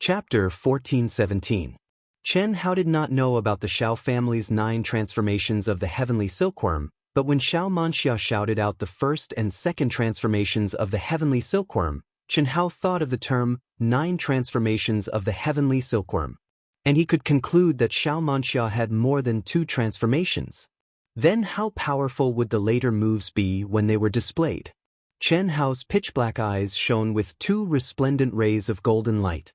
Chapter 1417. Chen Hao did not know about the Shao family's 9 transformations of the heavenly silkworm, but when Xiao Manxia shouted out the first and second transformations of the heavenly silkworm, Chen Hao thought of the term 9 transformations of the heavenly silkworm. And he could conclude that Xiao Manxia had more than 2 transformations. Then how powerful would the later moves be when they were displayed? Chen Hao's pitch-black eyes shone with 2 resplendent rays of golden light.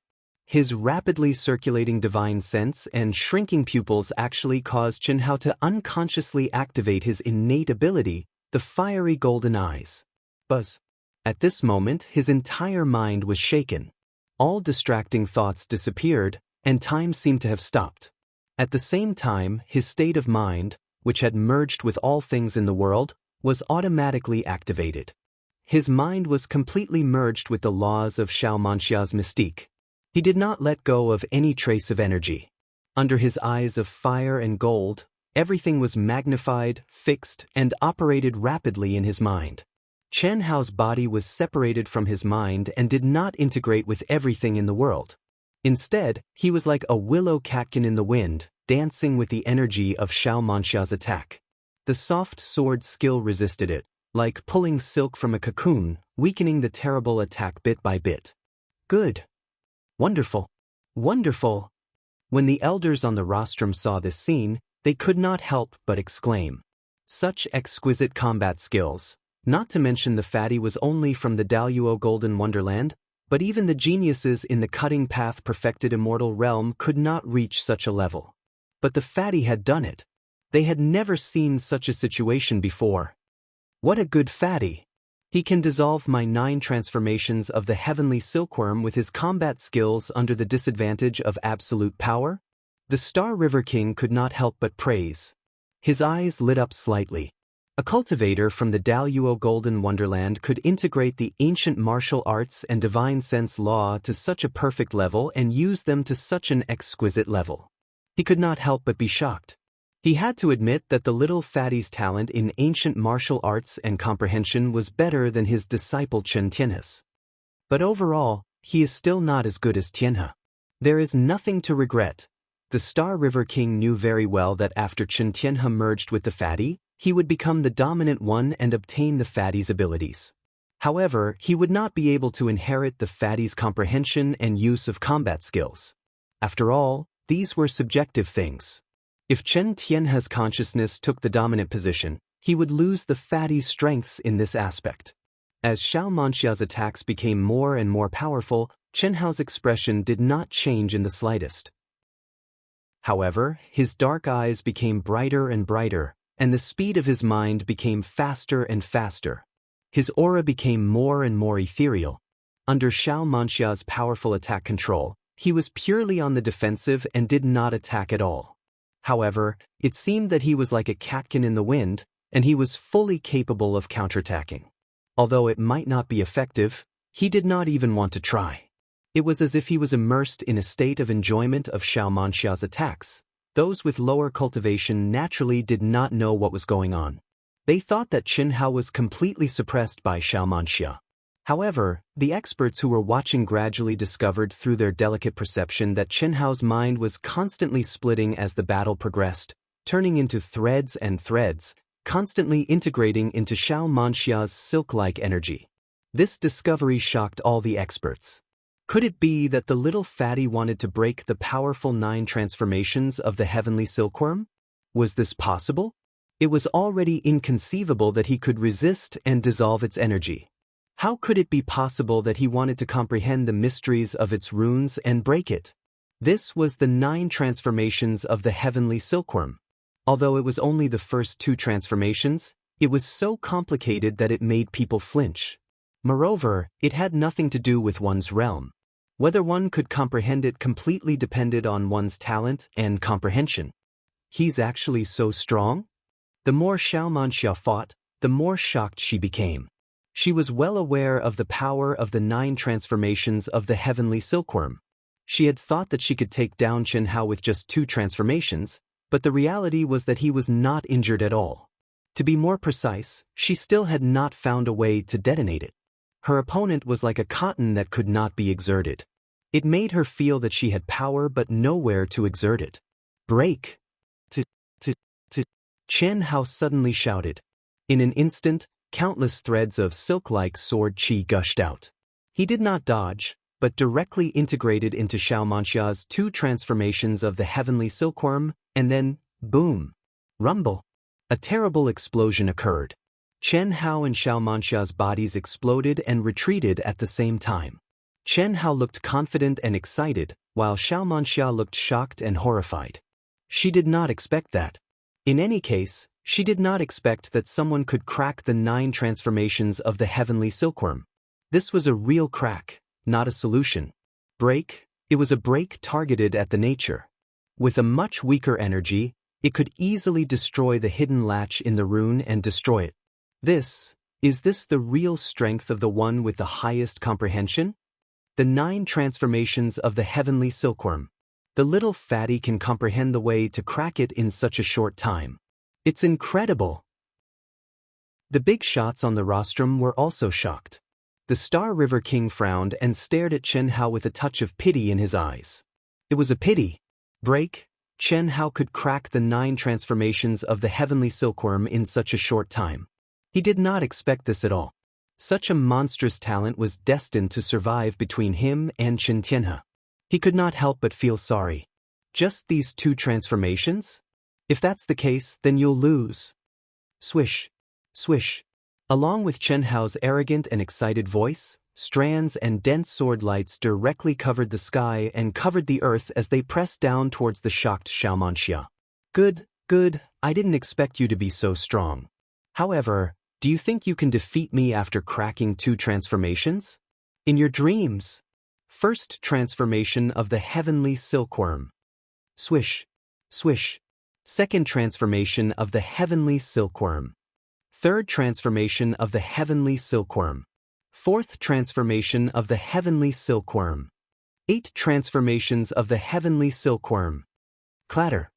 His rapidly circulating divine sense and shrinking pupils actually caused Chen Hao to unconsciously activate his innate ability, the fiery golden eyes. Buzz. At this moment, his entire mind was shaken. All distracting thoughts disappeared, and time seemed to have stopped. At the same time, his state of mind, which had merged with all things in the world, was automatically activated. His mind was completely merged with the laws of Xiao Manxia's mystique. He did not let go of any trace of energy. Under his eyes of fire and gold, everything was magnified, fixed, and operated rapidly in his mind. Chen Hao's body was separated from his mind and did not integrate with everything in the world. Instead, he was like a willow catkin in the wind, dancing with the energy of Xiao Manxia's attack. The soft sword skill resisted it, like pulling silk from a cocoon, weakening the terrible attack bit by bit. Good. Wonderful. Wonderful. When the elders on the rostrum saw this scene, they could not help but exclaim. Such exquisite combat skills, not to mention the fatty was only from the Daluo Golden Wonderland, but even the geniuses in the cutting path perfected immortal realm could not reach such a level. But the fatty had done it. They had never seen such a situation before. What a good fatty! He can dissolve my 9 transformations of the heavenly silkworm with his combat skills under the disadvantage of absolute power? The Star River King could not help but praise. His eyes lit up slightly. A cultivator from the Daluo Golden Wonderland could integrate the ancient martial arts and divine sense law to such a perfect level and use them to such an exquisite level. He could not help but be shocked. He had to admit that the little fatty's talent in ancient martial arts and comprehension was better than his disciple Chen Tianhe's. But overall, he is still not as good as Tianhe. There is nothing to regret. The Star River King knew very well that after Chen Tianhe merged with the fatty, he would become the dominant one and obtain the fatty's abilities. However, he would not be able to inherit the fatty's comprehension and use of combat skills. After all, these were subjective things. If Chen Tianhe's consciousness took the dominant position, he would lose the fatty's strengths in this aspect. As Xiao Manxia's attacks became more and more powerful, Chen Hao's expression did not change in the slightest. However, his dark eyes became brighter and brighter, and the speed of his mind became faster and faster. His aura became more and more ethereal. Under Xiao Manxia's powerful attack control, he was purely on the defensive and did not attack at all. However, it seemed that he was like a catkin in the wind, and he was fully capable of counterattacking. Although it might not be effective, he did not even want to try. It was as if he was immersed in a state of enjoyment of Xiao Manxia's attacks. Those with lower cultivation naturally did not know what was going on. They thought that Chen Hao was completely suppressed by Xiao Manxia. However, the experts who were watching gradually discovered through their delicate perception that Chen Hao's mind was constantly splitting as the battle progressed, turning into threads and threads, constantly integrating into Xiao Manxia's silk-like energy. This discovery shocked all the experts. Could it be that the little fatty wanted to break the powerful 9 transformations of the heavenly silkworm? Was this possible? It was already inconceivable that he could resist and dissolve its energy. How could it be possible that he wanted to comprehend the mysteries of its runes and break it? This was the 9 transformations of the heavenly silkworm. Although it was only the first 2 transformations, it was so complicated that it made people flinch. Moreover, it had nothing to do with one's realm. Whether one could comprehend it completely depended on one's talent and comprehension. He's actually so strong? The more Xiao Manxia fought, the more shocked she became. She was well aware of the power of the 9 transformations of the heavenly silkworm. She had thought that she could take down Chen Hao with just 2 transformations, but the reality was that he was not injured at all. To be more precise, she still had not found a way to detonate it. Her opponent was like a cotton that could not be exerted. It made her feel that she had power but nowhere to exert it. Break! To. Chen Hao suddenly shouted. In an instant, countless threads of silk-like sword qi gushed out. He did not dodge, but directly integrated into Xiao Manxia's 2 transformations of the heavenly silkworm, and then, boom! Rumble! A terrible explosion occurred. Chen Hao and Xiao Manxia's bodies exploded and retreated at the same time. Chen Hao looked confident and excited, while Xiao Manxia looked shocked and horrified. She did not expect that. In any case, she did not expect that someone could crack the 9 transformations of the heavenly silkworm. This was a real crack, not a solution. Break, it was a break targeted at the nature. With a much weaker energy, it could easily destroy the hidden latch in the rune and destroy it. Is this the real strength of the one with the highest comprehension? The 9 transformations of the heavenly silkworm. The little fatty can comprehend the way to crack it in such a short time. It's incredible. The big shots on the rostrum were also shocked. The Star River King frowned and stared at Chen Hao with a touch of pity in his eyes. It was a pity. Break, Chen Hao could crack the 9 transformations of the heavenly silkworm in such a short time. He did not expect this at all. Such a monstrous talent was destined to survive between him and Chen Tianhe. He could not help but feel sorry. Just these 2 transformations? If that's the case, then you'll lose. Swish, swish. Along with Chen Hao's arrogant and excited voice, strands and dense sword lights directly covered the sky and covered the earth as they pressed down towards the shocked Xiao Manxia. Good, I didn't expect you to be so strong. However, do you think you can defeat me after cracking 2 transformations? In your dreams. First transformation of the heavenly silkworm. Swish, swish. Second transformation of the heavenly silkworm. Third transformation of the heavenly silkworm. Fourth transformation of the heavenly silkworm. 8 transformations of the heavenly silkworm. Clatter.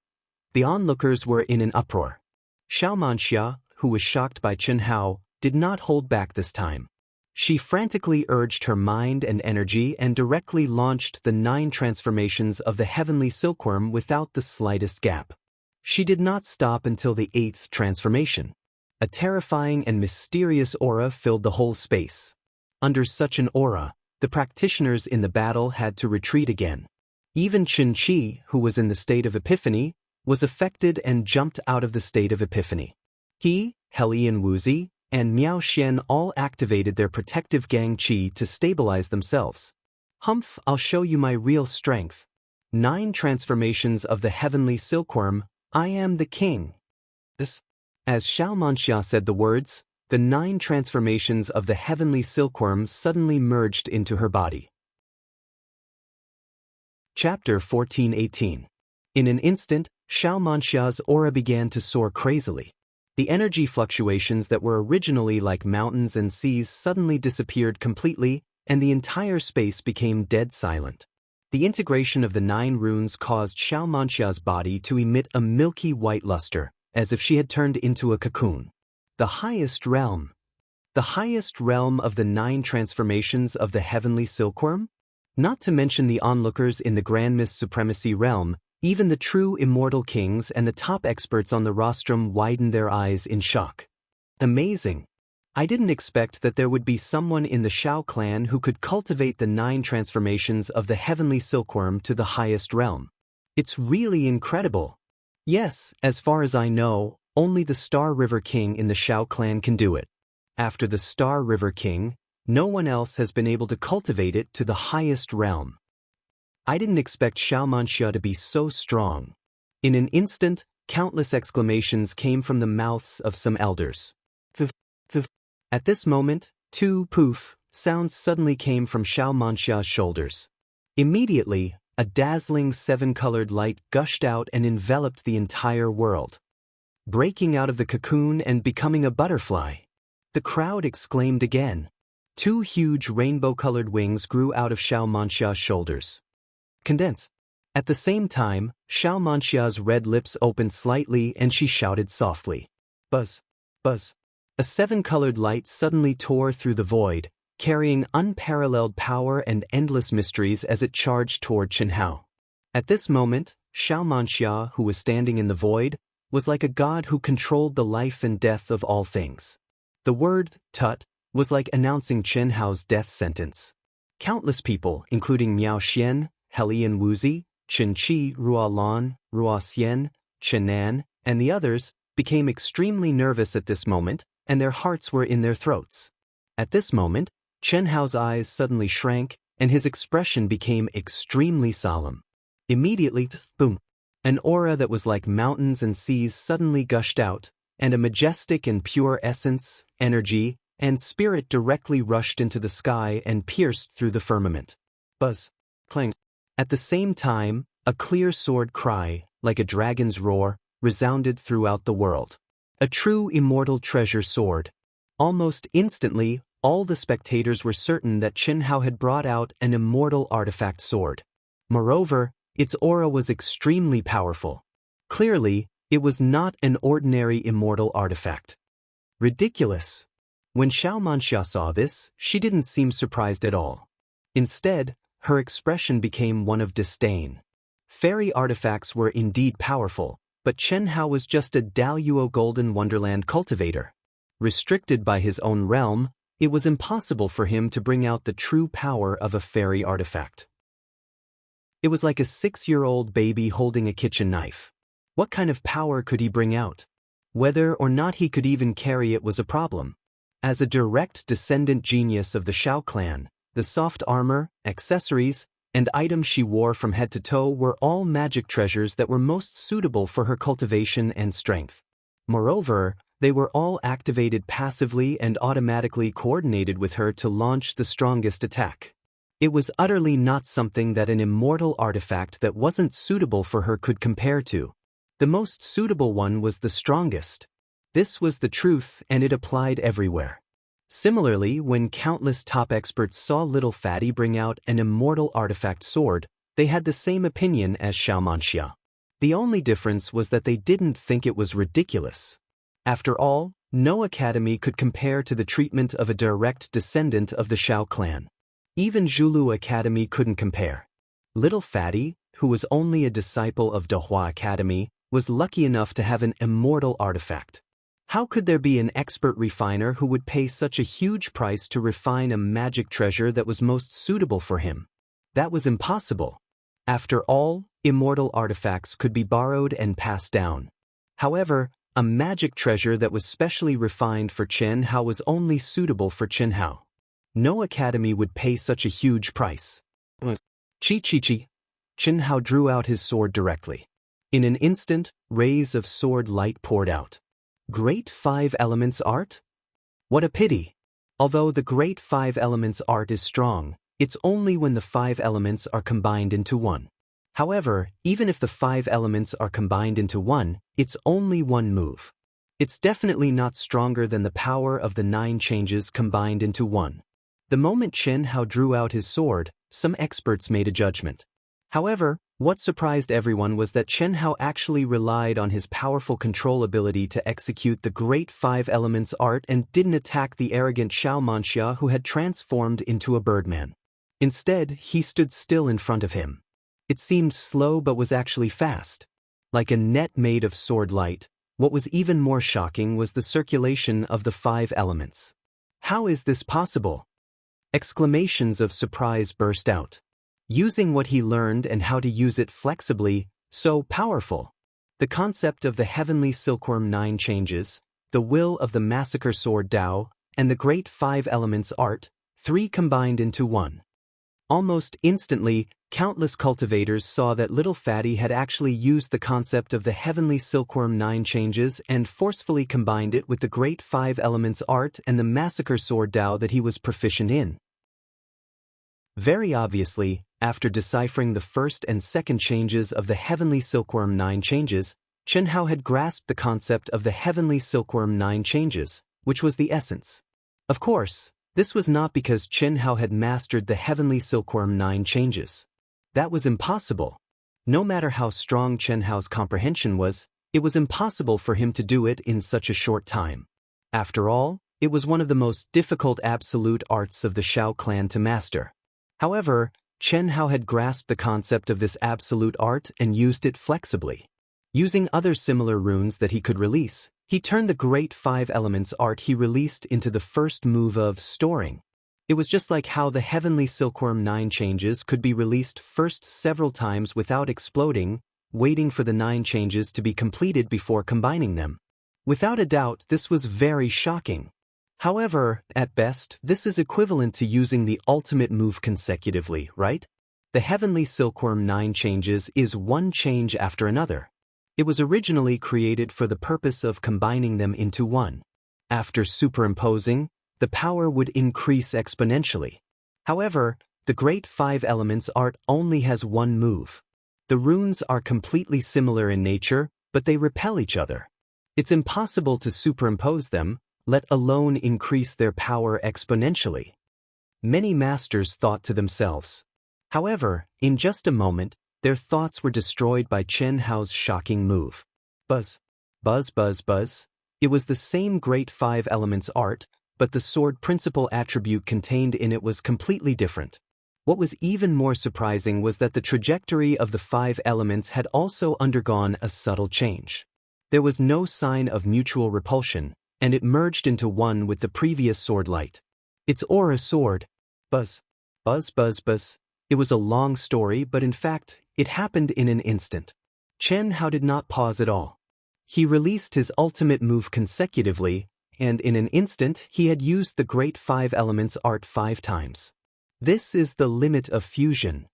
The onlookers were in an uproar. Xiao Manxia, who was shocked by Chen Hao, did not hold back this time. She frantically urged her mind and energy and directly launched the 9 transformations of the heavenly silkworm without the slightest gap. She did not stop until the 8th transformation. A terrifying and mysterious aura filled the whole space. Under such an aura, the practitioners in the battle had to retreat again. Even Chen Qi, who was in the state of epiphany, was affected and jumped out of the state of epiphany. He, Helian Wuzi, and Miao Xian all activated their protective gang qi to stabilize themselves. Humph, I'll show you my real strength. 9 transformations of the heavenly silkworm, I am the king. As Xiao Manxia said the words, the 9 transformations of the heavenly silkworm suddenly merged into her body. Chapter 14:18. In an instant, Xiao Manxia's aura began to soar crazily. The energy fluctuations that were originally like mountains and seas suddenly disappeared completely, and the entire space became dead silent. The integration of the 9 runes caused Xiao Manxia's body to emit a milky white luster, as if she had turned into a cocoon. The highest realm. The highest realm of the 9 transformations of the heavenly silkworm? Not to mention the onlookers in the Grand Mist Supremacy realm, even the true immortal kings and the top experts on the rostrum widened their eyes in shock. Amazing. I didn't expect that there would be someone in the Shao clan who could cultivate the 9 transformations of the heavenly silkworm to the highest realm. It's really incredible. Yes, as far as I know, only the Star River King in the Shao clan can do it. After the Star River King, no one else has been able to cultivate it to the highest realm. I didn't expect Xiao Manxia to be so strong. In an instant, countless exclamations came from the mouths of some elders. At this moment, 2 poof sounds suddenly came from Xiao Manxia's shoulders. Immediately, a dazzling 7-colored light gushed out and enveloped the entire world. Breaking out of the cocoon and becoming a butterfly. The crowd exclaimed again. 2 huge rainbow-colored wings grew out of Xiao Manxia's shoulders. Condense. At the same time, Xiao Manxia's red lips opened slightly and she shouted softly. Buzz, buzz. A 7-colored light suddenly tore through the void, carrying unparalleled power and endless mysteries as it charged toward Chen Hao. At this moment, Xiao Manxia, who was standing in the void, was like a god who controlled the life and death of all things. The word, tut, was like announcing Chen Hao's death sentence. Countless people, including Miao Xian, Helian Wuzi, Chen Qi, Ruo Lan, Ruo Xian, Chen Nan, and the others, became extremely nervous at this moment, and their hearts were in their throats. At this moment, Chen Hao's eyes suddenly shrank, and his expression became extremely solemn. Immediately, boom, an aura that was like mountains and seas suddenly gushed out, and a majestic and pure essence, energy, and spirit directly rushed into the sky and pierced through the firmament. Buzz. Clang. At the same time, a clear sword cry, like a dragon's roar, resounded throughout the world. A true immortal treasure sword. Almost instantly, all the spectators were certain that Chen Hao had brought out an immortal artifact sword. Moreover, its aura was extremely powerful. Clearly, it was not an ordinary immortal artifact. Ridiculous. When Xiao Manxia saw this, she didn't seem surprised at all. Instead, her expression became one of disdain. Fairy artifacts were indeed powerful, but Chen Hao was just a Daluo Golden Wonderland cultivator. Restricted by his own realm, it was impossible for him to bring out the true power of a fairy artifact. It was like a 6-year-old baby holding a kitchen knife. What kind of power could he bring out? Whether or not he could even carry it was a problem. As a direct descendant genius of the Shao clan, the soft armor, accessories, and items she wore from head to toe were all magic treasures that were most suitable for her cultivation and strength. Moreover, they were all activated passively and automatically coordinated with her to launch the strongest attack. It was utterly not something that an immortal artifact that wasn't suitable for her could compare to. The most suitable one was the strongest. This was the truth, and it applied everywhere. Similarly, when countless top experts saw little Fatty bring out an immortal artifact sword, they had the same opinion as Xiao Manxia. The only difference was that they didn't think it was ridiculous. After all, no academy could compare to the treatment of a direct descendant of the Shao clan. Even Zhulu Academy couldn't compare. Little Fatty, who was only a disciple of Dehua Academy, was lucky enough to have an immortal artifact. How could there be an expert refiner who would pay such a huge price to refine a magic treasure that was most suitable for him? That was impossible. After all, immortal artifacts could be borrowed and passed down. However, a magic treasure that was specially refined for Chen Hao was only suitable for Chen Hao. No academy would pay such a huge price. Chi. Chen Hao drew out his sword directly. In an instant, rays of sword light poured out. Great Five Elements art? What a pity! Although the Great Five Elements art is strong, it's only when the 5 elements are combined into one. However, even if the 5 elements are combined into one, it's only one move. It's definitely not stronger than the power of the 9 changes combined into one. The moment Chen Hao drew out his sword, some experts made a judgment. However, what surprised everyone was that Chen Hao actually relied on his powerful control ability to execute the Great 5 Elements art and didn't attack the arrogant Xiao Manxia who had transformed into a birdman. Instead, he stood still in front of him. It seemed slow but was actually fast. Like a net made of sword light, what was even more shocking was the circulation of the 5 elements. How is this possible? Exclamations of surprise burst out. Using what he learned and how to use it flexibly, so powerful. The concept of the heavenly silkworm 9 changes, the will of the massacre sword Dao, and the Great 5 Elements art, 3 combined into one. Almost instantly, countless cultivators saw that Little Fatty had actually used the concept of the heavenly silkworm 9 changes and forcefully combined it with the Great 5 Elements art and the massacre sword Dao that he was proficient in. Very obviously, after deciphering the first and second changes of the heavenly silkworm 9 changes, Chen Hao had grasped the concept of the heavenly silkworm 9 changes, which was the essence. Of course, this was not because Chen Hao had mastered the heavenly silkworm 9 changes. That was impossible. No matter how strong Chen Hao's comprehension was, it was impossible for him to do it in such a short time. After all, It was one of the most difficult absolute arts of the Shao clan to master. However, Chen Hao had grasped the concept of this absolute art and used it flexibly. Using other similar runes that he could release, he turned the great 5 elements art he released into the first move of storing. It was just like how the heavenly silkworm 9 changes could be released first several times without exploding, waiting for the 9 changes to be completed before combining them. Without a doubt, this was very shocking. However, at best, this is equivalent to using the ultimate move consecutively, right? The heavenly silkworm 9 changes is one change after another. It was originally created for the purpose of combining them into one. After superimposing, the power would increase exponentially. However, the great 5 elements art only has one move. The runes are completely similar in nature, but they repel each other. It's impossible to superimpose them, let alone increase their power exponentially. Many masters thought to themselves. However, in just a moment, their thoughts were destroyed by Chen Hao's shocking move. Buzz. Buzz, buzz, buzz. It was the same great 5 elements art, but the sword principle attribute contained in it was completely different. What was even more surprising was that the trajectory of the 5 elements had also undergone a subtle change. There was no sign of mutual repulsion, and it merged into one with the previous sword light. Its aura soared. Buzz. Buzz, buzz, buzz. It was a long story, but in fact, it happened in an instant. Chen Hao did not pause at all. He released his ultimate move consecutively, and in an instant he had used the great 5 elements art 5 times. This is the limit of fusion.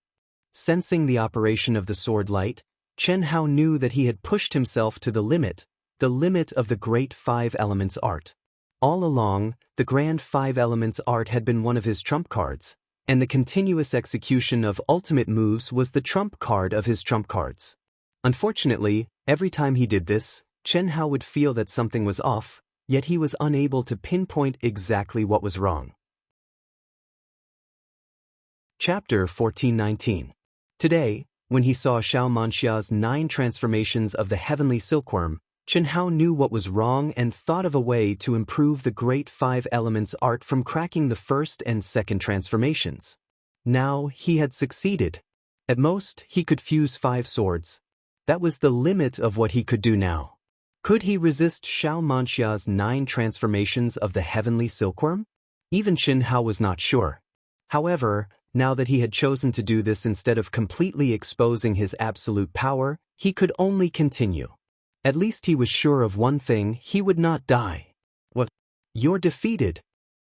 Sensing the operation of the sword light, Chen Hao knew that he had pushed himself to the limit of the great 5 elements art. All along, the grand 5 elements art had been one of his trump cards, and the continuous execution of ultimate moves was the trump card of his trump cards. Unfortunately, every time he did this, Chen Hao would feel that something was off, yet he was unable to pinpoint exactly what was wrong. Chapter 1419. Today, when he saw Shao Manxia's 9 transformations of the heavenly silkworm, Chen Hao knew what was wrong and thought of a way to improve the great 5 elements art from cracking the first and second transformations. Now he had succeeded. At most, he could fuse 5 swords. That was the limit of what he could do now. Could he resist Shao Manxia's 9 transformations of the heavenly silkworm? Even Chen Hao was not sure. However, now that he had chosen to do this instead of completely exposing his absolute power, he could only continue. At least he was sure of one thing: he would not die. What? You're defeated.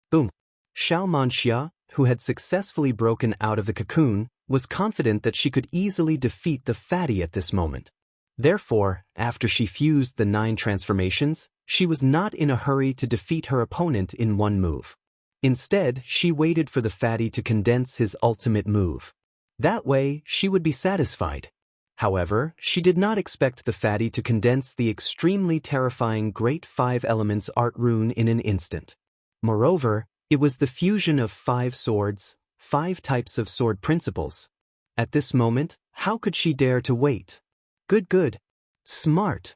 Boom. Shao Manxia, who had successfully broken out of the cocoon, was confident that she could easily defeat the fatty at this moment. Therefore, after she fused the 9 transformations, she was not in a hurry to defeat her opponent in one move. Instead, she waited for the fatty to condense his ultimate move. That way, she would be satisfied. However, she did not expect the fatty to condense the extremely terrifying great 5 elements art rune in an instant. Moreover, it was the fusion of 5 swords, 5 types of sword principles. At this moment, how could she dare to wait? Good. Smart.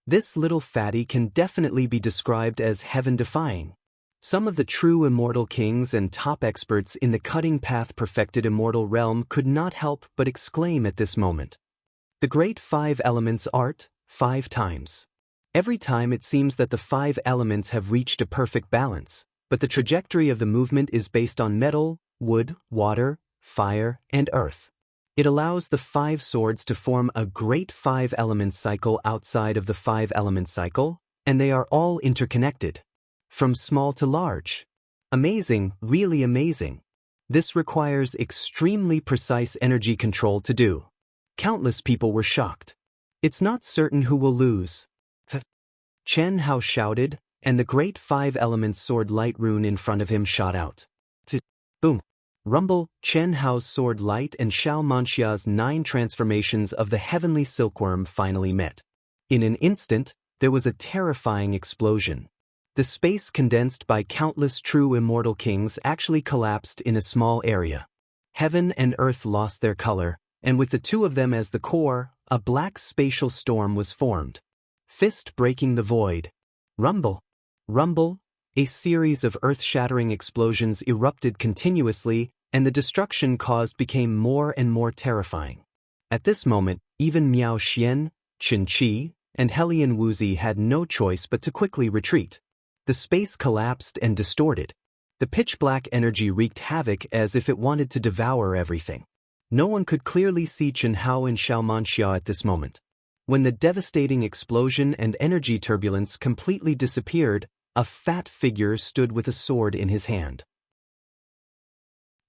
This little fatty can definitely be described as heaven-defying. Some of the true immortal kings and top experts in the cutting path perfected immortal realm could not help but exclaim at this moment. The great 5 elements art, 5 times. Every time it seems that the 5 elements have reached a perfect balance, but the trajectory of the movement is based on metal, wood, water, fire, and earth. It allows the 5 swords to form a great 5 elements cycle outside of the 5 elements cycle, and they are all interconnected. From small to large. Amazing, really amazing. This requires extremely precise energy control to do. Countless people were shocked. It's not certain who will lose. Chen Hao shouted, and the great 5 elements sword light rune in front of him shot out. Boom. Rumble. Chen Hao's sword light and Shao Manxia's 9 transformations of the heavenly silkworm finally met. In an instant, there was a terrifying explosion. The space condensed by countless true immortal kings actually collapsed in a small area. Heaven and earth lost their color, and with the 2 of them as the core, a black spatial storm was formed. Fist breaking the void. Rumble. Rumble. A series of earth-shattering explosions erupted continuously, and the destruction caused became more and more terrifying. At this moment, even Miao Xian, Qin Qi, and Helian Wuzi had no choice but to quickly retreat. The space collapsed and distorted. The pitch-black energy wreaked havoc as if it wanted to devour everything. No one could clearly see Chen Hao and Xiao Manxia at this moment. When the devastating explosion and energy turbulence completely disappeared, a fat figure stood with a sword in his hand.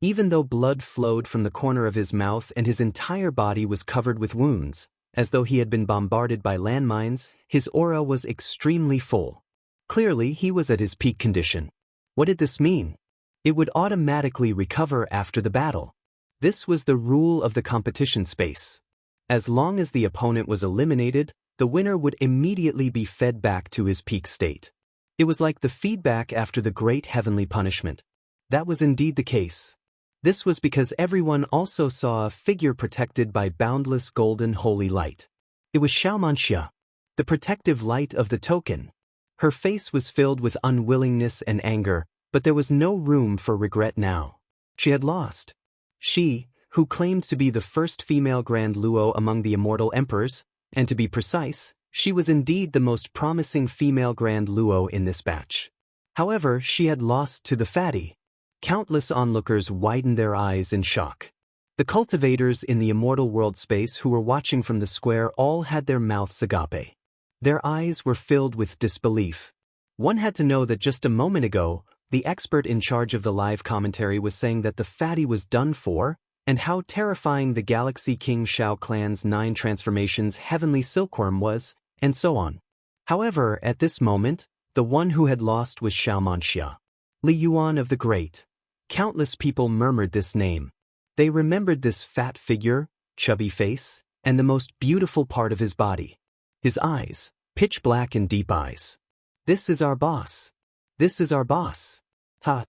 Even though blood flowed from the corner of his mouth and his entire body was covered with wounds, as though he had been bombarded by landmines, his aura was extremely full. Clearly, he was at his peak condition. What did this mean? It would automatically recover after the battle. This was the rule of the competition space. As long as the opponent was eliminated, the winner would immediately be fed back to his peak state. It was like the feedback after the great heavenly punishment. That was indeed the case. This was because everyone also saw a figure protected by boundless golden holy light. It was Xiao Manxia, the protective light of the token. Her face was filled with unwillingness and anger, but there was no room for regret now. She had lost. She, who claimed to be the first female Grand Luo among the immortal emperors, and to be precise, she was indeed the most promising female Grand Luo in this batch. However, she had lost to the fatty. Countless onlookers widened their eyes in shock. The cultivators in the immortal world space who were watching from the square all had their mouths agape. Their eyes were filled with disbelief. One had to know that just a moment ago, the expert in charge of the live commentary was saying that the fatty was done for, and how terrifying the Galaxy King Shao clan's 9 transformations heavenly silkworm was, and so on. However, at this moment, the one who had lost was Xiao Manxia, Li Yuan of the Great. Countless people murmured this name. They remembered this fat figure, chubby face, and the most beautiful part of his body. His eyes, pitch black and deep eyes. This is our boss. This is our boss. Ha!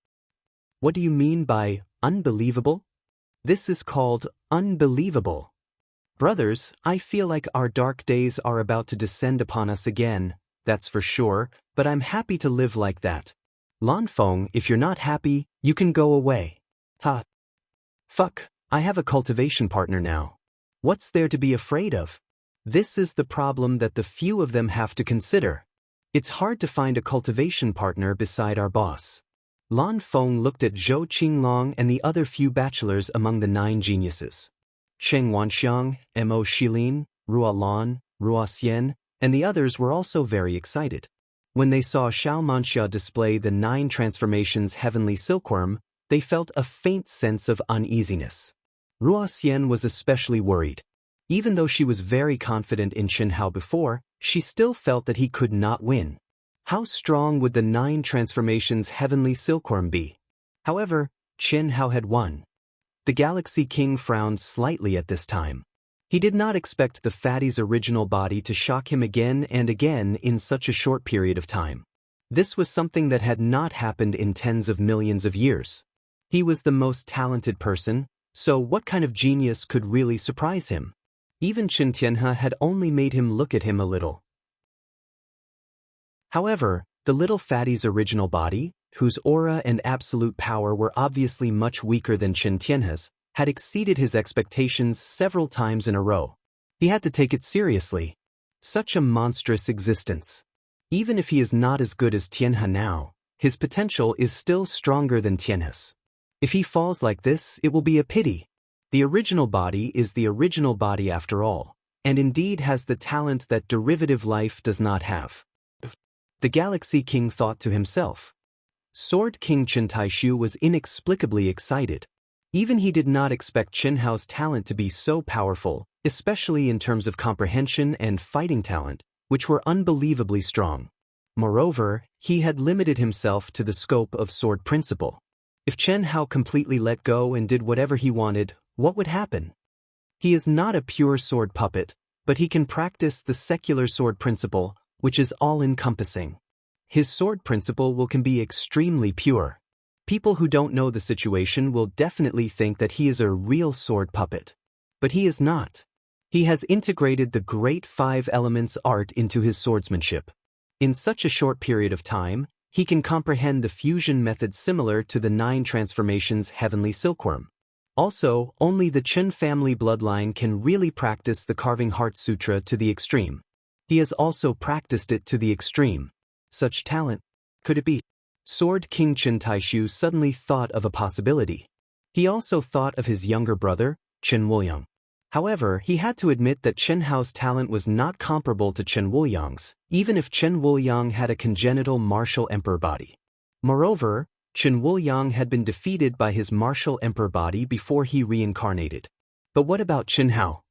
What do you mean by unbelievable? This is called unbelievable. Brothers, I feel like our dark days are about to descend upon us again, that's for sure, but I'm happy to live like that. Lan Feng, if you're not happy, you can go away. Ha! Fuck, I have a cultivation partner now. What's there to be afraid of? This is the problem that the few of them have to consider. It's hard to find a cultivation partner beside our boss. Lan Feng looked at Zhou Qinglong and the other few bachelors among the 9 geniuses. Sheng Wanxiang, Mo Shilin, Rua Lan, Rua Xian, and the others were also very excited. When they saw Xiao Manxia display the 9 transformations heavenly silkworm, they felt a faint sense of uneasiness. Rua Xian was especially worried. Even though she was very confident in Chen Hao before, she still felt that he could not win. How strong would the 9 transformations heavenly silkworm be? However, Chen Hao had won. The Galaxy King frowned slightly at this time. He did not expect the fatty's original body to shock him again and again in such a short period of time. This was something that had not happened in tens of millions of years. He was the most talented person, so what kind of genius could really surprise him? Even Chen Tianhe had only made him look at him a little. However, the little fatty's original body, whose aura and absolute power were obviously much weaker than Chen Tianhe's, had exceeded his expectations several times in a row. He had to take it seriously. Such a monstrous existence. Even if he is not as good as Tianhe now, his potential is still stronger than Tianhe's. If he falls like this, it will be a pity. The original body is the original body after all, and indeed has the talent that derivative life does not have. The Galaxy King thought to himself. Sword King Chen Taishu was inexplicably excited. Even he did not expect Chen Hao's talent to be so powerful, especially in terms of comprehension and fighting talent, which were unbelievably strong. Moreover, he had limited himself to the scope of sword principle. If Chen Hao completely let go and did whatever he wanted, what would happen? He is not a pure sword puppet, but he can practice the secular sword principle, which is all-encompassing. His sword principle can be extremely pure. People who don't know the situation will definitely think that he is a real sword puppet. But he is not. He has integrated the great 5 elements art into his swordsmanship. In such a short period of time, he can comprehend the fusion method similar to the 9 transformations heavenly silkworm. Also, only the Chen family bloodline can really practice the carving heart sutra to the extreme. He has also practiced it to the extreme. Such talent, could it be? Sword King Chen Taishu suddenly thought of a possibility. He also thought of his younger brother, Chen Wuliang. However, he had to admit that Chen Hao's talent was not comparable to Chen Wuliang's, even if Chen Wuliang had a congenital martial emperor body. Moreover, Chen Wuliang had been defeated by his martial emperor body before he reincarnated. But what about Chen Hao?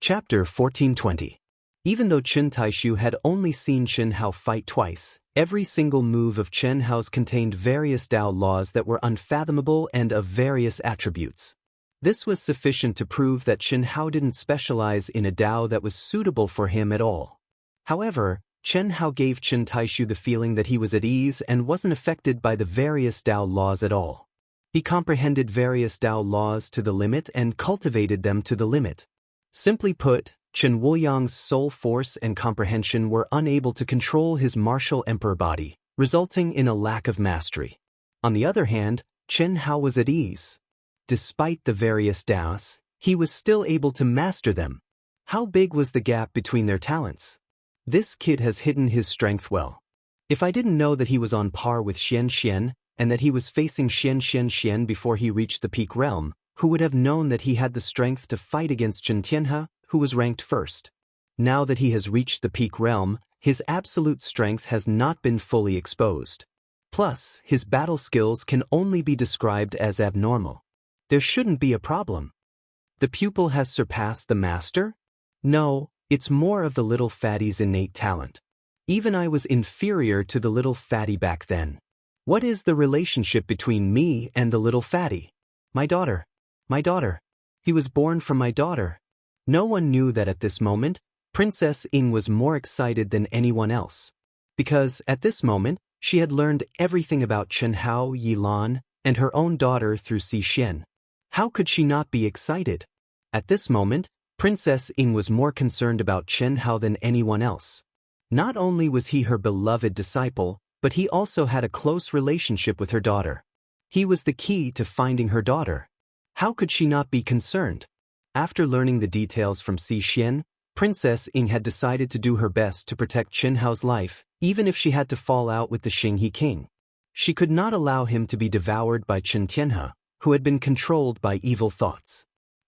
Chapter 1420. Even though Chen Taishu had only seen Chen Hao fight twice, every single move of Chen Hao's contained various Dao laws that were unfathomable and of various attributes. This was sufficient to prove that Chen Hao didn't specialize in a Dao that was suitable for him at all. However, Chen Hao gave Chen Taishu the feeling that he was at ease and wasn't affected by the various Dao laws at all. He comprehended various Dao laws to the limit and cultivated them to the limit. Simply put, Chen Wuliang's soul force and comprehension were unable to control his martial emperor body, resulting in a lack of mastery. On the other hand, Chen Hao was at ease. Despite the various Daos, he was still able to master them. How big was the gap between their talents? This kid has hidden his strength well. If I didn't know that he was on par with Xian Xian, and that he was facing Xian before he reached the peak realm, who would have known that he had the strength to fight against Chen Tianhe, who was ranked first? Now that he has reached the peak realm, his absolute strength has not been fully exposed. Plus, his battle skills can only be described as abnormal. There shouldn't be a problem. The pupil has surpassed the master? No, it's more of the little fatty's innate talent. Even I was inferior to the little fatty back then. What is the relationship between me and the little fatty? My daughter. My daughter. He was born from my daughter. No one knew that at this moment, Princess Ying was more excited than anyone else. Because, at this moment, she had learned everything about Chen Hao, Yilan, and her own daughter through Si Xian. How could she not be excited? At this moment, Princess Ying was more concerned about Chen Hao than anyone else. Not only was he her beloved disciple, but he also had a close relationship with her daughter. He was the key to finding her daughter. How could she not be concerned? After learning the details from Si Xian, Princess Ying had decided to do her best to protect Chen Hao's life, even if she had to fall out with the Xinghe king. She could not allow him to be devoured by Chen Tianhe, who had been controlled by evil thoughts.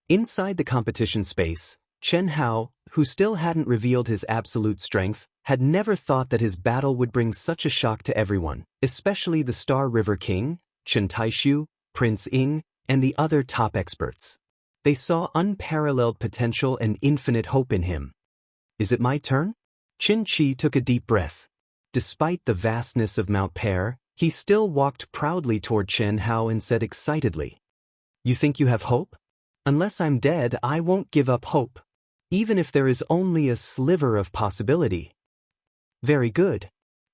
Inside the competition space, Chen Hao, who still hadn't revealed his absolute strength, had never thought that his battle would bring such a shock to everyone, especially the Star River King, Chen Taishu, Prince Ying, and the other top experts. They saw unparalleled potential and infinite hope in him. Is it my turn? Qin Chi took a deep breath. Despite the vastness of Mount Pear, he still walked proudly toward Chen Hao and said excitedly, "You think you have hope? Unless I'm dead, I won't give up hope. Even if there is only a sliver of possibility." Very good.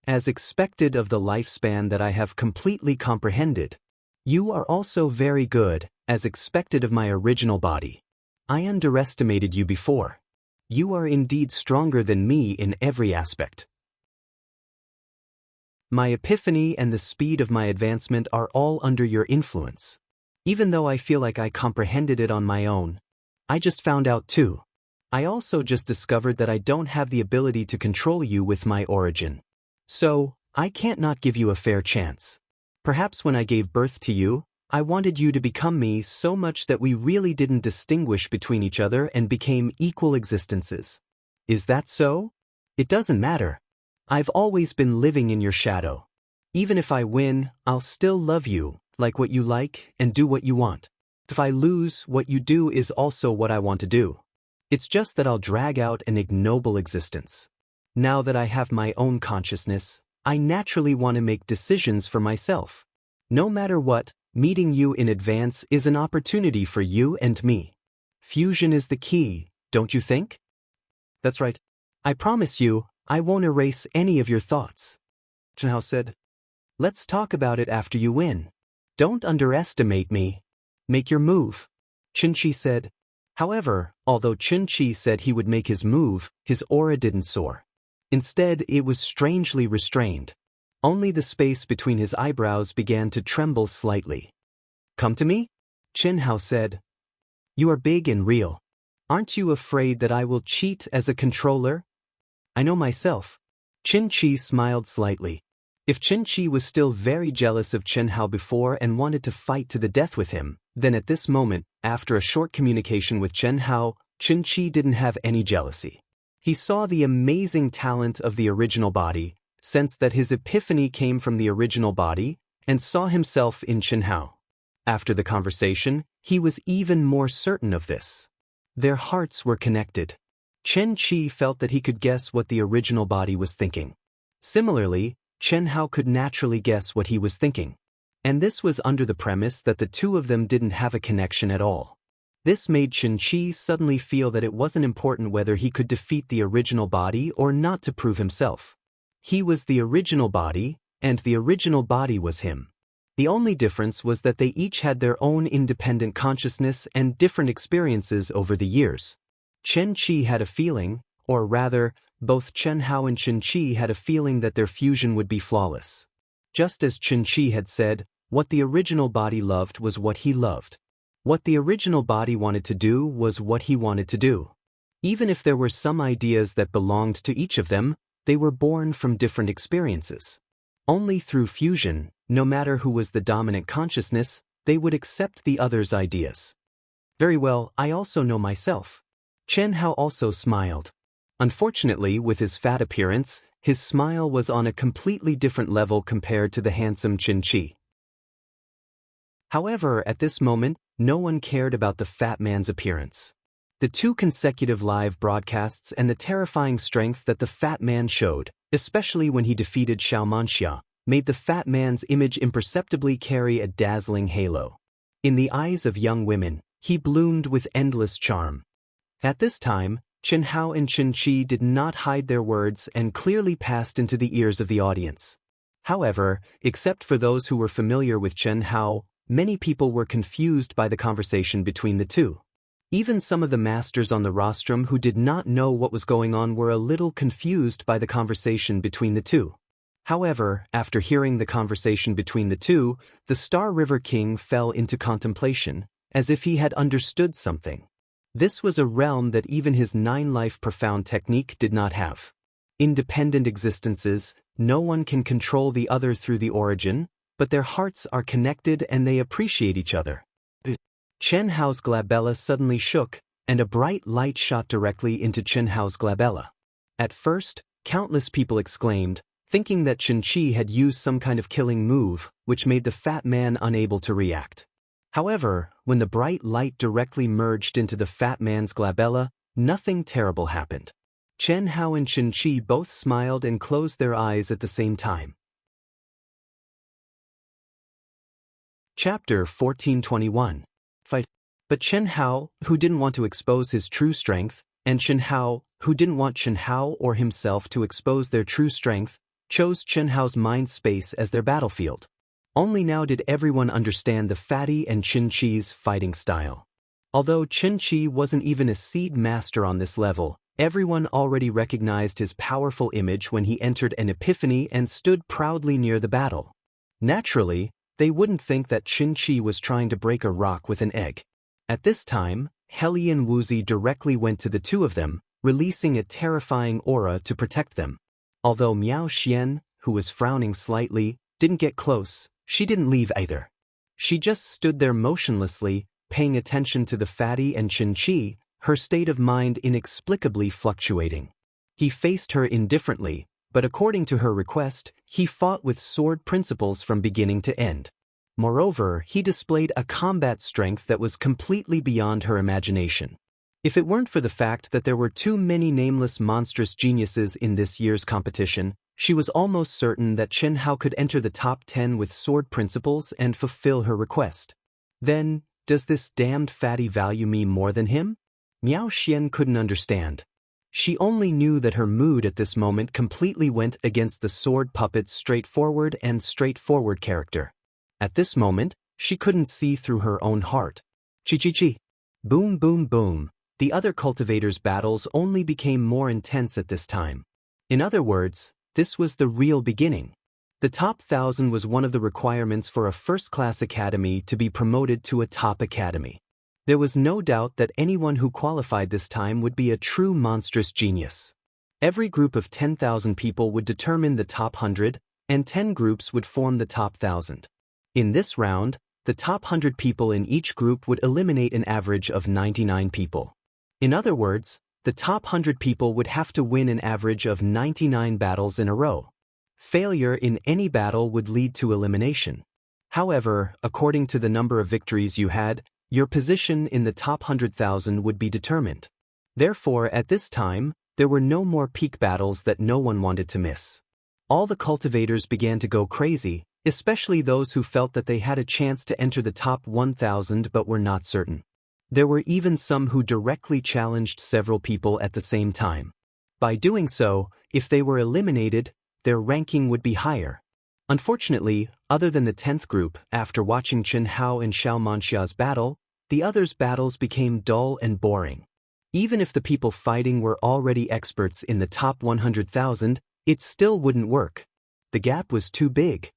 As expected of the lifespan that I have completely comprehended. You are also very good, as expected of my original body. I underestimated you before. You are indeed stronger than me in every aspect. My epiphany and the speed of my advancement are all under your influence. Even though I feel like I comprehended it on my own. I just found out too. I also just discovered that I don't have the ability to control you with my origin. So, I can't not give you a fair chance. Perhaps when I gave birth to you, I wanted you to become me so much that we really didn't distinguish between each other and became equal existences. Is that so? It doesn't matter. I've always been living in your shadow. Even if I win, I'll still love you, like what you like, and do what you want. If I lose, what you do is also what I want to do. It's just that I'll drag out an ignoble existence. Now that I have my own consciousness, I naturally want to make decisions for myself. No matter what, meeting you in advance is an opportunity for you and me. Fusion is the key, don't you think? That's right. I promise you, I won't erase any of your thoughts. Chen Hao said. Let's talk about it after you win. Don't underestimate me. Make your move. Qin Chi said. However, although Qin Chi said he would make his move, his aura didn't soar. Instead, it was strangely restrained. Only the space between his eyebrows began to tremble slightly. "Come to me?" Chen Hao said. "You are big and real. Aren't you afraid that I will cheat as a controller?" "I know myself." Qin Chi smiled slightly. If Qin Chi was still very jealous of Chen Hao before and wanted to fight to the death with him, then at this moment, after a short communication with Chen Hao, Qin Chi didn't have any jealousy. He saw the amazing talent of the original body, sensed that his epiphany came from the original body, and saw himself in Chen Hao. After the conversation, he was even more certain of this. Their hearts were connected. Chen Chi felt that he could guess what the original body was thinking. Similarly, Chen Hao could naturally guess what he was thinking. And this was under the premise that the two of them didn't have a connection at all. This made Chen Chi suddenly feel that it wasn't important whether he could defeat the original body or not to prove himself. He was the original body, and the original body was him. The only difference was that they each had their own independent consciousness and different experiences over the years. Chen Chi had a feeling, or rather, both Chen Hao and Chen Chi had a feeling that their fusion would be flawless. Just as Chen Chi had said, what the original body loved was what he loved. What the original body wanted to do was what he wanted to do. Even if there were some ideas that belonged to each of them, they were born from different experiences. Only through fusion, no matter who was the dominant consciousness, they would accept the other's ideas. "Very well, I also know myself." Chen Hao also smiled. Unfortunately, with his fat appearance, his smile was on a completely different level compared to the handsome Qin Chi. However, at this moment, no one cared about the fat man's appearance. The 2 consecutive live broadcasts and the terrifying strength that the fat man showed, especially when he defeated Xiao Manxia, made the fat man's image imperceptibly carry a dazzling halo. In the eyes of young women, he bloomed with endless charm. At this time, Chen Hao and Chen Chi did not hide their words and clearly passed into the ears of the audience. However, except for those who were familiar with Chen Hao, many people were confused by the conversation between the two. Even some of the masters on the rostrum who did not know what was going on were a little confused by the conversation between the two. However, after hearing the conversation between the two, the Star River King fell into contemplation, as if he had understood something. This was a realm that even his 9-life profound technique did not have. Independent existences, no one can control the other through the origin, but their hearts are connected and they appreciate each other. Chen Hao's glabella suddenly shook, and a bright light shot directly into Chen Hao's glabella. At first, countless people exclaimed, thinking that Chen Chi had used some kind of killing move, which made the fat man unable to react. However, when the bright light directly merged into the fat man's glabella, nothing terrible happened. Chen Hao and Chen Chi both smiled and closed their eyes at the same time. Chapter 1421. Fight. But Chen Hao, who didn't want to expose his true strength, and Chen Hao, who didn't want Chen Hao or himself to expose their true strength, chose Chen Hao's mind space as their battlefield. Only now did everyone understand the fatty and Qin Chi's fighting style. Although Qin Chi wasn't even a seed master on this level, everyone already recognized his powerful image when he entered an epiphany and stood proudly near the battle. Naturally, they wouldn't think that Qin Chi was trying to break a rock with an egg. At this time, Hellion Wuzi directly went to the two of them, releasing a terrifying aura to protect them. Although Miao Xian, who was frowning slightly, didn't get close, she didn't leave either. She just stood there motionlessly, paying attention to the fatty and Qin Chi, her state of mind inexplicably fluctuating. He faced her indifferently, but according to her request, he fought with sword principles from beginning to end. Moreover, he displayed a combat strength that was completely beyond her imagination. If it weren't for the fact that there were too many nameless monstrous geniuses in this year's competition, she was almost certain that Chen Hao could enter the top 10 with sword principles and fulfill her request. Then, does this damned fatty value me more than him? Miao Xian couldn't understand. She only knew that her mood at this moment completely went against the sword puppet's straightforward character. At this moment, she couldn't see through her own heart. Chi. Boom boom boom. The other cultivators' battles only became more intense at this time. In other words, this was the real beginning. The top 1,000 was one of the requirements for a first-class academy to be promoted to a top academy. There was no doubt that anyone who qualified this time would be a true monstrous genius. Every group of 10,000 people would determine the top 100, and 10 groups would form the top 1,000. In this round, the top 100 people in each group would eliminate an average of 99 people. In other words, the top 100 people would have to win an average of 99 battles in a row. Failure in any battle would lead to elimination. However, according to the number of victories you had, your position in the top 100,000 would be determined. Therefore, at this time, there were no more peak battles that no one wanted to miss. All the cultivators began to go crazy, especially those who felt that they had a chance to enter the top 1,000 but were not certain. There were even some who directly challenged several people at the same time. By doing so, if they were eliminated, their ranking would be higher. Unfortunately, other than the 10th group, after watching Chen Hao and Xiao Manxia's battle, the others' battles became dull and boring. Even if the people fighting were already experts in the top 100,000, it still wouldn't work. The gap was too big.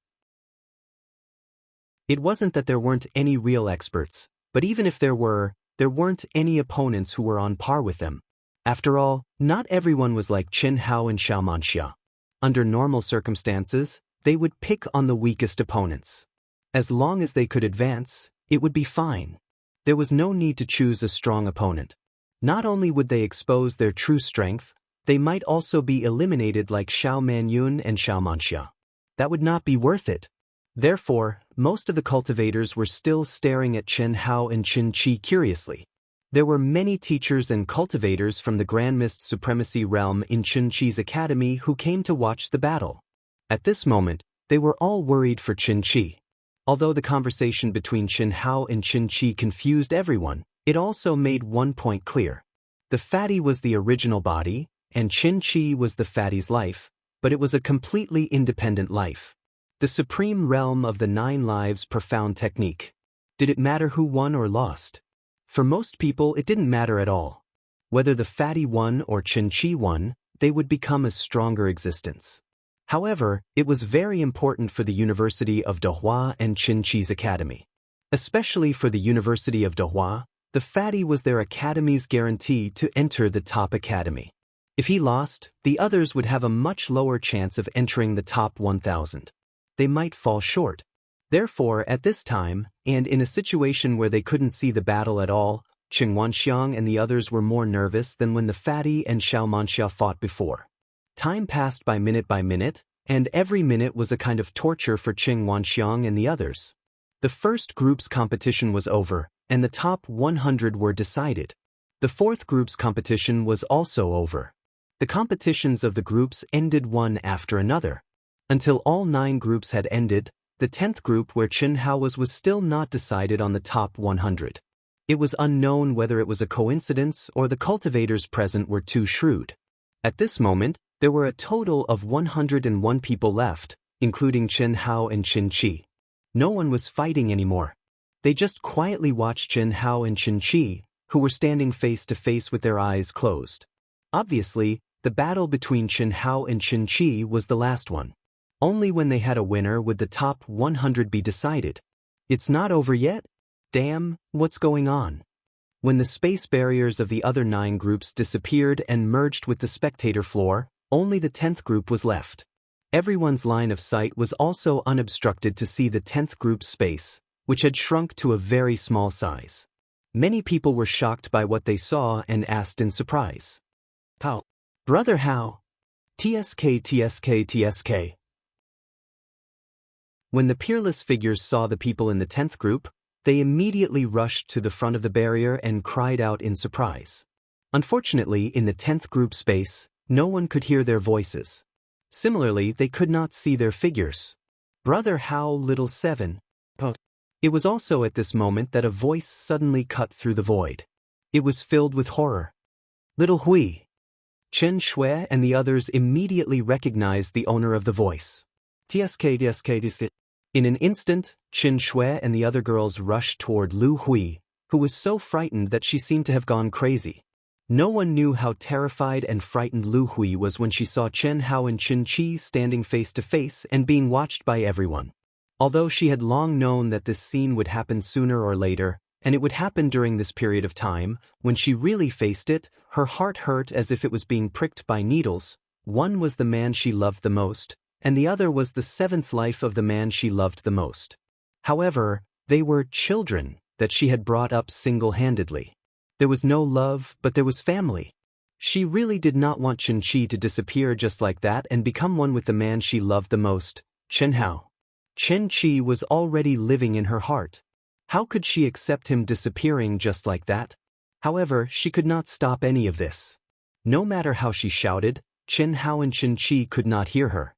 It wasn't that there weren't any real experts, but even if there weren't any opponents who were on par with them. After all, not everyone was like Chen Hao and Xiao Manxia. Under normal circumstances, they would pick on the weakest opponents. As long as they could advance, it would be fine. There was no need to choose a strong opponent. Not only would they expose their true strength, they might also be eliminated like Xiao Manyun and Xiao Manxia. That would not be worth it. Therefore, most of the cultivators were still staring at Chen Hao and Qin Qi curiously. There were many teachers and cultivators from the Grand Mist Supremacy realm in Qin Qi's academy who came to watch the battle. At this moment, they were all worried for Qin Qi. Although the conversation between Chen Hao and Qin Qi confused everyone, it also made one point clear. The fatty was the original body, and Qin Qi was the fatty's life, but it was a completely independent life. The supreme realm of the 9 lives profound technique. Did it matter who won or lost? For most people, it didn't matter at all. Whether the fatty won or Qin Qi won, they would become a stronger existence. However, it was very important for the University of Dehua and Qin Qi's academy. Especially for the University of Dehua, the fatty was their academy's guarantee to enter the top academy. If he lost, the others would have a much lower chance of entering the top 1,000. They might fall short. Therefore, at this time, and in a situation where they couldn't see the battle at all, Qing Wanxiang and the others were more nervous than when the fatty and Xiao Manxia fought before. Time passed by minute, and every minute was a kind of torture for Qing Wanxiang and the others. The first group's competition was over, and the top 100 were decided. The fourth group's competition was also over. The competitions of the groups ended one after another. Until all 9 groups had ended, the 10th group where Chen Hao was still not decided on the top 100. It was unknown whether it was a coincidence or the cultivators present were too shrewd. At this moment, there were a total of 101 people left, including Chen Hao and Qin Qi. No one was fighting anymore. They just quietly watched Chen Hao and Qin Qi, who were standing face to face with their eyes closed. Obviously, the battle between Chen Hao and Qin Qi was the last one. Only when they had a winner would the top 100 be decided. It's not over yet? Damn, what's going on? When the space barriers of the other 9 groups disappeared and merged with the spectator floor, only the 10th group was left. Everyone's line of sight was also unobstructed to see the 10th group's space, which had shrunk to a very small size. Many people were shocked by what they saw and asked in surprise. How? Brother How? TSK. When the peerless figures saw the people in the 10th group, they immediately rushed to the front of the barrier and cried out in surprise. Unfortunately, in the 10th group space, no one could hear their voices. Similarly, they could not see their figures. Brother How, little 7. It was also at this moment that a voice suddenly cut through the void. It was filled with horror. Little Hui. Chen Shui and the others immediately recognized the owner of the voice. TSK. In an instant, Chen Shui and the other girls rushed toward Lu Hui, who was so frightened that she seemed to have gone crazy. No one knew how terrified and frightened Lu Hui was when she saw Chen Hao and Qin Qi standing face to face and being watched by everyone. Although she had long known that this scene would happen sooner or later, and it would happen during this period of time, when she really faced it, her heart hurt as if it was being pricked by needles. One was the man she loved the most, and the other was the seventh life of the man she loved the most. However, they were children that she had brought up single-handedly. There was no love, but there was family. She really did not want Qin Qi to disappear just like that and become one with the man she loved the most, Chen Hao. Qin Qi was already living in her heart. How could she accept him disappearing just like that? However, she could not stop any of this. No matter how she shouted, Chen Hao and Qin Qi could not hear her.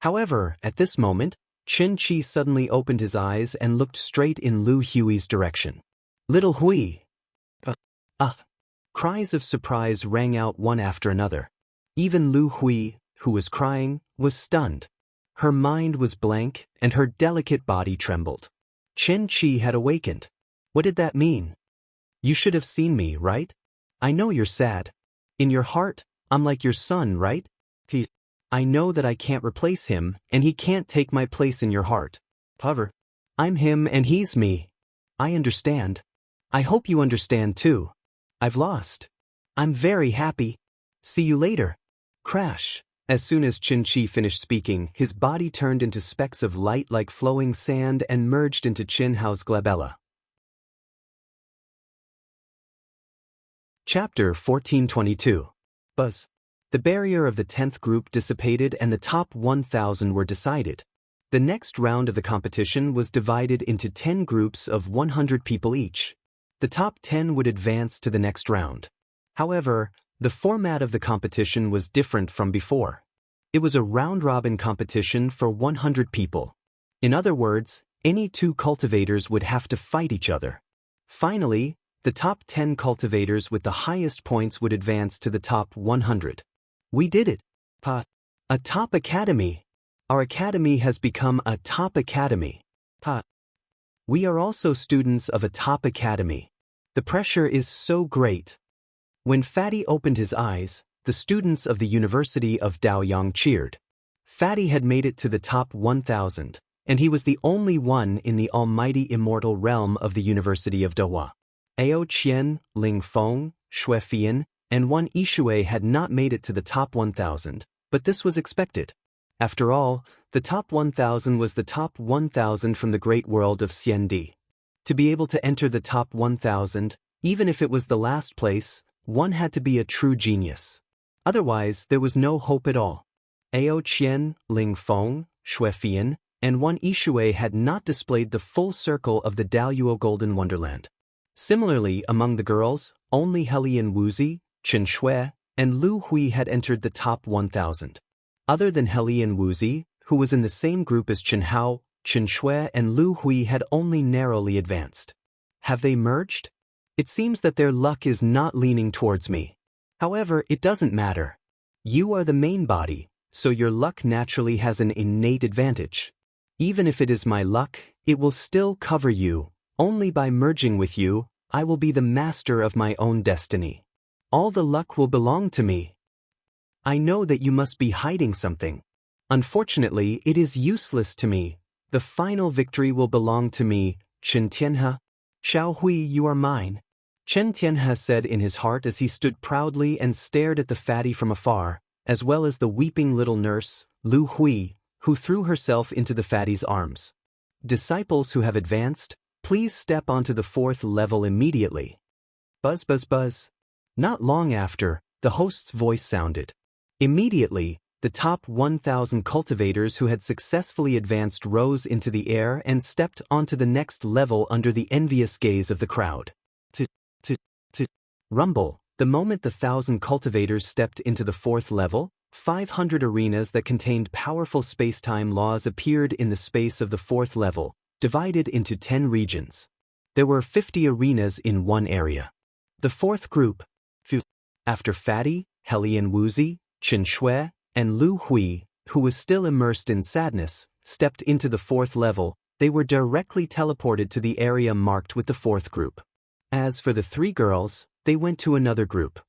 However, at this moment, Qin Qi suddenly opened his eyes and looked straight in Lu Hui's direction. Little Hui! Cries of surprise rang out one after another. Even Lu Hui, who was crying, was stunned. Her mind was blank, and her delicate body trembled. Qin Qi had awakened. What did that mean? You should have seen me, right? I know you're sad. In your heart, I'm like your son, right? I know that I can't replace him, and he can't take my place in your heart. However, I'm him and he's me. I understand. I hope you understand too. I've lost. I'm very happy. See you later. Crash. As soon as Qin Qi finished speaking, his body turned into specks of light like flowing sand and merged into Chen Hao's glabella. Chapter 1422. Buzz. The barrier of the 10th group dissipated and the top 1,000 were decided. The next round of the competition was divided into 10 groups of 100 people each. The top 10 would advance to the next round. However, the format of the competition was different from before. It was a round-robin competition for 100 people. In other words, any two cultivators would have to fight each other. Finally, the top 10 cultivators with the highest points would advance to the top 100. We did it! A top academy! Our academy has become a top academy. We are also students of a top academy. The pressure is so great. When Fatty opened his eyes, the students of the University of Daoyang cheered. Fatty had made it to the top 1,000, and he was the only one in the almighty immortal realm of the University of Dohua. Ao Qian, Ling Feng, Xue Fian, and Wan Yishui had not made it to the top 1,000, but this was expected. After all, the top 1,000 was the top 1,000 from the great world of Xiandi. To be able to enter the top 1,000, even if it was the last place, one had to be a true genius. Otherwise, there was no hope at all. Ao Qian, Ling Feng, Xue Fian, and Wan Yishui had not displayed the full circle of the Daoyuo Golden Wonderland. Similarly, among the girls, only Helian Wuzi, Chen Shui, and Lu Hui had entered the top 1,000. Other than Helian Wuzi, who was in the same group as Chen Hao, Chen Shui and Lu Hui had only narrowly advanced. Have they merged? It seems that their luck is not leaning towards me. However, it doesn't matter. You are the main body, so your luck naturally has an innate advantage. Even if it is my luck, it will still cover you. Only by merging with you, I will be the master of my own destiny. All the luck will belong to me. I know that you must be hiding something. Unfortunately, it is useless to me. The final victory will belong to me, Chen Tianhe. Xiao Hui, you are mine. Chen Tianhe said in his heart as he stood proudly and stared at the fatty from afar, as well as the weeping little nurse, Lu Hui, who threw herself into the fatty's arms. Disciples who have advanced, please step onto the 4th level immediately. Buzz, buzz, buzz. Not long after, the host's voice sounded. Immediately, the top 1,000 cultivators who had successfully advanced rose into the air and stepped onto the next level under the envious gaze of the crowd. Rumble. The moment the 1,000 cultivators stepped into the 4th level, 500 arenas that contained powerful space-time laws appeared in the space of the 4th level, divided into 10 regions. There were 50 arenas in one area. The 4th group. After Fatty, Helian Wuzi, Chen Shui, and Lu Hui, who was still immersed in sadness, stepped into the 4th level, they were directly teleported to the area marked with the 4th group. As for the 3 girls, they went to another group.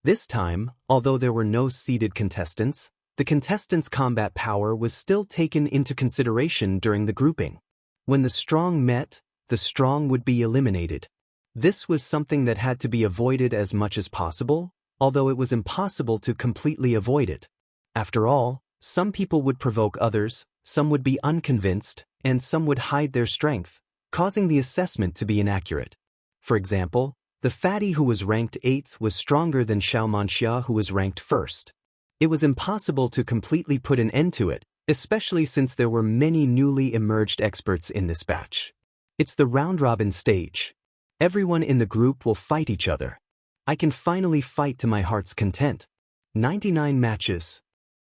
This time, although there were no seeded contestants, the contestants' combat power was still taken into consideration during the grouping. When the strong met, the strong would be eliminated. This was something that had to be avoided as much as possible, although it was impossible to completely avoid it. After all, some people would provoke others, some would be unconvinced, and some would hide their strength, causing the assessment to be inaccurate. For example, the fatty who was ranked 8th was stronger than Xiao Manxia who was ranked 1st. It was impossible to completely put an end to it, especially since there were many newly emerged experts in this batch. It's the round-robin stage. Everyone in the group will fight each other. I can finally fight to my heart's content. 99 matches.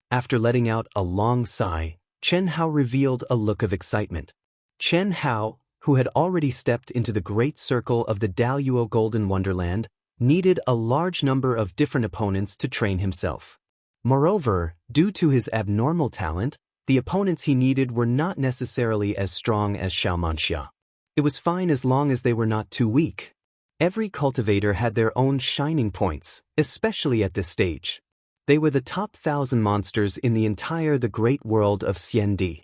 After letting out a long sigh, Chen Hao revealed a look of excitement. Chen Hao, who had already stepped into the great circle of the Daluo Golden Wonderland, needed a large number of different opponents to train himself. Moreover, due to his abnormal talent, the opponents he needed were not necessarily as strong as Xiao Manxia. It was fine as long as they were not too weak. Every cultivator had their own shining points, especially at this stage. They were the top 1,000 monsters in the great world of Xiandi.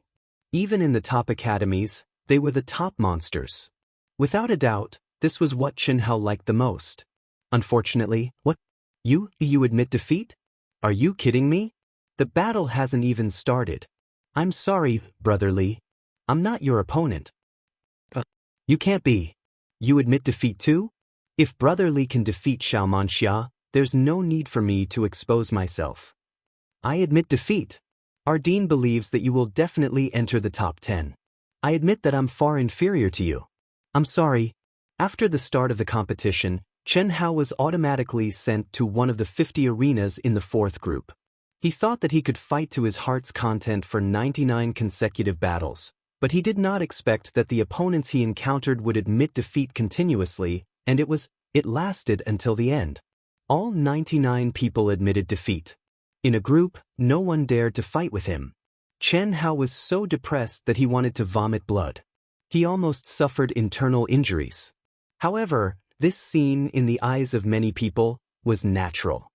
Even in the top academies, they were the top monsters. Without a doubt, this was what Chen Hao liked the most. Unfortunately, what? You admit defeat? Are you kidding me? The battle hasn't even started. I'm sorry, Brother Li. I'm not your opponent. You can't be. You admit defeat too? If Brother Li can defeat Xiao Manxia, there's no need for me to expose myself. I admit defeat. Our dean believes that you will definitely enter the top 10. I admit that I'm far inferior to you. I'm sorry. After the start of the competition, Chen Hao was automatically sent to one of the 50 arenas in the 4th group. He thought that he could fight to his heart's content for 99 consecutive battles, but he did not expect that the opponents he encountered would admit defeat continuously, and it lasted until the end. All 99 people admitted defeat. In a group, no one dared to fight with him. Chen Hao was so depressed that he wanted to vomit blood. He almost suffered internal injuries. However, this scene, in the eyes of many people, was natural.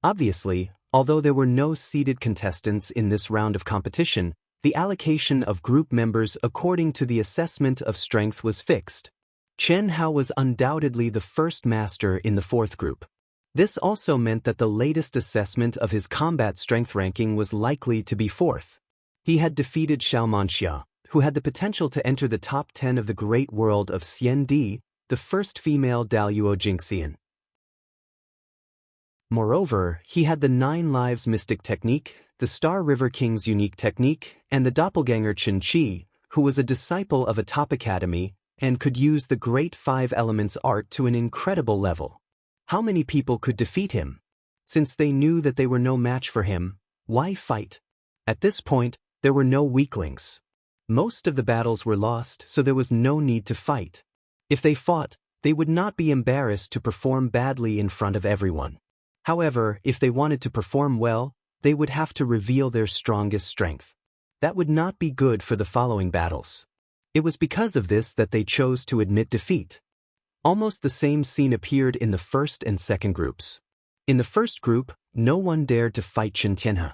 Obviously, although there were no seeded contestants in this round of competition, the allocation of group members according to the assessment of strength was fixed. Chen Hao was undoubtedly the first master in the 4th group. This also meant that the latest assessment of his combat strength ranking was likely to be 4th. He had defeated Xiao Manxia, who had the potential to enter the top 10 of the great world of Xiandi, the first female Daluo Jingxian. Moreover, he had the 9 Lives Mystic Technique, the Star River King's unique technique, and the doppelganger Chen Qi, who was a disciple of a top academy, and could use the great 5 elements art to an incredible level. How many people could defeat him? Since they knew that they were no match for him, why fight? At this point, there were no weaklings. Most of the battles were lost, so there was no need to fight. If they fought, they would not be embarrassed to perform badly in front of everyone. However, if they wanted to perform well, they would have to reveal their strongest strength. That would not be good for the following battles. It was because of this that they chose to admit defeat. Almost the same scene appeared in the 1st and 2nd groups. In the 1st group, no one dared to fight Chen Tianhe.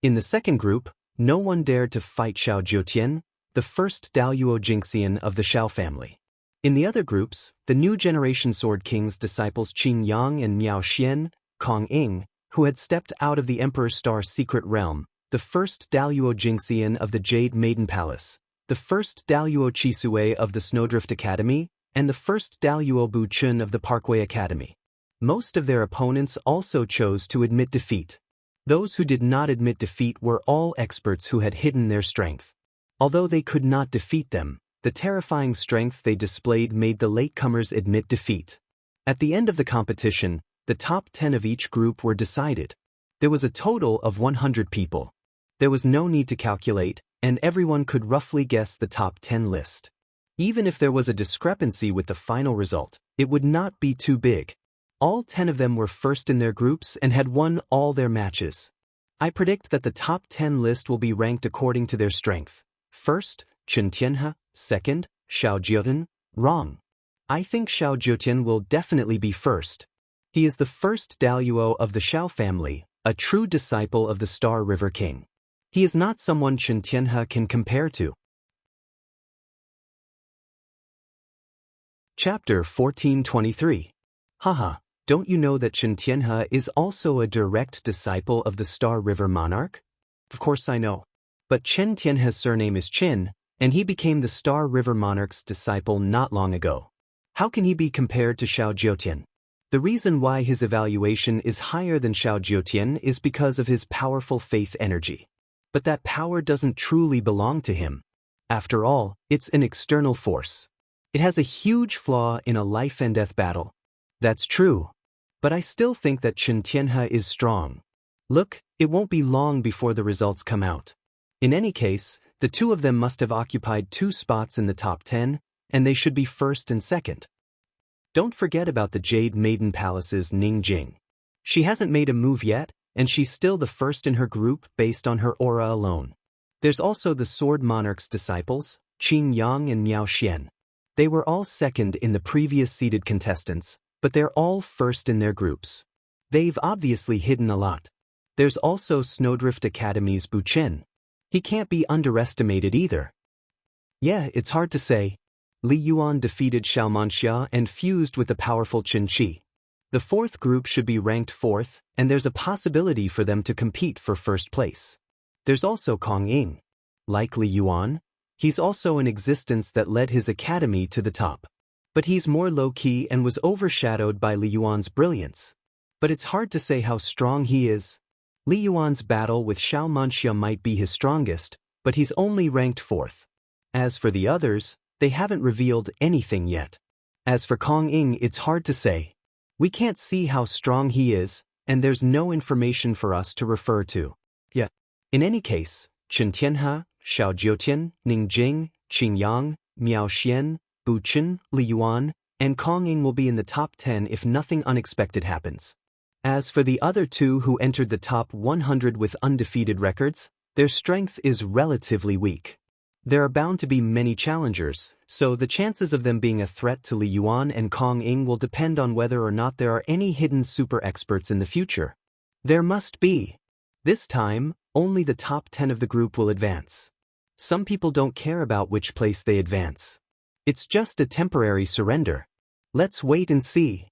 In the 2nd group, no one dared to fight Xiao Jiutian, the first Daluo Jingxian of the Xiao family. In the other groups, the new generation Sword King's disciples Qin Yang and Miao Xian, Kong Ing, who had stepped out of the Emperor's Star Secret Realm, the first Daluo Jingxian of the Jade Maiden Palace, the first Daluo Chisue of the Snowdrift Academy, and the first Daluo Bu Chun of the Parkway Academy. Most of their opponents also chose to admit defeat. Those who did not admit defeat were all experts who had hidden their strength. Although they could not defeat them, the terrifying strength they displayed made the latecomers admit defeat. At the end of the competition, the top 10 of each group were decided. There was a total of 100 people. There was no need to calculate, and everyone could roughly guess the top 10 list. Even if there was a discrepancy with the final result, it would not be too big. All 10 of them were first in their groups and had won all their matches. I predict that the top 10 list will be ranked according to their strength. First, Chen Tianhe. Second, Xiao Jiutian. Wrong. I think Xiao Jiutian will definitely be first. He is the first daluo of the Shao family, a true disciple of the Star River King. He is not someone Chen Tianhe can compare to. Chapter 1423. Haha, don't you know that Chen Tianhe is also a direct disciple of the Star River monarch? Of course I know. But Chen Tianhe's surname is Qin, and he became the Star River monarch's disciple not long ago. How can he be compared to Xiao Jiutian? The reason why his evaluation is higher than Xiao Jiutian is because of his powerful faith energy. But that power doesn't truly belong to him. After all, it's an external force. It has a huge flaw in a life and death battle. That's true. But I still think that Chen Tianhe is strong. Look, it won't be long before the results come out. In any case, the two of them must have occupied 2 spots in the top 10, and they should be first and second. Don't forget about the Jade Maiden Palace's Ning Jing. She hasn't made a move yet, and she's still the first in her group based on her aura alone. There's also the Sword Monarch's disciples, Qing Yang and Miao Xian. They were all second in the previous seeded contestants, but they're all first in their groups. They've obviously hidden a lot. There's also Snowdrift Academy's Bu Chen. He can't be underestimated either. Yeah, it's hard to say. Li Yuan defeated Xiao Manxia and fused with the powerful Qin Qi. The 4th group should be ranked 4th, and there's a possibility for them to compete for first place. There's also Kong Ying. Like Li Yuan, he's also an existence that led his academy to the top. But he's more low-key and was overshadowed by Li Yuan's brilliance. But it's hard to say how strong he is. Li Yuan's battle with Xiao Manxia might be his strongest, but he's only ranked 4th. As for the others, they haven't revealed anything yet. As for Kong Ying, it's hard to say. We can't see how strong he is, and there's no information for us to refer to. Yeah. In any case, Chen Tianhe, Xiao Jiutian, Ning Jing, Qing Yang, Miao Xian, Bu Chen, Li Yuan, and Kong Ying will be in the top 10 if nothing unexpected happens. As for the other 2 who entered the top 100 with undefeated records, their strength is relatively weak. There are bound to be many challengers, so the chances of them being a threat to Li Yuan and Kong Ying will depend on whether or not there are any hidden super experts in the future. There must be. This time, only the top 10 of the group will advance. Some people don't care about which place they advance. It's just a temporary surrender. Let's wait and see.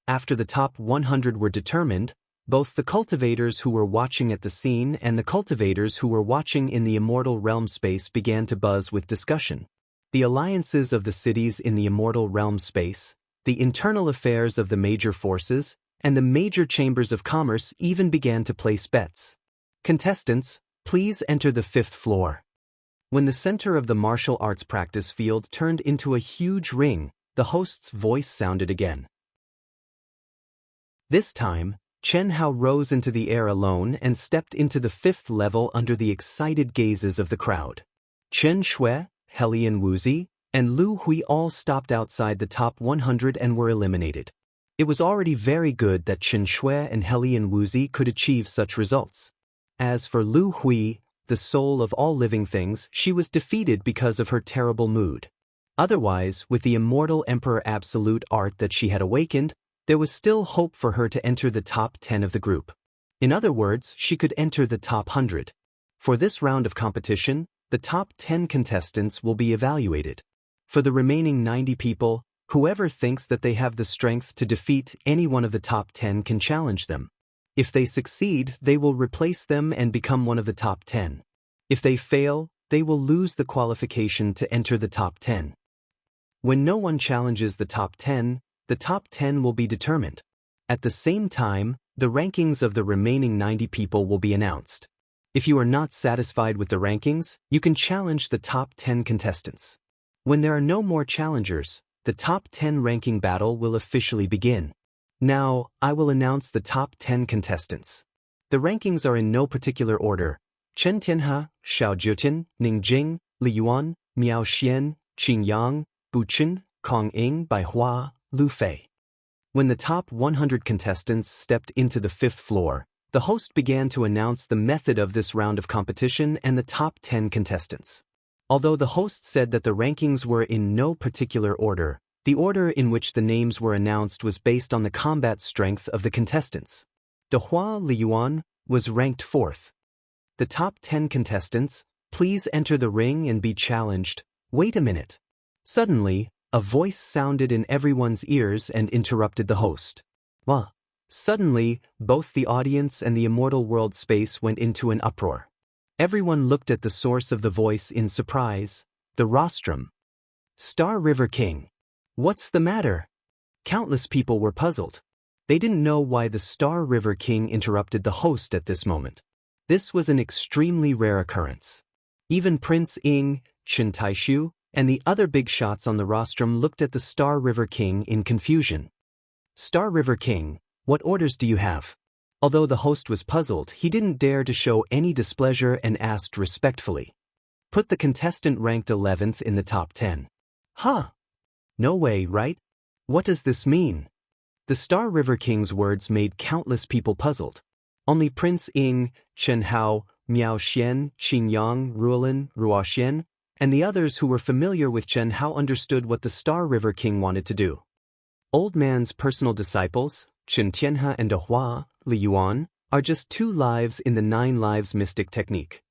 After the top 100 were determined, both the cultivators who were watching at the scene and the cultivators who were watching in the immortal realm space began to buzz with discussion. The alliances of the cities in the immortal realm space, the internal affairs of the major forces, and the major chambers of commerce even began to place bets. Contestants, please enter the 5th floor. When the center of the martial arts practice field turned into a huge ring, the host's voice sounded again. This time, Chen Hao rose into the air alone and stepped into the 5th level under the excited gazes of the crowd. Chen Shui, Helian Wuzi, and Lu Hui all stopped outside the top 100 and were eliminated. It was already very good that Chen Shui and Helian Wuzi could achieve such results. As for Lu Hui, the soul of all living things, she was defeated because of her terrible mood. Otherwise, with the immortal Emperor Absolute art that she had awakened, there was still hope for her to enter the top 10 of the group. In other words, she could enter the top 100. For this round of competition, the top 10 contestants will be evaluated. For the remaining 90 people, whoever thinks that they have the strength to defeat any one of the top 10 can challenge them. If they succeed, they will replace them and become one of the top 10. If they fail, they will lose the qualification to enter the top 10. When no one challenges the top 10 will be determined. At the same time, the rankings of the remaining 90 people will be announced. If you are not satisfied with the rankings, you can challenge the top 10 contestants. When there are no more challengers, the top 10 ranking battle will officially begin. Now, I will announce the top 10 contestants. The rankings are in no particular order. Chen Tianhe, Xiao Jiutian, Ning Jing, Li Yuan, Miao Xian, Qing Yang, Bu Chen, Kong Ying, Bai Hua, Lu Fei. When the top 100 contestants stepped into the 5th floor, the host began to announce the method of this round of competition and the top 10 contestants. Although the host said that the rankings were in no particular order, The order in which the names were announced was based on the combat strength of the contestants. Dehua Liyuan was ranked 4th. The top 10 contestants, please enter the ring and be challenged. Wait a minute. Suddenly, a voice sounded in everyone's ears and interrupted the host. Well, suddenly, both the audience and the immortal world space went into an uproar. Everyone looked at the source of the voice in surprise, the rostrum. Star River King. What's the matter? Countless people were puzzled. They didn't know why the Star River King interrupted the host at this moment. This was an extremely rare occurrence. Even Prince Ying, Chen Taishu, and the other big shots on the rostrum looked at the Star River King in confusion. Star River King, what orders do you have? Although the host was puzzled, he didn't dare to show any displeasure and asked respectfully. Put the contestant ranked 11th in the top 10. Huh? No way, right? What does this mean? The Star River King's words made countless people puzzled. Only Prince Ying, Chen Hao, Miao Xian, Qin Yang, Ruolin, Ruoxian, and the others who were familiar with Chen Hao understood what the Star River King wanted to do. Old Man's personal disciples, Chen Tianhe and Dehua Liyuan, are just 2 lives in the 9 lives mystic technique.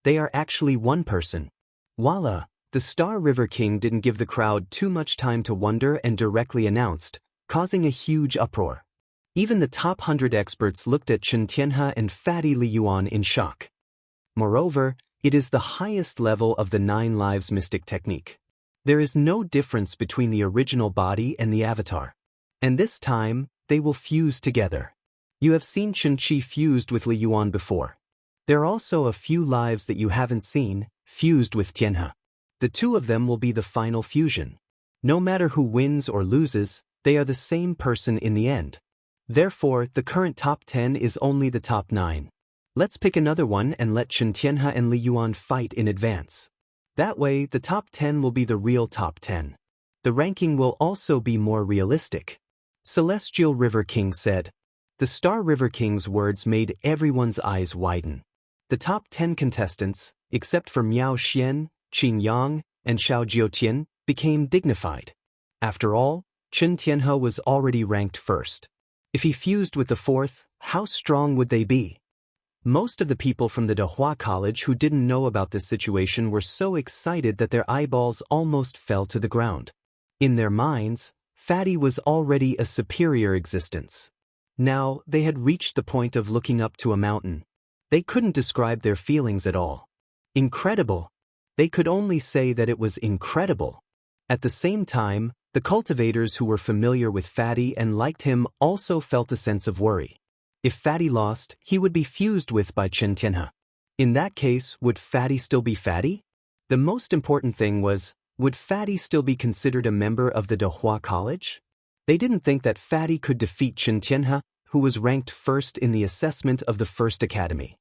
They are actually one person. Voila! The Star River King didn't give the crowd too much time to wonder and directly announced, causing a huge uproar. Even the top 100 experts looked at Chen Tianhe and Fatty Liyuan in shock. Moreover, it is the highest level of the 9 lives mystic technique. There is no difference between the original body and the avatar. And this time, they will fuse together. You have seen Chen Qi fused with Liyuan before. There are also a few lives that you haven't seen, fused with Tianhe. The 2 of them will be the final fusion. No matter who wins or loses, they are the same person in the end. Therefore, the current top 10 is only the top 9. Let's pick another one and let Chen Tianhe and Liyuan fight in advance. That way, the top 10 will be the real top 10. The ranking will also be more realistic. Celestial River King said. The Star River King's words made everyone's eyes widen. The top 10 contestants, except for Miao Xian, Qin Yang, and Xiao Jiutian, became dignified. After all, Chen Tianhe was already ranked 1st. If he fused with the 4th, how strong would they be? Most of the people from the Dehua College who didn't know about this situation were so excited that their eyeballs almost fell to the ground. In their minds, Fatty was already a superior existence. Now, they had reached the point of looking up to a mountain. They couldn't describe their feelings at all. Incredible! They could only say that it was incredible. At the same time, the cultivators who were familiar with Fatty and liked him also felt a sense of worry. If Fatty lost, he would be fused with by Chen Tianhe. In that case, would Fatty still be Fatty? The most important thing was, would Fatty still be considered a member of the Dehua College? They didn't think that Fatty could defeat Chen Tianhe, who was ranked 1st in the assessment of the 1st Academy.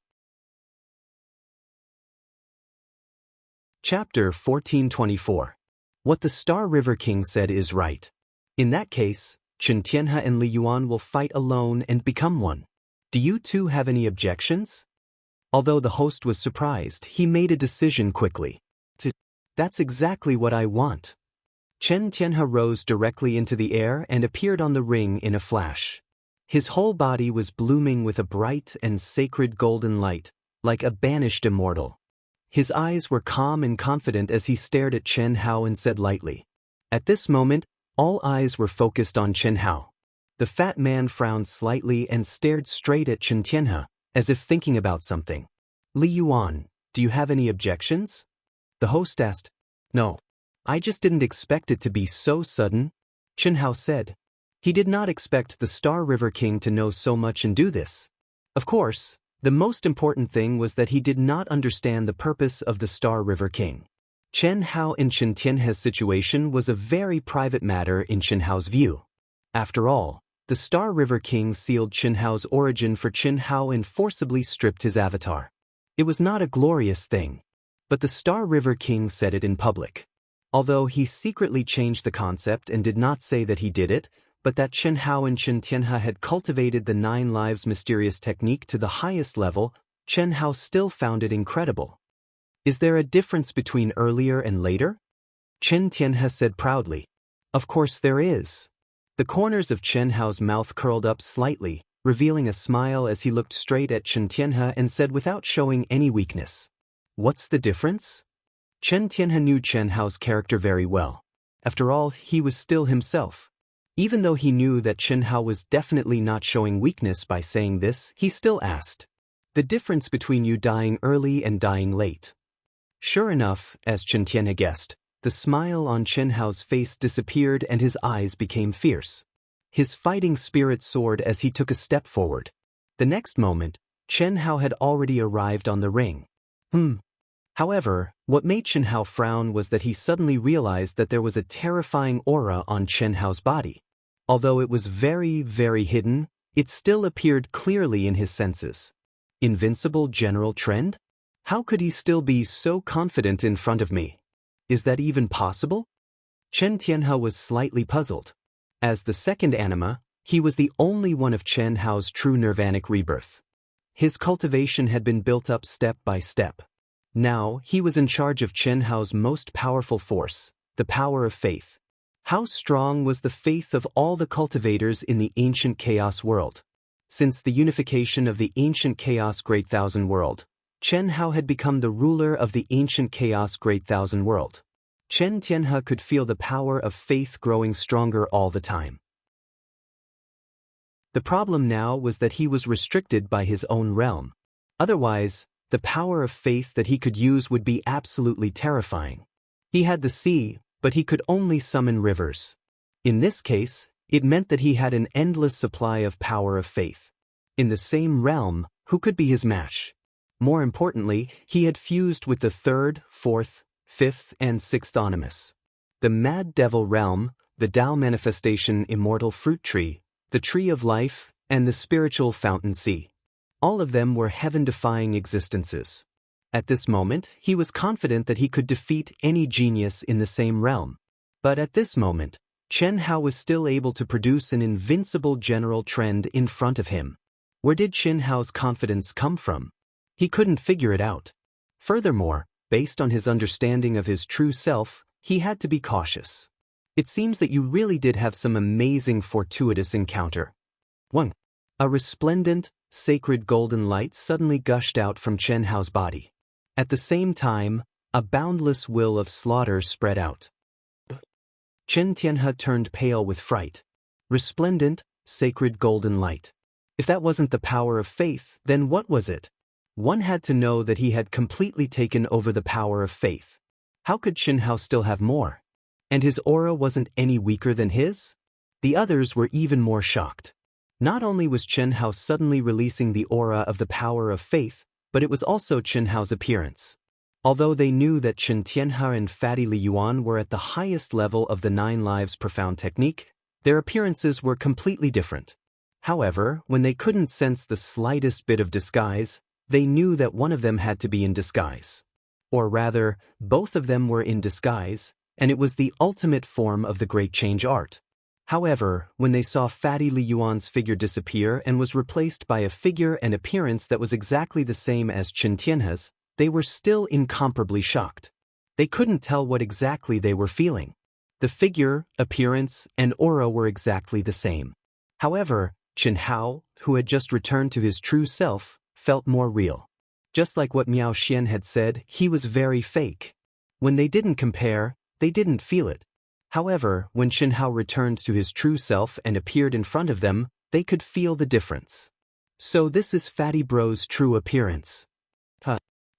Chapter 1424. What the Star River King said is right. In that case, Chen Tianhe and Liyuan will fight alone and become one. Do you two have any objections? Although the host was surprised, he made a decision quickly. That's exactly what I want. Chen Tianhe rose directly into the air and appeared on the ring in a flash. His whole body was blooming with a bright and sacred golden light, like a banished immortal. His eyes were calm and confident as he stared at Chen Hao and said lightly. At this moment, all eyes were focused on Chen Hao. The fat man frowned slightly and stared straight at Chen Tianhe, as if thinking about something. Liyuan, do you have any objections? The host asked. No. I just didn't expect it to be so sudden, Chen Hao said. He did not expect the Star River King to know so much and do this. Of course, the most important thing was that he did not understand the purpose of the Star River King. Chen Hao and Chen Tianhe's situation was a very private matter in Chen Hao's view. After all, the Star River King sealed Chen Hao's origin for Chen Hao and forcibly stripped his avatar. It was not a glorious thing. But the Star River King said it in public. Although he secretly changed the concept and did not say that he did it, but that Chen Hao and Chen Tianhe had cultivated the 9 lives mysterious technique to the highest level, Chen Hao still found it incredible. Is there a difference between earlier and later? Chen Tianhe said proudly. Of course there is. The corners of Chen Hao's mouth curled up slightly, revealing a smile as he looked straight at Chen Tianhe and said without showing any weakness. What's the difference? Chen Tianhe knew Chen Hao's character very well. After all, he was still himself. Even though he knew that Chen Hao was definitely not showing weakness by saying this, he still asked. The difference between you dying early and dying late. Sure enough, as Chen Tianhe guessed, the smile on Chen Hao's face disappeared and his eyes became fierce. His fighting spirit soared as he took a step forward. The next moment, Chen Hao had already arrived on the ring. However, what made Chen Hao frown was that he suddenly realized that there was a terrifying aura on Chen Hao's body. Although it was very, very hidden, it still appeared clearly in his senses. Invincible general trend? How could he still be so confident in front of me? Is that even possible? Chen Tianhe was slightly puzzled. As the second anima, he was the only one of Chen Hao's true nirvanic rebirth. His cultivation had been built up step by step. Now, he was in charge of Chen Hao's most powerful force, the power of faith. How strong was the faith of all the cultivators in the ancient chaos world? Since the unification of the ancient chaos Great Thousand World, Chen Hao had become the ruler of the ancient chaos Great Thousand World. Chen Tianhe could feel the power of faith growing stronger all the time. The problem now was that he was restricted by his own realm. Otherwise, the power of faith that he could use would be absolutely terrifying. He had the sea, but he could only summon rivers. In this case, it meant that he had an endless supply of power of faith. In the same realm, who could be his match? More importantly, he had fused with the third, fourth, fifth, and sixth animus. The Mad Devil realm, the Tao manifestation immortal fruit tree, the tree of life, and the spiritual fountain sea. All of them were heaven-defying existences. At this moment, he was confident that he could defeat any genius in the same realm. But at this moment, Chen Hao was still able to produce an invincible general trend in front of him. Where did Chen Hao's confidence come from? He couldn't figure it out. Furthermore, based on his understanding of his true self, he had to be cautious. It seems that you really did have some amazing fortuitous encounter. 1. A resplendent, sacred golden light suddenly gushed out from Chen Hao's body. At the same time, a boundless will of slaughter spread out. Chen Tianhe turned pale with fright. Resplendent, sacred golden light. If that wasn't the power of faith, then what was it? One had to know that he had completely taken over the power of faith. How could Chen Hao still have more? And his aura wasn't any weaker than his? The others were even more shocked. Not only was Chen Hao suddenly releasing the aura of the power of faith, but it was also Chen Hao's appearance. Although they knew that Chen Tianhe and Fatty Li Yuan were at the highest level of the 9 Lives Profound technique, their appearances were completely different. However, when they couldn't sense the slightest bit of disguise, they knew that one of them had to be in disguise. Or rather, both of them were in disguise, and it was the ultimate form of the Great Change art. However, when they saw Fatty Li Yuan's figure disappear and was replaced by a figure and appearance that was exactly the same as Chen Tianhe's, they were still incomparably shocked. They couldn't tell what exactly they were feeling. The figure, appearance, and aura were exactly the same. However, Chen Hao, who had just returned to his true self, felt more real. Just like what Miao Xian had said, he was very fake. When they didn't compare, they didn't feel it. However, when Chen Hao returned to his true self and appeared in front of them, they could feel the difference. So this is Fatty Bro's true appearance.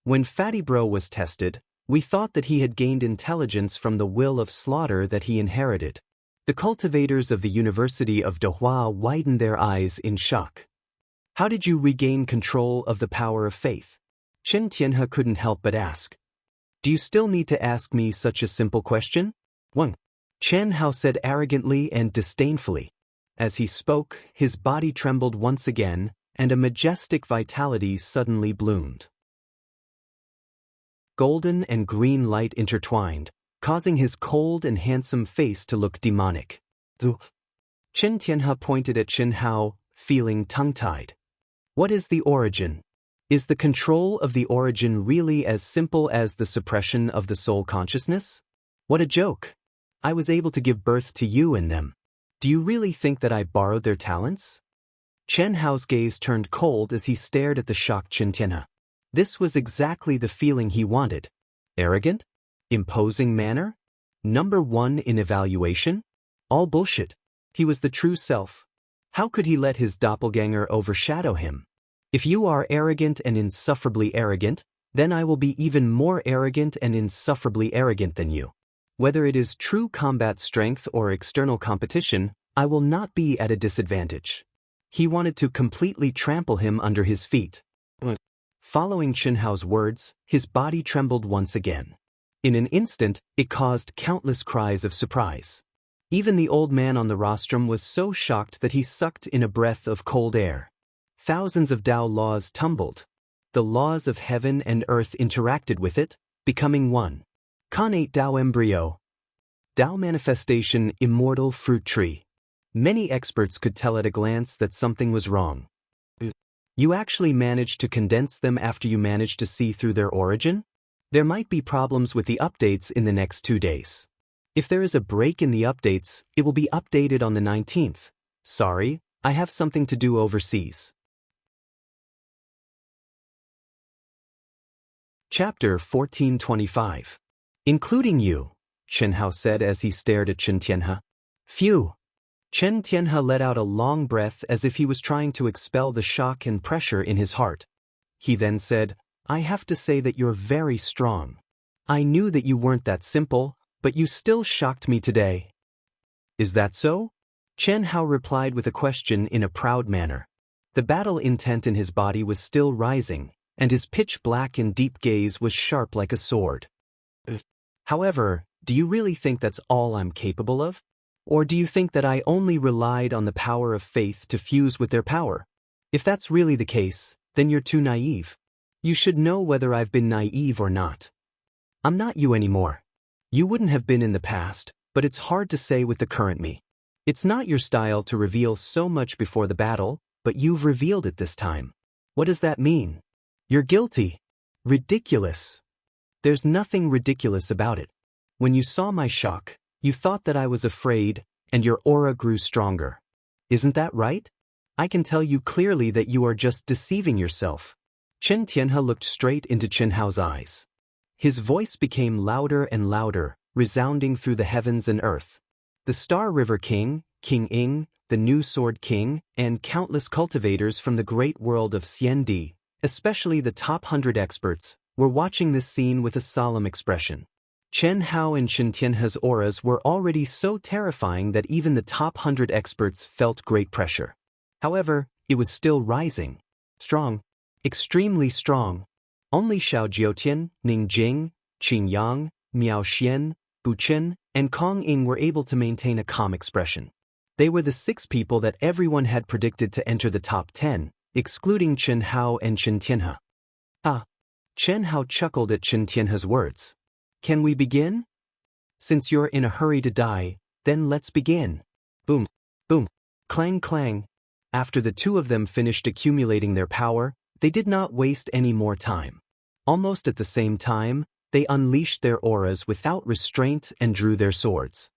When Fatty Bro was tested, we thought that he had gained intelligence from the will of slaughter that he inherited. The cultivators of the University of Dehua widened their eyes in shock. How did you regain control of the power of faith? Chen Tianhe couldn't help but ask. Do you still need to ask me such a simple question? 1. Chen Hao said arrogantly and disdainfully. As he spoke, his body trembled once again, and a majestic vitality suddenly bloomed. Golden and green light intertwined, causing his cold and handsome face to look demonic. Chen Tianhe pointed at Chen Hao, feeling tongue-tied. What is the origin? Is the control of the origin really as simple as the suppression of the soul consciousness? What a joke! I was able to give birth to you and them. Do you really think that I borrowed their talents? Chen Hao's gaze turned cold as he stared at the shocked Chen Tianhe. This was exactly the feeling he wanted. Arrogant? Imposing manner? Number one in evaluation? All bullshit. He was the true self. How could he let his doppelganger overshadow him? If you are arrogant and insufferably arrogant, then I will be even more arrogant and insufferably arrogant than you. Whether it is true combat strength or external competition, I will not be at a disadvantage. He wanted to completely trample him under his feet. Following Chen Hao's words, his body trembled once again. In an instant, it caused countless cries of surprise. Even the old man on the rostrum was so shocked that he sucked in a breath of cold air. Thousands of Tao laws tumbled. The laws of heaven and earth interacted with it, becoming one. Connate Tao embryo. Tao manifestation immortal fruit tree. Many experts could tell at a glance that something was wrong. You actually managed to condense them after you managed to see through their origin? There might be problems with the updates in the next 2 days. If there is a break in the updates, it will be updated on the 19th. Sorry, I have something to do overseas. Chapter 1425. Including you, Chen Hao said as he stared at Chen Tianhe. Phew. Chen Tianhe let out a long breath as if he was trying to expel the shock and pressure in his heart. He then said, I have to say that you're very strong. I knew that you weren't that simple, but you still shocked me today. Is that so? Chen Hao replied with a question in a proud manner. The battle intent in his body was still rising, and his pitch-black and deep gaze was sharp like a sword. However, do you really think that's all I'm capable of? Or do you think that I only relied on the power of faith to fuse with their power? If that's really the case, then you're too naive. You should know whether I've been naive or not. I'm not you anymore. You wouldn't have been in the past, but it's hard to say with the current me. It's not your style to reveal so much before the battle, but you've revealed it this time. What does that mean? You're guilty. Ridiculous. There's nothing ridiculous about it. When you saw my shock, you thought that I was afraid, and your aura grew stronger. Isn't that right? I can tell you clearly that you are just deceiving yourself. Chen Tianhe looked straight into Chen Hao's eyes. His voice became louder and louder, resounding through the heavens and earth. The Star River King, King Ying, the New Sword King, and countless cultivators from the great world of Xiandi, especially the top 100 experts, were watching this scene with a solemn expression. Chen Hao and Chen Tianhe's auras were already so terrifying that even the top 100 experts felt great pressure. However, it was still rising. Strong. Extremely strong. Only Xiao Jiutian, Ning Jing, Qin Yang, Miao Xian, Bu Chen, and Kong Ying were able to maintain a calm expression. They were the 6 people that everyone had predicted to enter the top 10, excluding Chen Hao and Chen Tianhe. Ah. Chen Hao chuckled at Chen Tianhe's words. Can we begin? Since you're in a hurry to die, then let's begin. Boom, boom, clang clang. After the 2 of them finished accumulating their power, they did not waste any more time. Almost at the same time, they unleashed their auras without restraint and drew their swords.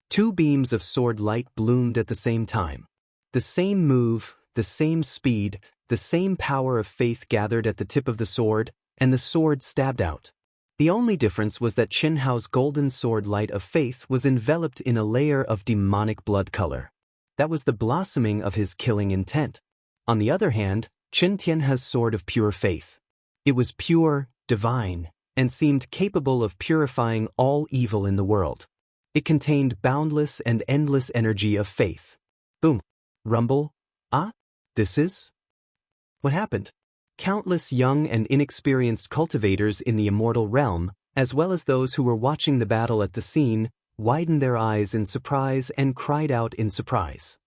2 beams of sword light bloomed at the same time. The same move, the same speed, the same power of faith gathered at the tip of the sword, and the sword stabbed out. The only difference was that Chen Hao's golden sword light of faith was enveloped in a layer of demonic blood color. That was the blossoming of his killing intent. On the other hand, Chen Tianhe's sword of pure faith. It was pure, divine, and seemed capable of purifying all evil in the world. It contained boundless and endless energy of faith. Boom. Rumble. Ah? This is? What happened? Countless young and inexperienced cultivators in the immortal realm, as well as those who were watching the battle at the scene, widened their eyes in surprise and cried out in surprise.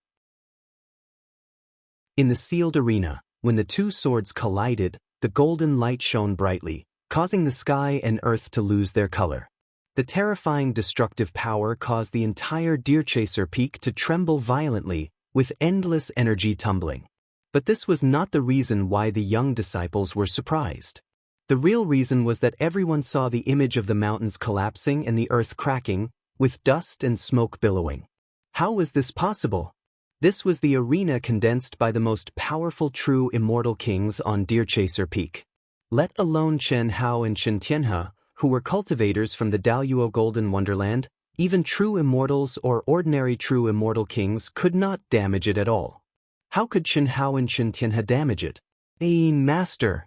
In the sealed arena, when the 2 swords collided, the golden light shone brightly, causing the sky and earth to lose their color. The terrifying destructive power caused the entire Deerchaser Peak to tremble violently, with endless energy tumbling. But this was not the reason why the young disciples were surprised. The real reason was that everyone saw the image of the mountains collapsing and the earth cracking, with dust and smoke billowing. How was this possible? This was the arena condensed by the most powerful true immortal kings on Deerchaser Peak. Let alone Chen Hao and Chen Tianhe, who were cultivators from the Daluo Golden Wonderland, even true immortals or ordinary true immortal kings could not damage it at all. How could Chen Hao and Chen Tianhe damage it? Master!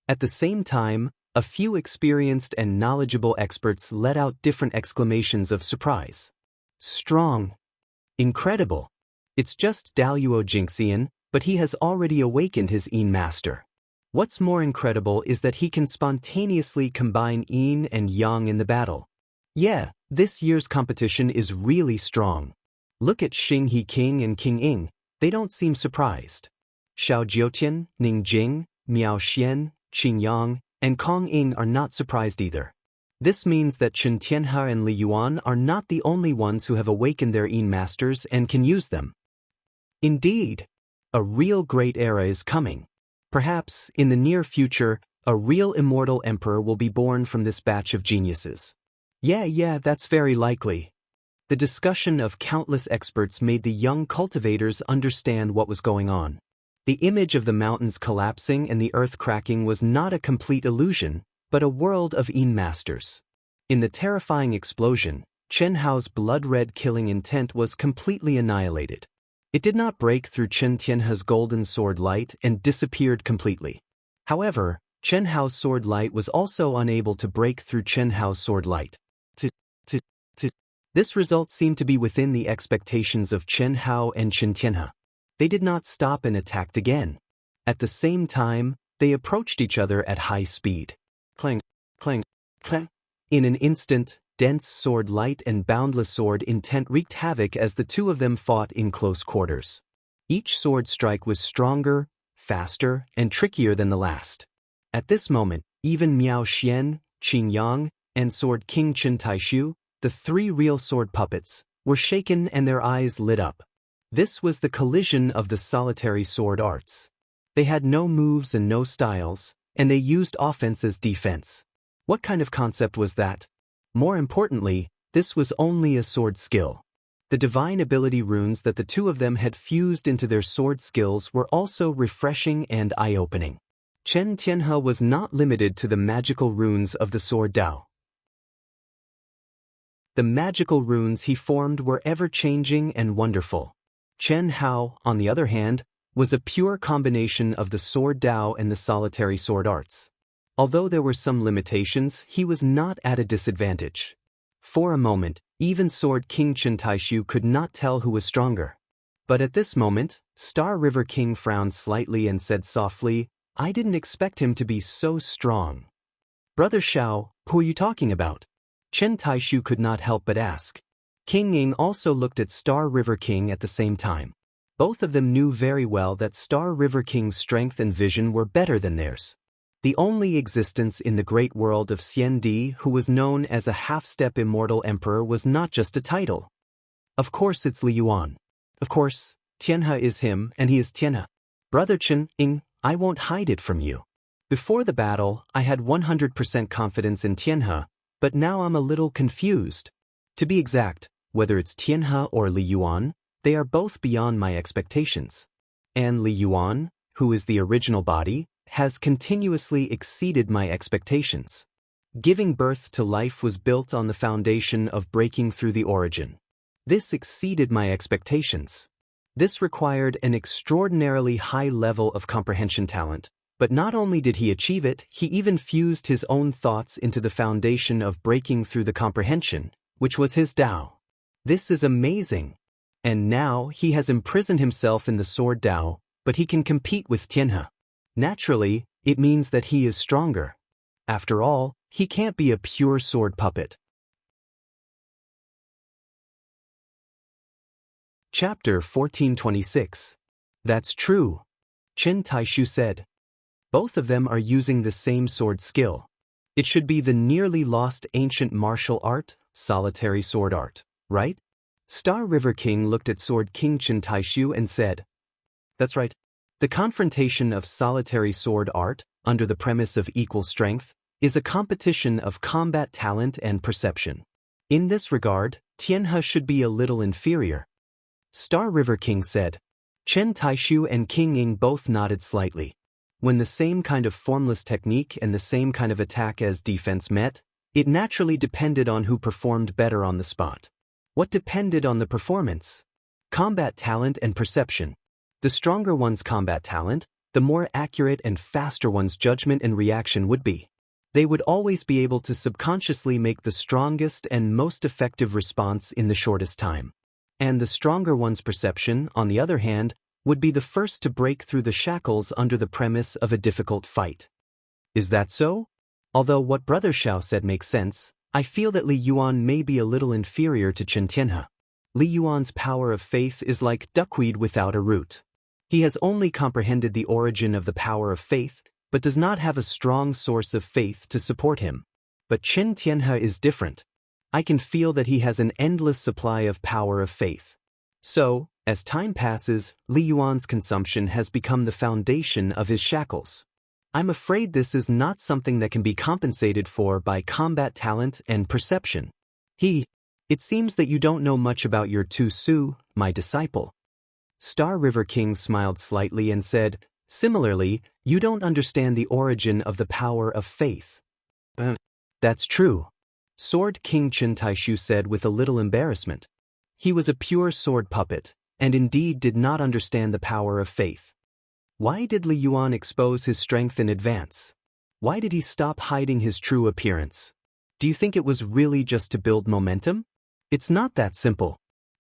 At the same time, a few experienced and knowledgeable experts let out different exclamations of surprise. Strong. Incredible. It's just Daluo Jinxian, but he has already awakened his Yin master. What's more incredible is that he can spontaneously combine Yin and Yang in the battle. Yeah, this year's competition is really strong. Look at Xing He King and King Ying, they don't seem surprised. Xiao Jiutian, Ning Jing, Miao Xian, Qing Yang, and Kong Ying are not surprised either. This means that Chen Tianhe and Li Yuan are not the only ones who have awakened their Yin masters and can use them. Indeed, a real great era is coming. Perhaps, in the near future, a real immortal emperor will be born from this batch of geniuses. Yeah, that's very likely. The discussion of countless experts made the young cultivators understand what was going on. The image of the mountains collapsing and the earth cracking was not a complete illusion, but a world of Yin masters. In the terrifying explosion, Chen Hao's blood-red killing intent was completely annihilated. It did not break through Chen Tianhe's golden sword light and disappeared completely. However, Chen Hao's sword light was also unable to break through Chen Hao's sword light. This result seemed to be within the expectations of Chen Hao and Chen Tianhe. They did not stop and attacked again. At the same time, they approached each other at high speed. Clang, clang, clang. In an instant, dense sword light and boundless sword intent wreaked havoc as the two of them fought in close quarters. Each sword strike was stronger, faster, and trickier than the last. At this moment, even Miao Xian, Qing Yang, and Sword King Chen Taishu, the three real sword puppets, were shaken and their eyes lit up. This was the collision of the solitary sword arts. They had no moves and no styles, and they used offense as defense. What kind of concept was that? More importantly, this was only a sword skill. The divine ability runes that the two of them had fused into their sword skills were also refreshing and eye-opening. Chen Tianhe was not limited to the magical runes of the sword Dao. The magical runes he formed were ever-changing and wonderful. Chen Hao, on the other hand, was a pure combination of the sword Dao and the solitary sword arts. Although there were some limitations, he was not at a disadvantage. For a moment, even Sword King Chen Taishu could not tell who was stronger. But at this moment, Star River King frowned slightly and said softly, "I didn't expect him to be so strong." "Brother Xiao, who are you talking about?" Chen Taishu could not help but ask. King Ying also looked at Star River King at the same time. Both of them knew very well that Star River King's strength and vision were better than theirs. The only existence in the great world of Xian Di who was known as a half-step immortal emperor was not just a title. Of course it's Li Yuan. Of course, Tianhe is him and he is Tianhe. Brother Chen Ying, I won't hide it from you. Before the battle, I had 100% confidence in Tianhe, but now I'm a little confused. To be exact, whether it's Tianhe or Li Yuan, they are both beyond my expectations. And Li Yuan, who is the original body, has continuously exceeded my expectations. Giving birth to life was built on the foundation of breaking through the origin. This exceeded my expectations. This required an extraordinarily high level of comprehension talent, but not only did he achieve it, he even fused his own thoughts into the foundation of breaking through the comprehension, which was his Tao. This is amazing. And now he has imprisoned himself in the sword Tao, but he can compete with Tianhe. Naturally, it means that he is stronger. After all, he can't be a pure sword puppet. Chapter 1426. That's true, Chen Taishu said. Both of them are using the same sword skill. It should be the nearly lost ancient martial art, solitary sword art, right? Star River King looked at Sword King Chen Taishu and said, "That's right. The confrontation of solitary sword art, under the premise of equal strength, is a competition of combat talent and perception. In this regard, Tianhe should be a little inferior. Star River King said. Chen Taishu and King Ying both nodded slightly. When the same kind of formless technique and the same kind of attack as defense met, it naturally depended on who performed better on the spot. What depended on the performance? Combat talent and perception. The stronger one's combat talent, the more accurate and faster one's judgment and reaction would be. They would always be able to subconsciously make the strongest and most effective response in the shortest time. And the stronger one's perception, on the other hand, would be the first to break through the shackles under the premise of a difficult fight. Is that so? Although what Brother Xiao said makes sense, I feel that Li Yuan may be a little inferior to Chen Tianhe. Li Yuan's power of faith is like duckweed without a root. He has only comprehended the origin of the power of faith, but does not have a strong source of faith to support him. But Chen Tianhe is different. I can feel that he has an endless supply of power of faith. So, as time passes, Li Yuan's consumption has become the foundation of his shackles. I'm afraid this is not something that can be compensated for by combat talent and perception. It seems that you don't know much about your Tu Su, my disciple. Star River King smiled slightly and said, similarly, you don't understand the origin of the power of faith. That's true. Sword King Chen Taishu said with a little embarrassment. He was a pure sword puppet, and indeed did not understand the power of faith. Why did Li Yuan expose his strength in advance? Why did he stop hiding his true appearance? Do you think it was really just to build momentum? It's not that simple.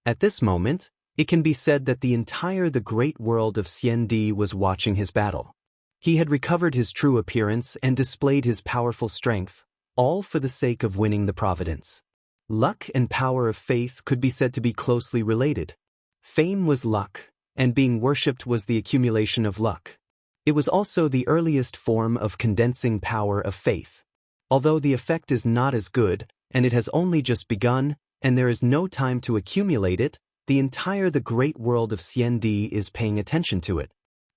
At this moment, it can be said that the great world of Xiandi was watching his battle. He had recovered his true appearance and displayed his powerful strength, all for the sake of winning the providence. Luck and power of faith could be said to be closely related. Fame was luck, and being worshipped was the accumulation of luck. It was also the earliest form of condensing power of faith. Although the effect is not as good, and it has only just begun, and there is no time to accumulate it, the great world of Xiandi is paying attention to it.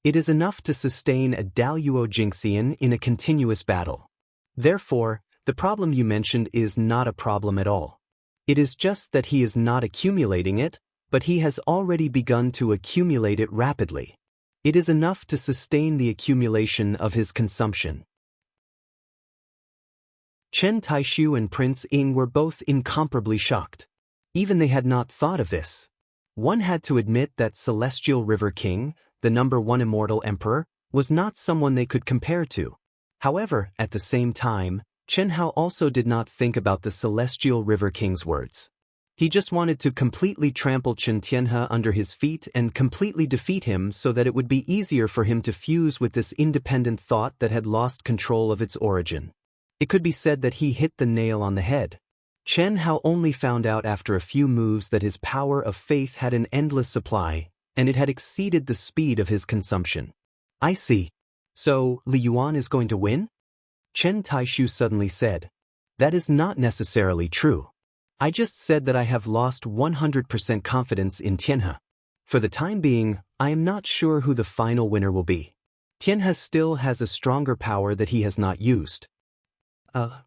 It is enough to sustain a Daluo Jinxian in a continuous battle. Therefore, the problem you mentioned is not a problem at all. It is just that he is not accumulating it, but he has already begun to accumulate it rapidly. It is enough to sustain the accumulation of his consumption. Chen Taishu and Prince Ying were both incomparably shocked. Even they had not thought of this. One had to admit that Celestial River King, the #1 immortal emperor, was not someone they could compare to. However, at the same time, Chen Hao also did not think about the Celestial River King's words. He just wanted to completely trample Chen Tianhe under his feet and completely defeat him so that it would be easier for him to fuse with this independent thought that had lost control of its origin. It could be said that he hit the nail on the head. Chen Hao only found out after a few moves that his power of faith had an endless supply, and it had exceeded the speed of his consumption. I see. So, Li Yuan is going to win? Chen Taishu suddenly said. That is not necessarily true. I just said that I have lost 100% confidence in Tianhe. For the time being, I am not sure who the final winner will be. Tianhe still has a stronger power that he has not used.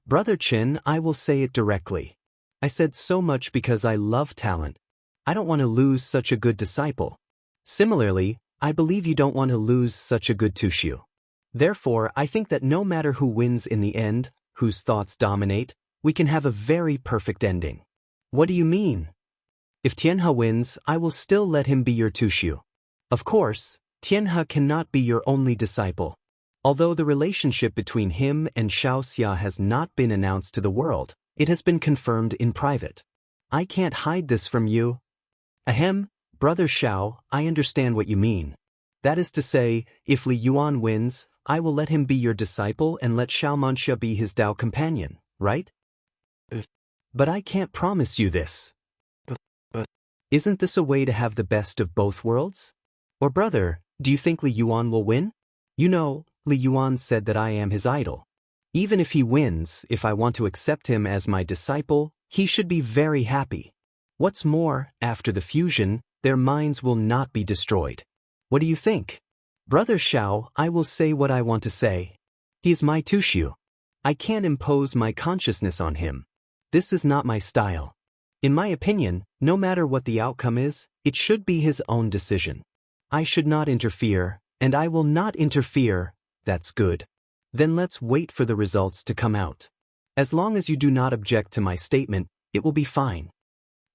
Brother Chen, I will say it directly. I said so much because I love talent. I don't want to lose such a good disciple. Similarly, I believe you don't want to lose such a good Tushu. Therefore, I think that no matter who wins in the end, whose thoughts dominate, we can have a very perfect ending. What do you mean? If Tianhe wins, I will still let him be your Tushu. Of course, Tianhe cannot be your only disciple. Although the relationship between him and Xiao Xia has not been announced to the world, it has been confirmed in private. I can't hide this from you. Ahem, Brother Xiao, I understand what you mean. That is to say, if Li Yuan wins, I will let him be your disciple and let Xiao Manxia be his Dao companion, right? But I can't promise you this. Isn't this a way to have the best of both worlds? Or brother, do you think Li Yuan will win? You know, Li Yuan said that I am his idol. Even if he wins, if I want to accept him as my disciple, he should be very happy. What's more, after the fusion, their minds will not be destroyed. What do you think? Brother Xiao, I will say what I want to say. He's my Tushu. I can't impose my consciousness on him. This is not my style. In my opinion, no matter what the outcome is, it should be his own decision. I should not interfere, and I will not interfere. That's good. Then let's wait for the results to come out. As long as you do not object to my statement, it will be fine.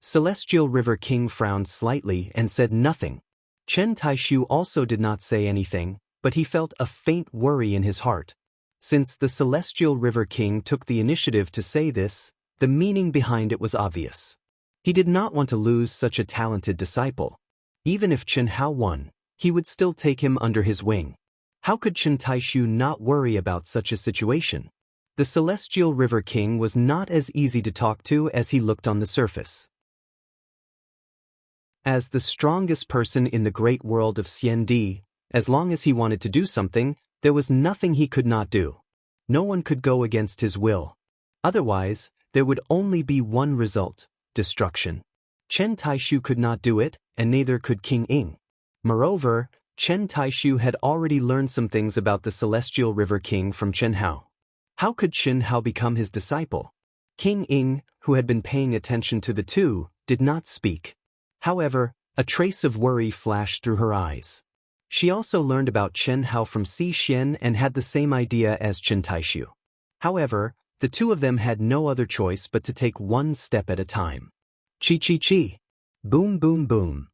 Celestial River King frowned slightly and said nothing. Chen Taishu also did not say anything, but he felt a faint worry in his heart. Since the Celestial River King took the initiative to say this, the meaning behind it was obvious. He did not want to lose such a talented disciple. Even if Chen Hao won, he would still take him under his wing. How could Chen Taishu not worry about such a situation? The Celestial River King was not as easy to talk to as he looked on the surface. As the strongest person in the great world of Xiandi, as long as he wanted to do something, there was nothing he could not do. No one could go against his will. Otherwise, there would only be one result: destruction. Chen Taishu could not do it, and neither could King Ying. Moreover, Chen Taishu had already learned some things about the Celestial River King from Chen Hao. How could Chen Hao become his disciple? King Ying, who had been paying attention to the two, did not speak. However, a trace of worry flashed through her eyes. She also learned about Chen Hao from Si Xian and had the same idea as Chen Taishu. However, the two of them had no other choice but to take one step at a time. Chi-chi-chi. Boom boom boom.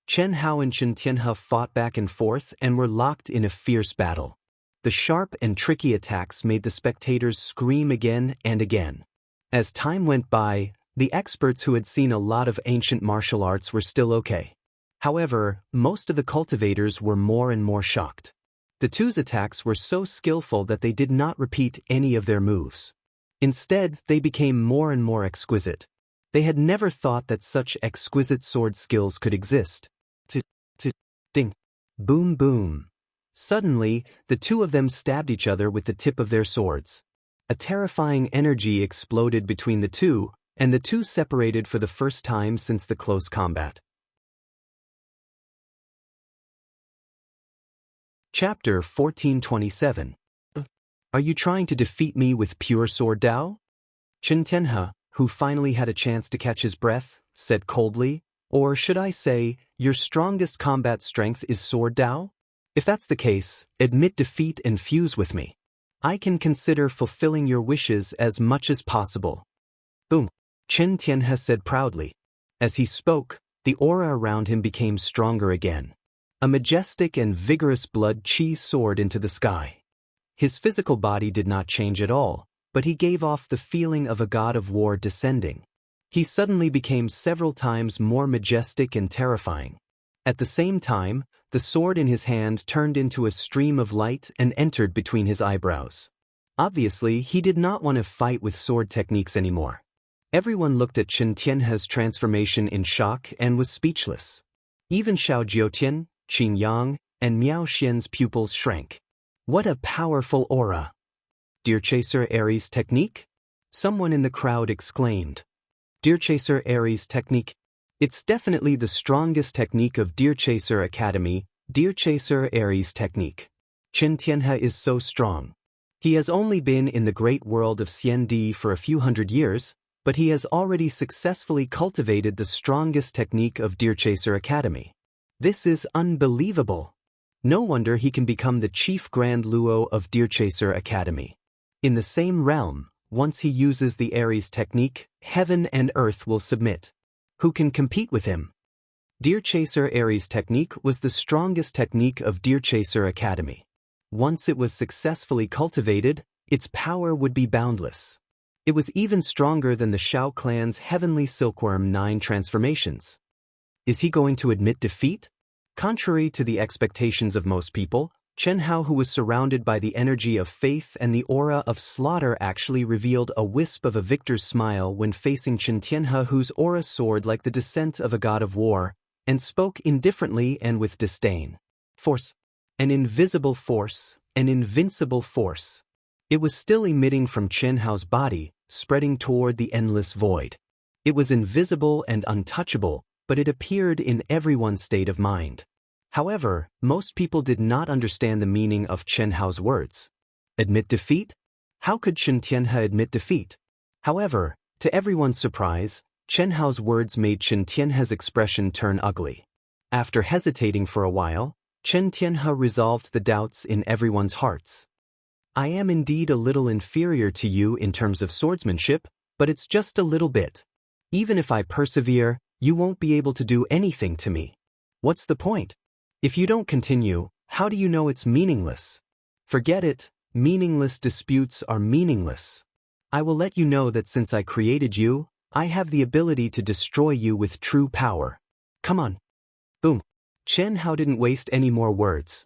Chen Hao and Chen Tianhe fought back and forth and were locked in a fierce battle. The sharp and tricky attacks made the spectators scream again and again. As time went by, the experts who had seen a lot of ancient martial arts were still okay. However, most of the cultivators were more and more shocked. The two's attacks were so skillful that they did not repeat any of their moves. Instead, they became more and more exquisite. They had never thought that such exquisite sword skills could exist. Ding. Boom boom. Suddenly, the two of them stabbed each other with the tip of their swords. A terrifying energy exploded between the two, and the two separated for the first time since the close combat. Chapter 1427. Are you trying to defeat me with pure sword Dao? Chen Tianhe, who finally had a chance to catch his breath, said coldly, or should I say, your strongest combat strength is sword Dao? If that's the case, admit defeat and fuse with me. I can consider fulfilling your wishes as much as possible. Boom. Chen Tianhe said proudly. As he spoke, the aura around him became stronger again. A majestic and vigorous blood chi soared into the sky. His physical body did not change at all, but he gave off the feeling of a god of war descending. He suddenly became several times more majestic and terrifying. At the same time, the sword in his hand turned into a stream of light and entered between his eyebrows. Obviously, he did not want to fight with sword techniques anymore. Everyone looked at Chen Tianhe's transformation in shock and was speechless. Even Xiao Jiutian, Qin Yang, and Miao Xian's pupils shrank. What a powerful aura! Deer Chaser Ares technique? Someone in the crowd exclaimed. Deer Chaser Ares technique? It's definitely the strongest technique of Deer Chaser Academy, Deer Chaser Ares technique. Chen Tianhe is so strong. He has only been in the great world of Xiandi for a few hundred years, but he has already successfully cultivated the strongest technique of Deer Chaser Academy. This is unbelievable. No wonder he can become the chief Grand Luo of Deer Chaser Academy. In the same realm, once he uses the Ares technique, heaven and earth will submit. Who can compete with him? Deer Chaser Ares technique was the strongest technique of Deer Chaser Academy. Once it was successfully cultivated, its power would be boundless. It was even stronger than the Shao clan's heavenly silkworm 9 transformations. Is he going to admit defeat? Contrary to the expectations of most people, Chen Hao, who was surrounded by the energy of faith and the aura of slaughter, actually revealed a wisp of a victor's smile when facing Chen Tianhe, whose aura soared like the descent of a god of war, and spoke indifferently and with disdain. Force. An invisible force, an invincible force. It was still emitting from Chen Hao's body, spreading toward the endless void. It was invisible and untouchable, but it appeared in everyone's state of mind. However, most people did not understand the meaning of Chen Hao's words. Admit defeat? How could Chen Tianhe admit defeat? However, to everyone's surprise, Chen Hao's words made Chen Tianhe's expression turn ugly. After hesitating for a while, Chen Tianhe resolved the doubts in everyone's hearts. I am indeed a little inferior to you in terms of swordsmanship, but it's just a little bit. Even if I persevere, you won't be able to do anything to me. What's the point? If you don't continue, how do you know it's meaningless? Forget it, meaningless disputes are meaningless. I will let you know that since I created you, I have the ability to destroy you with true power. Come on. Boom. Chen Hao didn't waste any more words.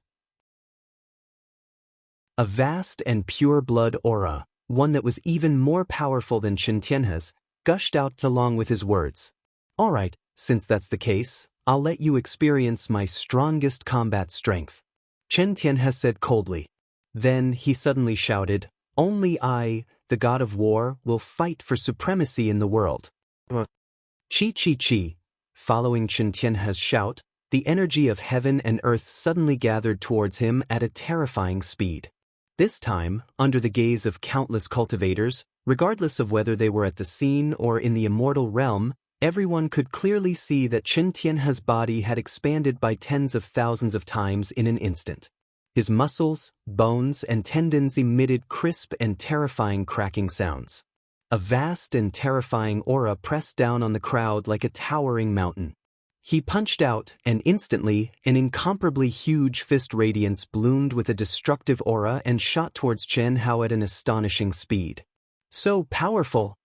A vast and pure blood aura, one that was even more powerful than Chen Tianhe's, gushed out along with his words. All right, since that's the case, I'll let you experience my strongest combat strength. Chen Tianhe said coldly. Then he suddenly shouted, only I, the god of war, will fight for supremacy in the world. Chi chi chi. Following Chen Tianhe's shout, the energy of heaven and earth suddenly gathered towards him at a terrifying speed. This time, under the gaze of countless cultivators, regardless of whether they were at the scene or in the immortal realm, everyone could clearly see that Chen Tianhe's body had expanded by tens of thousands of times in an instant. His muscles, bones, and tendons emitted crisp and terrifying cracking sounds. A vast and terrifying aura pressed down on the crowd like a towering mountain. He punched out, and instantly, an incomparably huge fist radiance bloomed with a destructive aura and shot towards Chen Hao at an astonishing speed. So powerful!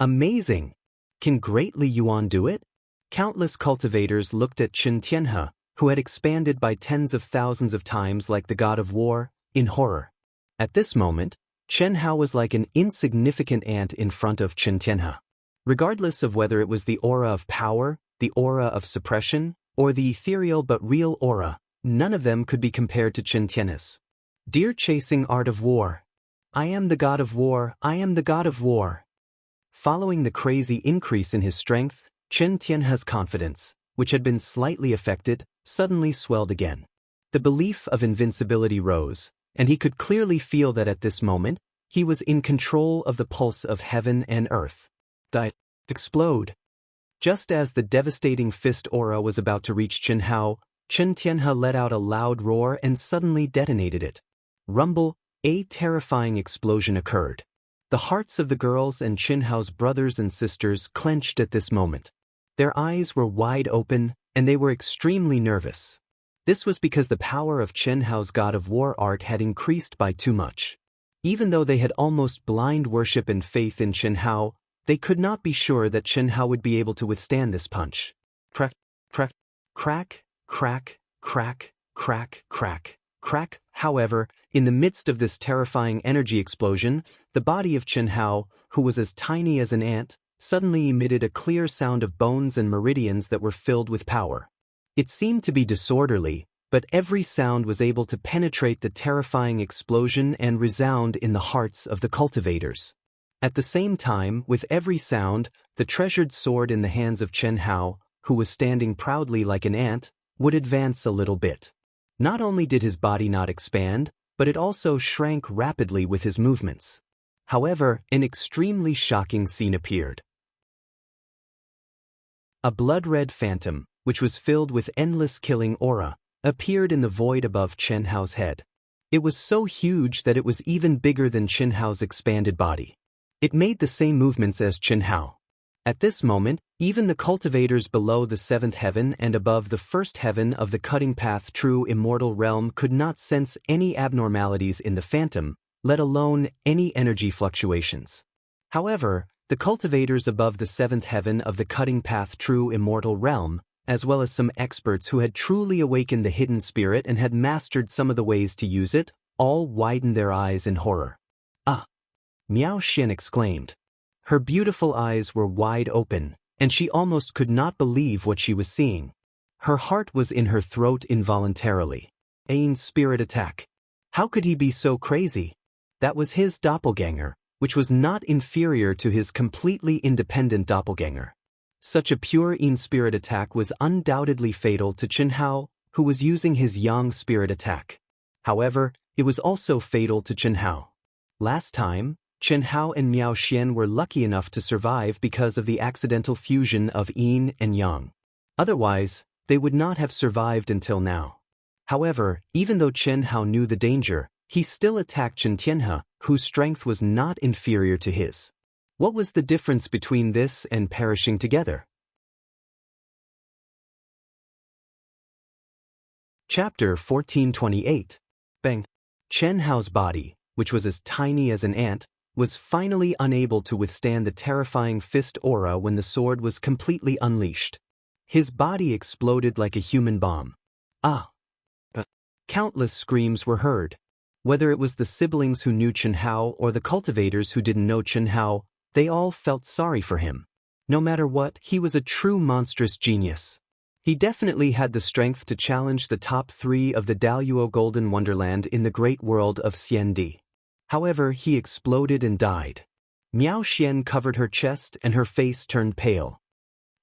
Amazing! Can Great Li Yuan do it? Countless cultivators looked at Chen Tianhe, who had expanded by tens of thousands of times like the god of war, in horror. At this moment, Chen Hao was like an insignificant ant in front of Chen Tianhe. Regardless of whether it was the aura of power, the aura of suppression, or the ethereal but real aura, none of them could be compared to Chen Tianhe's. Dear chasing art of war. I am the god of war, I am the god of war. Following the crazy increase in his strength, Chen Tianhe's confidence, which had been slightly affected, suddenly swelled again. The belief of invincibility rose, and he could clearly feel that at this moment, he was in control of the pulse of heaven and earth. Explode. Just as the devastating fist aura was about to reach Chen Hao, Chen Tianhe let out a loud roar and suddenly detonated it. Rumble, a terrifying explosion occurred. The hearts of the girls and Chen Hao's brothers and sisters clenched at this moment. Their eyes were wide open, and they were extremely nervous. This was because the power of Chen Hao's god of war art had increased by too much. Even though they had almost blind worship and faith in Chen Hao, they could not be sure that Chen Hao would be able to withstand this punch. Crack, crack, crack, crack, crack, crack, crack, crack. However, in the midst of this terrifying energy explosion, the body of Chen Hao, who was as tiny as an ant, suddenly emitted a clear sound of bones and meridians that were filled with power. It seemed to be disorderly, but every sound was able to penetrate the terrifying explosion and resound in the hearts of the cultivators. At the same time, with every sound, the treasured sword in the hands of Chen Hao, who was standing proudly like an ant, would advance a little bit. Not only did his body not expand, but it also shrank rapidly with his movements. However, an extremely shocking scene appeared. A blood-red phantom, which was filled with endless killing aura, appeared in the void above Chen Hao's head. It was so huge that it was even bigger than Chen Hao's expanded body. It made the same movements as Chen Hao. At this moment, even the cultivators below the seventh heaven and above the first heaven of the cutting path true immortal realm could not sense any abnormalities in the phantom, let alone any energy fluctuations. However, the cultivators above the seventh heaven of the cutting path true immortal realm, as well as some experts who had truly awakened the hidden spirit and had mastered some of the ways to use it, all widened their eyes in horror. Ah! Miao Xin exclaimed. Her beautiful eyes were wide open, and she almost could not believe what she was seeing. Her heart was in her throat involuntarily. Ain's spirit attack. How could he be so crazy? That was his doppelganger, which was not inferior to his completely independent doppelganger. Such a pure Yin spirit attack was undoubtedly fatal to Chen Hao, who was using his Yang spirit attack. However, it was also fatal to Chen Hao. Last time, Chen Hao and Miao Xian were lucky enough to survive because of the accidental fusion of yin and yang. Otherwise, they would not have survived until now. However, even though Chen Hao knew the danger, he still attacked Chen Tianhe, whose strength was not inferior to his. What was the difference between this and perishing together? Chapter 1428. Bang. Chen Hao's body, which was as tiny as an ant, was finally unable to withstand the terrifying fist aura when the sword was completely unleashed. His body exploded like a human bomb. Ah! Countless screams were heard. Whether it was the siblings who knew Chen Hao or the cultivators who didn't know Chen Hao, they all felt sorry for him. No matter what, he was a true monstrous genius. He definitely had the strength to challenge the top 3 of the Daluo Golden Wonderland in the great world of Xiandi. However, he exploded and died. Miao Xian covered her chest and her face turned pale.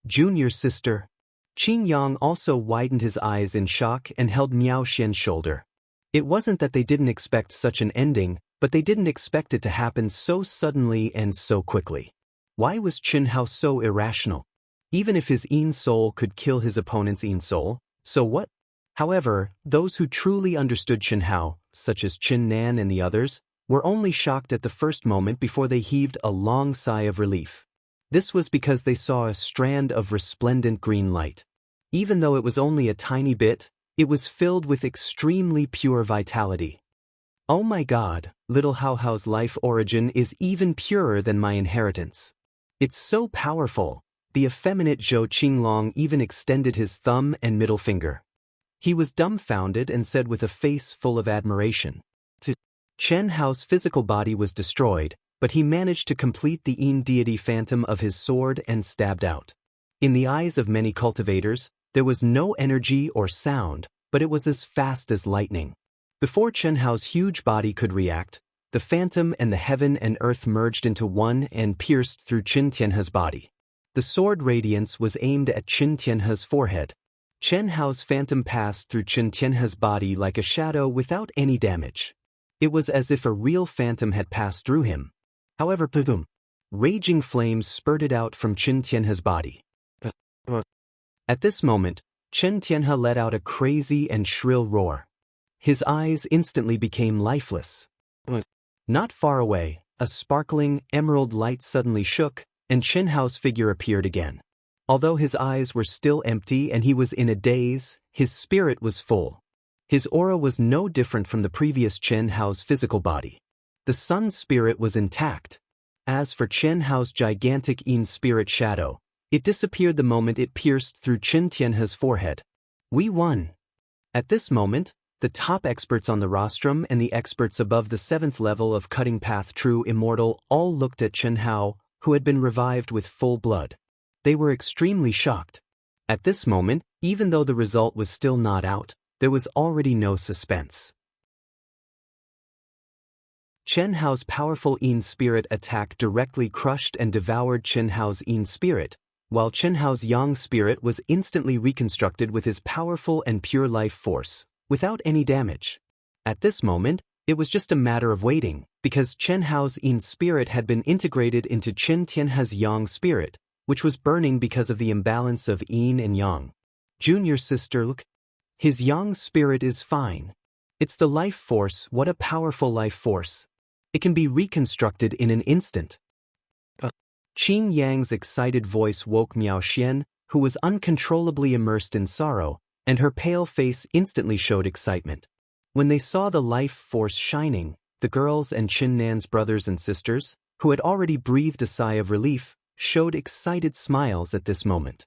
Junior sister. Qing Yang also widened his eyes in shock and held Miao Xian's shoulder. It wasn't that they didn't expect such an ending, but they didn't expect it to happen so suddenly and so quickly. Why was Chen Hao so irrational? Even if his Yin soul could kill his opponent's Yin soul, so what? However, those who truly understood Chen Hao, such as Qin Nan and the others, were only shocked at the first moment before they heaved a long sigh of relief. This was because they saw a strand of resplendent green light. Even though it was only a tiny bit, it was filled with extremely pure vitality. Oh my God, little Hao Hao's life origin is even purer than my inheritance. It's so powerful. The effeminate Zhou Qinglong even extended his thumb and middle finger. He was dumbfounded and said with a face full of admiration. Chen Hao's physical body was destroyed, but he managed to complete the Yin deity phantom of his sword and stabbed out. In the eyes of many cultivators, there was no energy or sound, but it was as fast as lightning. Before Chen Hao's huge body could react, the phantom and the heaven and earth merged into one and pierced through Qin Tianhe's body. The sword radiance was aimed at Qin Tianhe's forehead. Chen Hao's phantom passed through Qin Tianhe's body like a shadow without any damage. It was as if a real phantom had passed through him. However, boom! Raging flames spurted out from Qin Tianhe's body. At this moment, Qin Tianhe let out a crazy and shrill roar. His eyes instantly became lifeless. Not far away, a sparkling, emerald light suddenly shook, and Chen Hao's figure appeared again. Although his eyes were still empty and he was in a daze, his spirit was full. His aura was no different from the previous Chen Hao's physical body. The sun's spirit was intact. As for Chen Hao's gigantic Yin spirit shadow, it disappeared the moment it pierced through Qin Tianhe's forehead. We won. At this moment, the top experts on the rostrum and the experts above the 7th level of Cutting Path True Immortal all looked at Chen Hao, who had been revived with full blood. They were extremely shocked. At this moment, even though the result was still not out, there was already no suspense. Chen Hao's powerful Yin spirit attack directly crushed and devoured Chen Hao's Yin spirit, while Chen Hao's Yang spirit was instantly reconstructed with his powerful and pure life force, without any damage. At this moment, it was just a matter of waiting, because Chen Hao's Yin spirit had been integrated into Qin Tianhe's Yang spirit, which was burning because of the imbalance of Yin and Yang. Junior sister, look. His Yang spirit is fine. It's the life force. What a powerful life force. It can be reconstructed in an instant. Qing Yang's excited voice woke Miao Xian, who was uncontrollably immersed in sorrow, and her pale face instantly showed excitement. When they saw the life force shining, the girls and Qin Nan's brothers and sisters, who had already breathed a sigh of relief, showed excited smiles at this moment.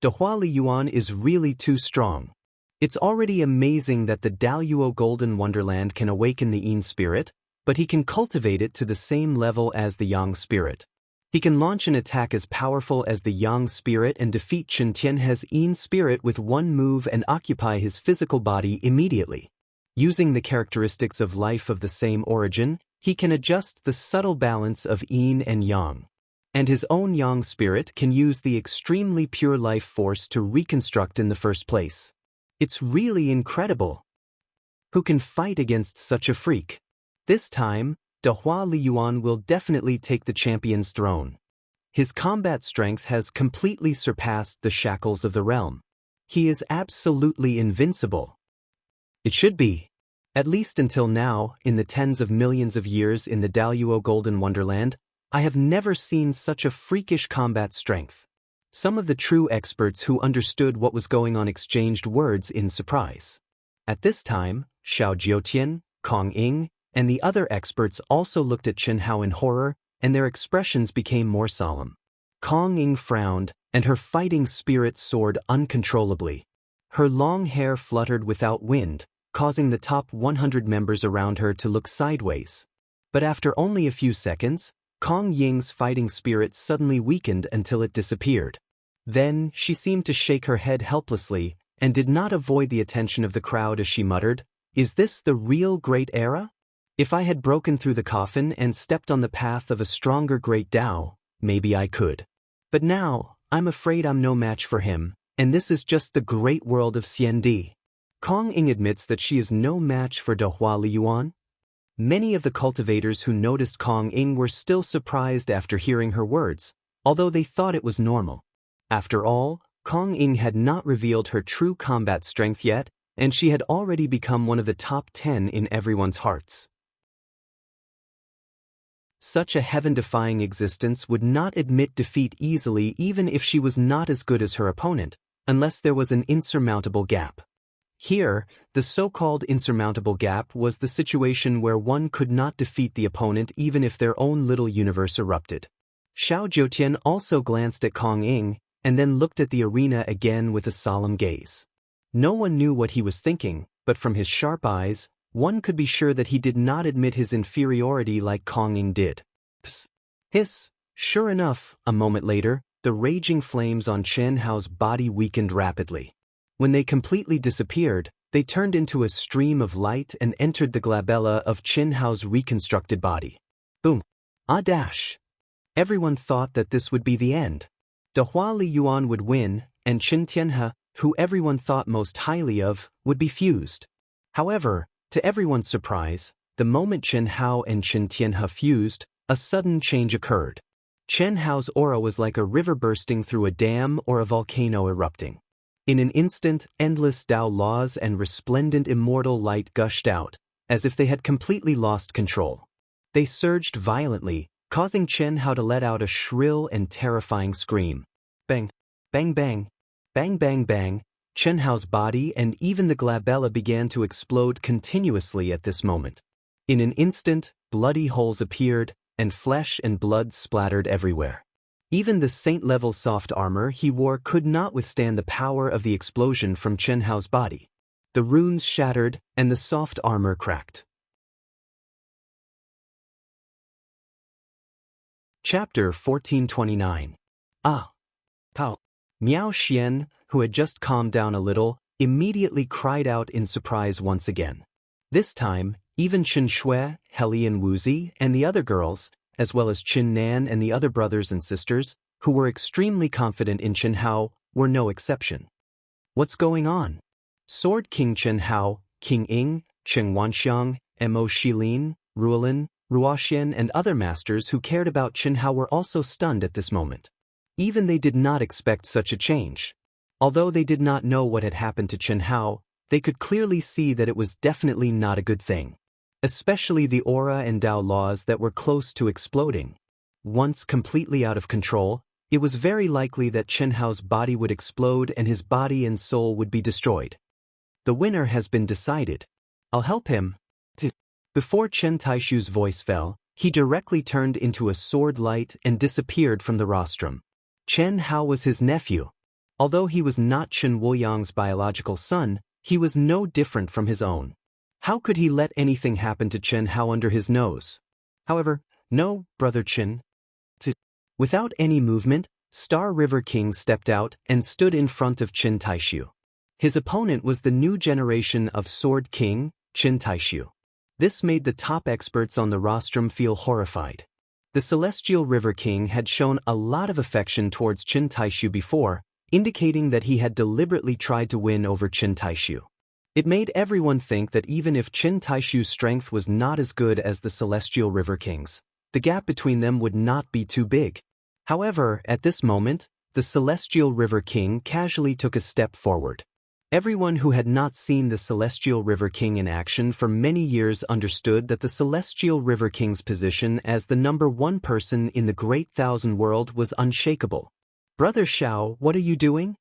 Dehua Li Yuan is really too strong. It's already amazing that the Daluo Golden Wonderland can awaken the Yin spirit, but he can cultivate it to the same level as the Yang spirit. He can launch an attack as powerful as the Yang spirit and defeat Qin Tianhe's Yin spirit with one move and occupy his physical body immediately. Using the characteristics of life of the same origin, he can adjust the subtle balance of Yin and Yang. And his own Yang spirit can use the extremely pure life force to reconstruct in the first place. It's really incredible. Who can fight against such a freak? This time, Dehua Liyuan will definitely take the champion's throne. His combat strength has completely surpassed the shackles of the realm. He is absolutely invincible. It should be. At least until now, in the tens of millions of years in the Daluo Golden Wonderland, I have never seen such a freakish combat strength. Some of the true experts who understood what was going on exchanged words in surprise. At this time, Xiao Jiutian, Kong Ying, and the other experts also looked at Chen Hao in horror, and their expressions became more solemn. Kong Ying frowned, and her fighting spirit soared uncontrollably. Her long hair fluttered without wind, causing the top 100 members around her to look sideways. But after only a few seconds, Kong Ying's fighting spirit suddenly weakened until it disappeared. Then, she seemed to shake her head helplessly, and did not avoid the attention of the crowd as she muttered, "Is this the real great era? If I had broken through the coffin and stepped on the path of a stronger great Tao, maybe I could. But now, I'm afraid I'm no match for him, and this is just the great world of Xiandi." Kong Ying admits that she is no match for Dehua Liyuan. Many of the cultivators who noticed Kong Ying were still surprised after hearing her words, although they thought it was normal. After all, Kong Ying had not revealed her true combat strength yet, and she had already become one of the top 10 in everyone's hearts. Such a heaven-defying existence would not admit defeat easily even if she was not as good as her opponent, unless there was an insurmountable gap. Here, the so-called insurmountable gap was the situation where one could not defeat the opponent even if their own little universe erupted. Xiao Jiutian also glanced at Kong Ying, and then looked at the arena again with a solemn gaze. No one knew what he was thinking, but from his sharp eyes, one could be sure that he did not admit his inferiority like Kong Ying did. Psst. Hiss. Sure enough, a moment later, the raging flames on Chen Hao's body weakened rapidly. When they completely disappeared, they turned into a stream of light and entered the glabella of Chen Hao's reconstructed body. Boom. Ah dash. Everyone thought that this would be the end. Dehua Liyuan would win, and Chen Tianhe, who everyone thought most highly of, would be fused. However, to everyone's surprise, the moment Chen Hao and Chen Tianhe fused, a sudden change occurred. Chen Hao's aura was like a river bursting through a dam or a volcano erupting. In an instant, endless Tao laws and resplendent immortal light gushed out, as if they had completely lost control. They surged violently, causing Chen Hao to let out a shrill and terrifying scream. Bang, bang, bang, bang, bang, bang. Chen Hao's body and even the glabella began to explode continuously at this moment. In an instant, bloody holes appeared, and flesh and blood splattered everywhere. Even the saint-level soft armor he wore could not withstand the power of the explosion from Chen Hao's body. The runes shattered, and the soft armor cracked. Chapter 1429. Ah! Pow! Miao Xian, who had just calmed down a little, immediately cried out in surprise once again. This time, even Chen Shui, Heli and Wuzi, and the other girls, as well as Qin Nan and the other brothers and sisters, who were extremely confident in Chen Hao, were no exception. What's going on? Sword King Chen Hao, King Ying, Cheng Wanxiang, Mo Shilin, Ruolin, Ruoxian and other masters who cared about Chen Hao were also stunned at this moment. Even they did not expect such a change. Although they did not know what had happened to Chen Hao, they could clearly see that it was definitely not a good thing. Especially the aura and Tao laws that were close to exploding. Once completely out of control, it was very likely that Chen Hao's body would explode and his body and soul would be destroyed. The winner has been decided. I'll help him. Before Chen Taishu's voice fell, he directly turned into a sword light and disappeared from the rostrum. Chen Hao was his nephew. Although he was not Chen Wuyang's biological son, he was no different from his own. How could he let anything happen to Chen Hao under his nose? However, no, Brother Chen. Without any movement, Star River King stepped out and stood in front of Chen Taishu. His opponent was the new generation of Sword King, Chen Taishu. This made the top experts on the rostrum feel horrified. The Celestial River King had shown a lot of affection towards Chen Taishu before, indicating that he had deliberately tried to win over Chen Taishu. It made everyone think that even if Qin Taishu's strength was not as good as the Celestial River King's, the gap between them would not be too big. However, at this moment, the Celestial River King casually took a step forward. Everyone who had not seen the Celestial River King in action for many years understood that the Celestial River King's position as the number one person in the Great Thousand World was unshakable. "Brother Xiao, what are you doing?"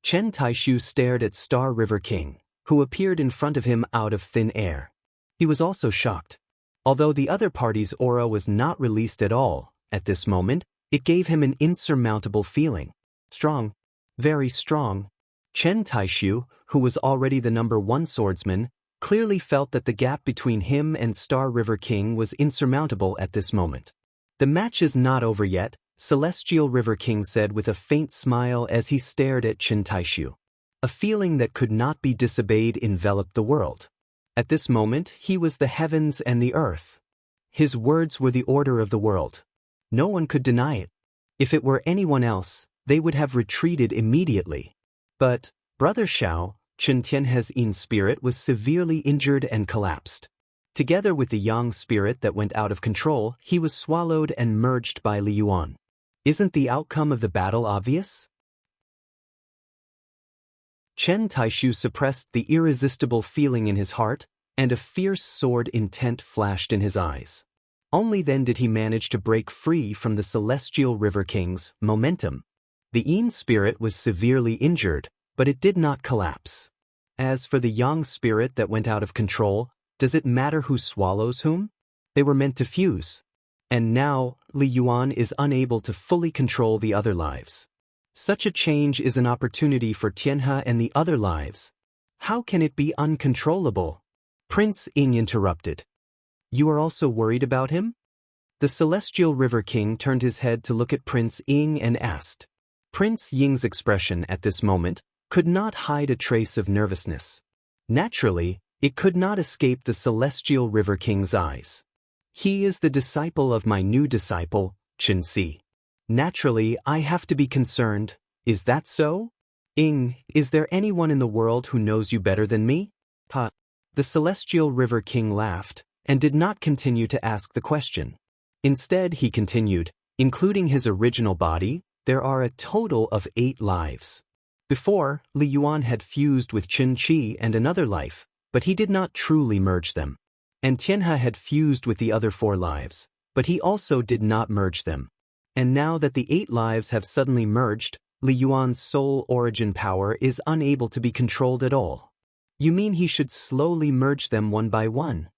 Chen Taishu stared at Star River King, who appeared in front of him out of thin air. He was also shocked. Although the other party's aura was not released at all, at this moment, it gave him an insurmountable feeling. Strong. Very strong. Chen Taishu, who was already the number one swordsman, clearly felt that the gap between him and Star River King was insurmountable at this moment. "The match is not over yet," Celestial River King said with a faint smile as he stared at Chen Taishu. A feeling that could not be disobeyed enveloped the world. At this moment, he was the heavens and the earth. His words were the order of the world. No one could deny it. If it were anyone else, they would have retreated immediately. But, Brother Xiao, Chen Tianhe's spirit was severely injured and collapsed. Together with the yang spirit that went out of control, he was swallowed and merged by Li Yuan. Isn't the outcome of the battle obvious? Chen Taishu suppressed the irresistible feeling in his heart, and a fierce sword intent flashed in his eyes. Only then did he manage to break free from the Celestial River King's momentum. The Yin spirit was severely injured, but it did not collapse. As for the Yang spirit that went out of control, does it matter who swallows whom? They were meant to fuse. And now, Li Yuan is unable to fully control the other lives. Such a change is an opportunity for Tianhe and the other lives. How can it be uncontrollable? Prince Ying interrupted. You are also worried about him? The Celestial River King turned his head to look at Prince Ying and asked. Prince Ying's expression at this moment could not hide a trace of nervousness. Naturally, it could not escape the Celestial River King's eyes. He is the disciple of my new disciple, Chen Si. Naturally, I have to be concerned. Is that so? Ying, is there anyone in the world who knows you better than me? Ha! The Celestial River King laughed, and did not continue to ask the question. Instead, he continued, including his original body, there are a total of 8 lives. Before, Li Yuan had fused with Qin Qi and another life, but he did not truly merge them. And Tianhe had fused with the other 4 lives, but he also did not merge them. And now that the 8 lives have suddenly merged, Li Yuan's soul origin power is unable to be controlled at all. You mean he should slowly merge them one by one?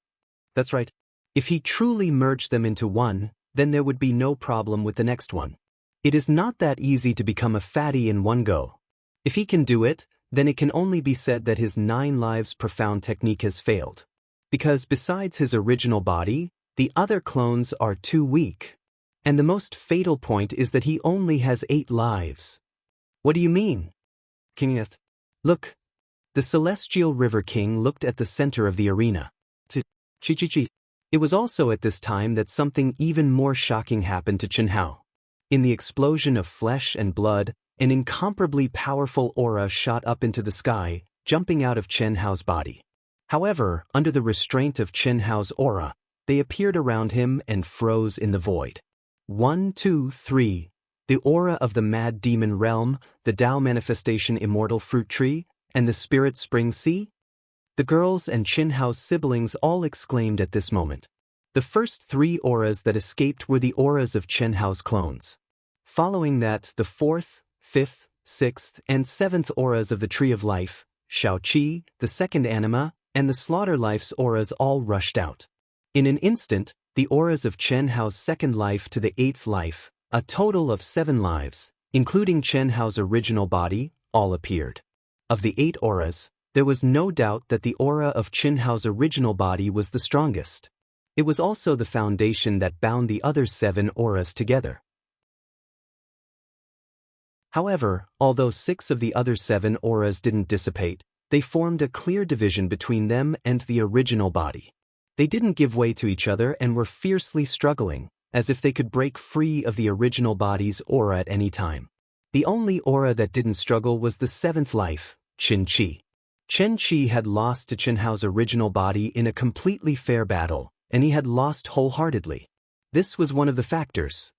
That's right. If he truly merged them into one, then there would be no problem with the next one. It is not that easy to become a fatty in one go. If he can do it, then it can only be said that his 9 lives profound technique has failed. Because besides his original body, the other clones are too weak. And the most fatal point is that he only has 8 lives. What do you mean? King asked. Look. The Celestial River King looked at the center of the arena. Chi. It was also at this time that something even more shocking happened to Chen Hao. In the explosion of flesh and blood, an incomparably powerful aura shot up into the sky, jumping out of Chen Hao's body. However, under the restraint of Chen Hao's aura, they appeared around him and froze in the void. 1, 2, 3. The aura of the Mad Demon Realm, the Tao Manifestation Immortal Fruit Tree, and the Spirit Spring Sea? The girls and Chen Hao's siblings all exclaimed at this moment. The first 3 auras that escaped were the auras of Chen Hao's clones. Following that, the 4th, 5th, 6th, and 7th auras of the Tree of Life, Shao Qi, the second anima, and the Slaughter Life's auras all rushed out. In an instant, the auras of Chen Hao's second life to the 8th life, a total of 7 lives, including Chen Hao's original body, all appeared. Of the 8 auras, there was no doubt that the aura of Chen Hao's original body was the strongest. It was also the foundation that bound the other 7 auras together. However, although 6 of the other 7 auras didn't dissipate, they formed a clear division between them and the original body. They didn't give way to each other and were fiercely struggling, as if they could break free of the original body's aura at any time. The only aura that didn't struggle was the 7th life, Qin Qi. Chen Qi had lost to Chen Hao's original body in a completely fair battle, and he had lost wholeheartedly. This was one of the factors.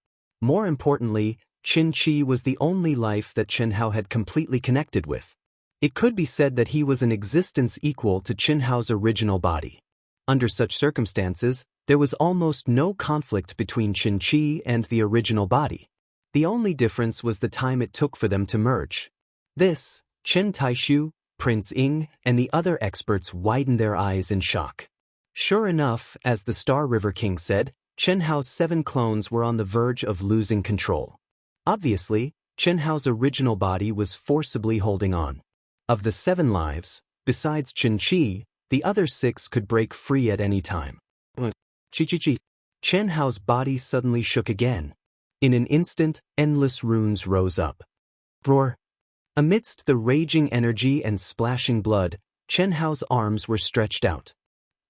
More importantly, Chen Qi was the only life that Chen Hao had completely connected with. It could be said that he was an existence equal to Chen Hao's original body. Under such circumstances, there was almost no conflict between Chen Qi and the original body. The only difference was the time it took for them to merge. This, Chen Taishu, Prince Ying, and the other experts widened their eyes in shock. Sure enough, as the Star River King said, Chen Hao's 7 clones were on the verge of losing control. Obviously, Chen Hao's original body was forcibly holding on. Of the 7 lives, besides Chen Qi, the other 6 could break free at any time. Chi. Chen Hao's body suddenly shook again. In an instant, endless runes rose up. Roar! Amidst the raging energy and splashing blood, Chen Hao's arms were stretched out.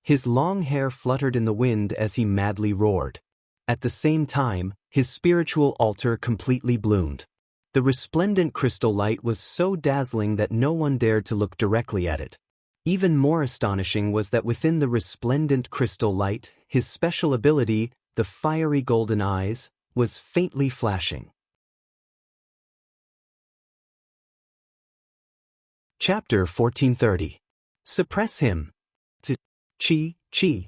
His long hair fluttered in the wind as he madly roared. At the same time, his spiritual altar completely bloomed. The resplendent crystal light was so dazzling that no one dared to look directly at it. Even more astonishing was that within the resplendent crystal light, his special ability, the fiery golden eyes, was faintly flashing. Chapter 1430. Suppress him. Qi.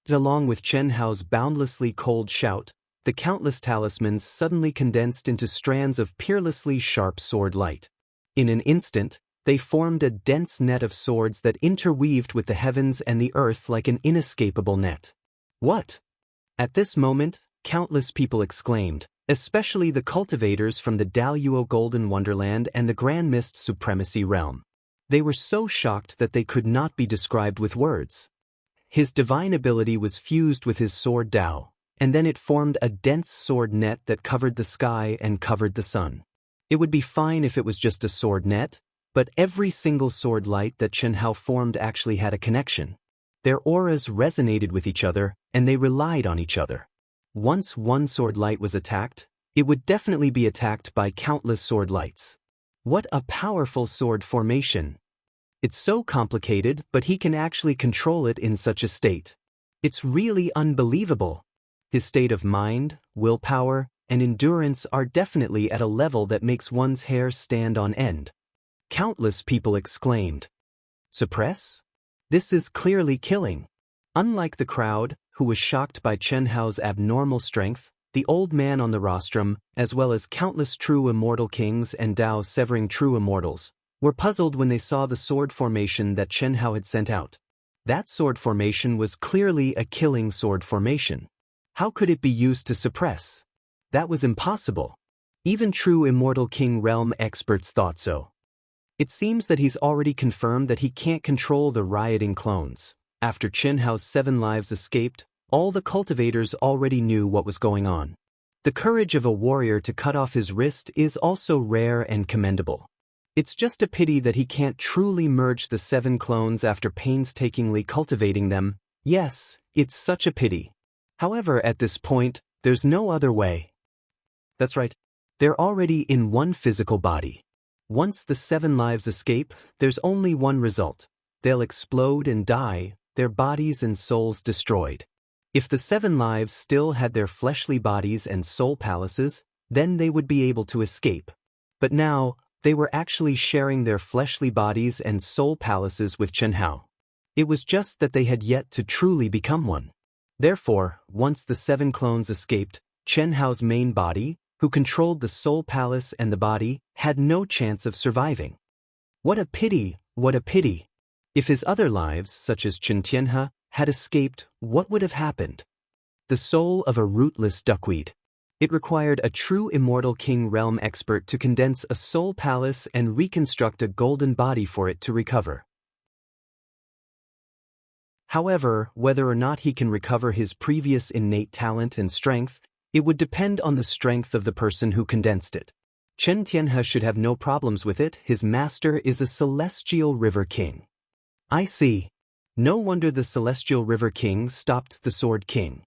Along with Chen Hao's boundlessly cold shout, the countless talismans suddenly condensed into strands of peerlessly sharp sword light. In an instant, they formed a dense net of swords that interweaved with the heavens and the earth like an inescapable net. What? At this moment, countless people exclaimed, especially the cultivators from the Daluo Golden Wonderland and the Grand Mist Supremacy Realm. They were so shocked that they could not be described with words. His divine ability was fused with his sword Dao, and then it formed a dense sword net that covered the sky and covered the sun. It would be fine if it was just a sword net, but every single sword light that Chen Hao formed actually had a connection. Their auras resonated with each other, and they relied on each other. Once one sword light was attacked, it would definitely be attacked by countless sword lights. What a powerful sword formation! It's so complicated, but he can actually control it in such a state. It's really unbelievable. His state of mind, willpower, and endurance are definitely at a level that makes one's hair stand on end. Countless people exclaimed. Suppress? This is clearly killing. Unlike the crowd, who was shocked by Chen Hao's abnormal strength, the old man on the rostrum, as well as countless true immortal kings and Dao severing true immortals, were puzzled when they saw the sword formation that Chen Hao had sent out. That sword formation was clearly a killing sword formation. How could it be used to suppress? That was impossible. Even true immortal king realm experts thought so. It seems that he's already confirmed that he can't control the rioting clones. After Chen Hao's 7 lives escaped, all the cultivators already knew what was going on. The courage of a warrior to cut off his wrist is also rare and commendable. It's just a pity that he can't truly merge the 7 clones after painstakingly cultivating them. Yes, it's such a pity. However, at this point, there's no other way. That's right. They're already in one physical body. Once the 7 lives escape, there's only one result. They'll explode and die, their bodies and souls destroyed. If the 7 lives still had their fleshly bodies and soul palaces, then they would be able to escape. But now, they were actually sharing their fleshly bodies and soul palaces with Chen Hao. It was just that they had yet to truly become one. Therefore, once the 7 clones escaped, Chen Hao's main body, who controlled the soul palace and the body, had no chance of surviving. What a pity, what a pity! If his other lives, such as Chen Tianhe, had escaped, what would have happened? The soul of a rootless duckweed. It required a true immortal king realm expert to condense a soul palace and reconstruct a golden body for it to recover. However, whether or not he can recover his previous innate talent and strength, it would depend on the strength of the person who condensed it. Chen Tianhe should have no problems with it. His master is a celestial river king. I see. No wonder the celestial river king stopped the sword king.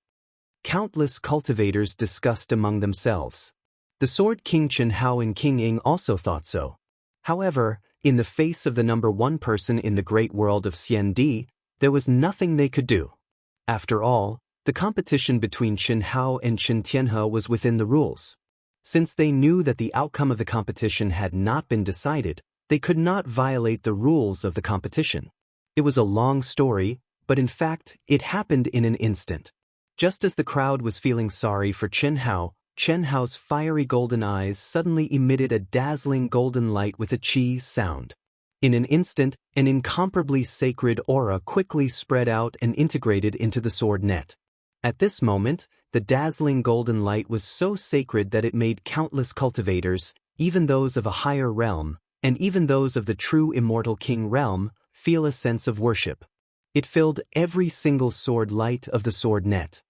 Countless cultivators discussed among themselves. The sword king Chen Hao and King Ying also thought so. However, In the face of the number one person in the great world of Xiandi, there was nothing they could do. After all, the competition between Qin Hao and Qin Tianhe was within the rules. Since they knew that the outcome of the competition had not been decided, they could not violate the rules of the competition. It was a long story, but in fact, it happened in an instant. Just as the crowd was feeling sorry for Chen Hao's fiery golden eyes suddenly emitted a dazzling golden light with a chi sound. In an instant, an incomparably sacred aura quickly spread out and integrated into the sword net. At this moment, the dazzling golden light was so sacred that it made countless cultivators, even those of a higher realm, and even those of the true immortal king realm, feel a sense of worship. It filled every single sword light of the sword net.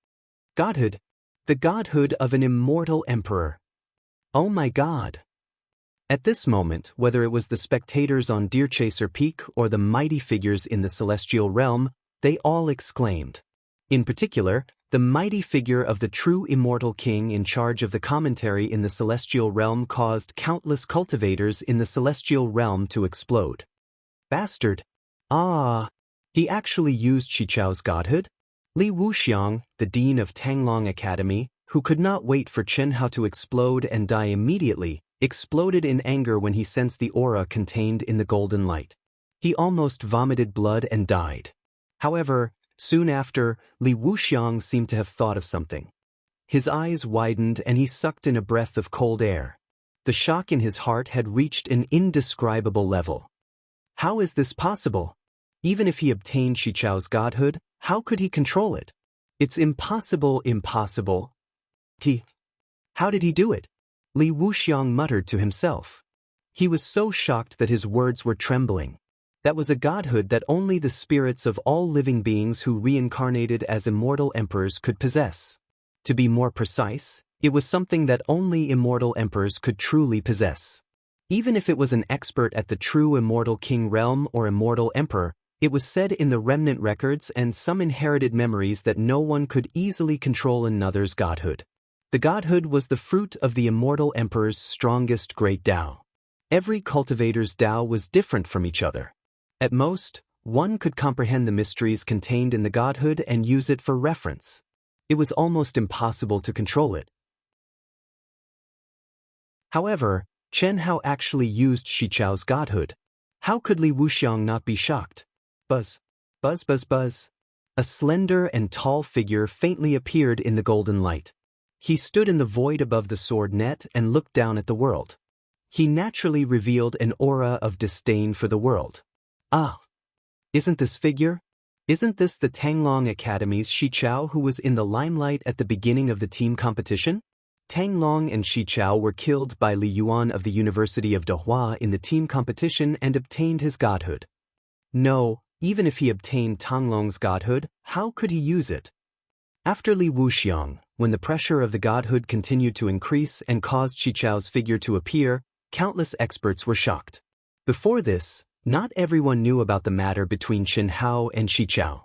Godhood. The godhood of an immortal emperor. Oh my God! At this moment, whether it was the spectators on Deerchaser Peak or the mighty figures in the celestial realm, they all exclaimed. In particular, the mighty figure of the true immortal king in charge of the commentary in the celestial realm caused countless cultivators in the celestial realm to explode. Bastard! Ah! He actually used Xichao's godhood? Li Wuxiang, the dean of Tanglong Academy, who could not wait for Chen Hao to explode and die immediately, exploded in anger when he sensed the aura contained in the golden light. He almost vomited blood and died. However, soon after, Li Wuxiang seemed to have thought of something. His eyes widened and he sucked in a breath of cold air. The shock in his heart had reached an indescribable level. How is this possible? Even if he obtained Xichao's godhood, how could he control it? It's impossible. How did he do it? Li Wuxiang muttered to himself. He was so shocked that his words were trembling. That was a godhood that only the spirits of all living beings who reincarnated as immortal emperors could possess. To be more precise, it was something that only immortal emperors could truly possess. Even if it was an expert at the true immortal king realm or immortal emperor, it was said in the remnant records and some inherited memories that no one could easily control another's godhood. The godhood was the fruit of the immortal emperor's strongest great Tao. Every cultivator's Tao was different from each other. At most, one could comprehend the mysteries contained in the godhood and use it for reference. It was almost impossible to control it. However, Chen Hao actually used Xichao's godhood. How could Li Wuxiang not be shocked? Buzz. Buzz, buzz, buzz. A slender and tall figure faintly appeared in the golden light. He stood in the void above the sword net and looked down at the world. He naturally revealed an aura of disdain for the world. Ah! Isn't this figure? Isn't this the Tanglong Academy's Xichao who was in the limelight at the beginning of the team competition? Tanglong and Xichao were killed by Li Yuan of the University of Dehua in the team competition and obtained his godhood. No, even if he obtained Tanglong's godhood, how could he use it? After Li Wuxiang, when the pressure of the godhood continued to increase and caused Xichao's figure to appear, countless experts were shocked. Before this, not everyone knew about the matter between Qin Hao and Xichao.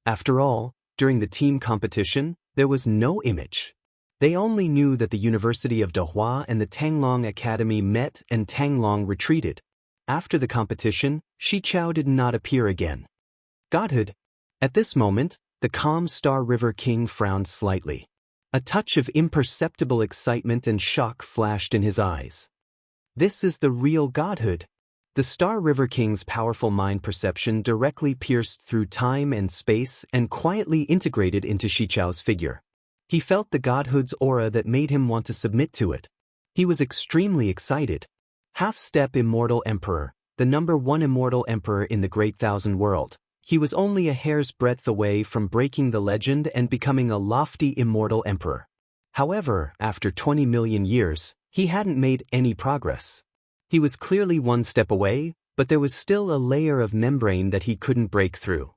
After all, during the team competition, there was no image. They only knew that the University of Dehua and the Tanglong Academy met and Tanglong retreated. After the competition, Xichao did not appear again. Godhood. At this moment, the calm Star River King frowned slightly. A touch of imperceptible excitement and shock flashed in his eyes. This is the real godhood. The Star River King's powerful mind perception directly pierced through time and space and quietly integrated into Xichao's figure. He felt the godhood's aura that made him want to submit to it. He was extremely excited. Half-step immortal emperor, the number one immortal emperor in the Great Thousand World. He was only a hair's breadth away from breaking the legend and becoming a lofty immortal emperor. However, after 20 million years, he hadn't made any progress. He was clearly one step away, but there was still a layer of membrane that he couldn't break through.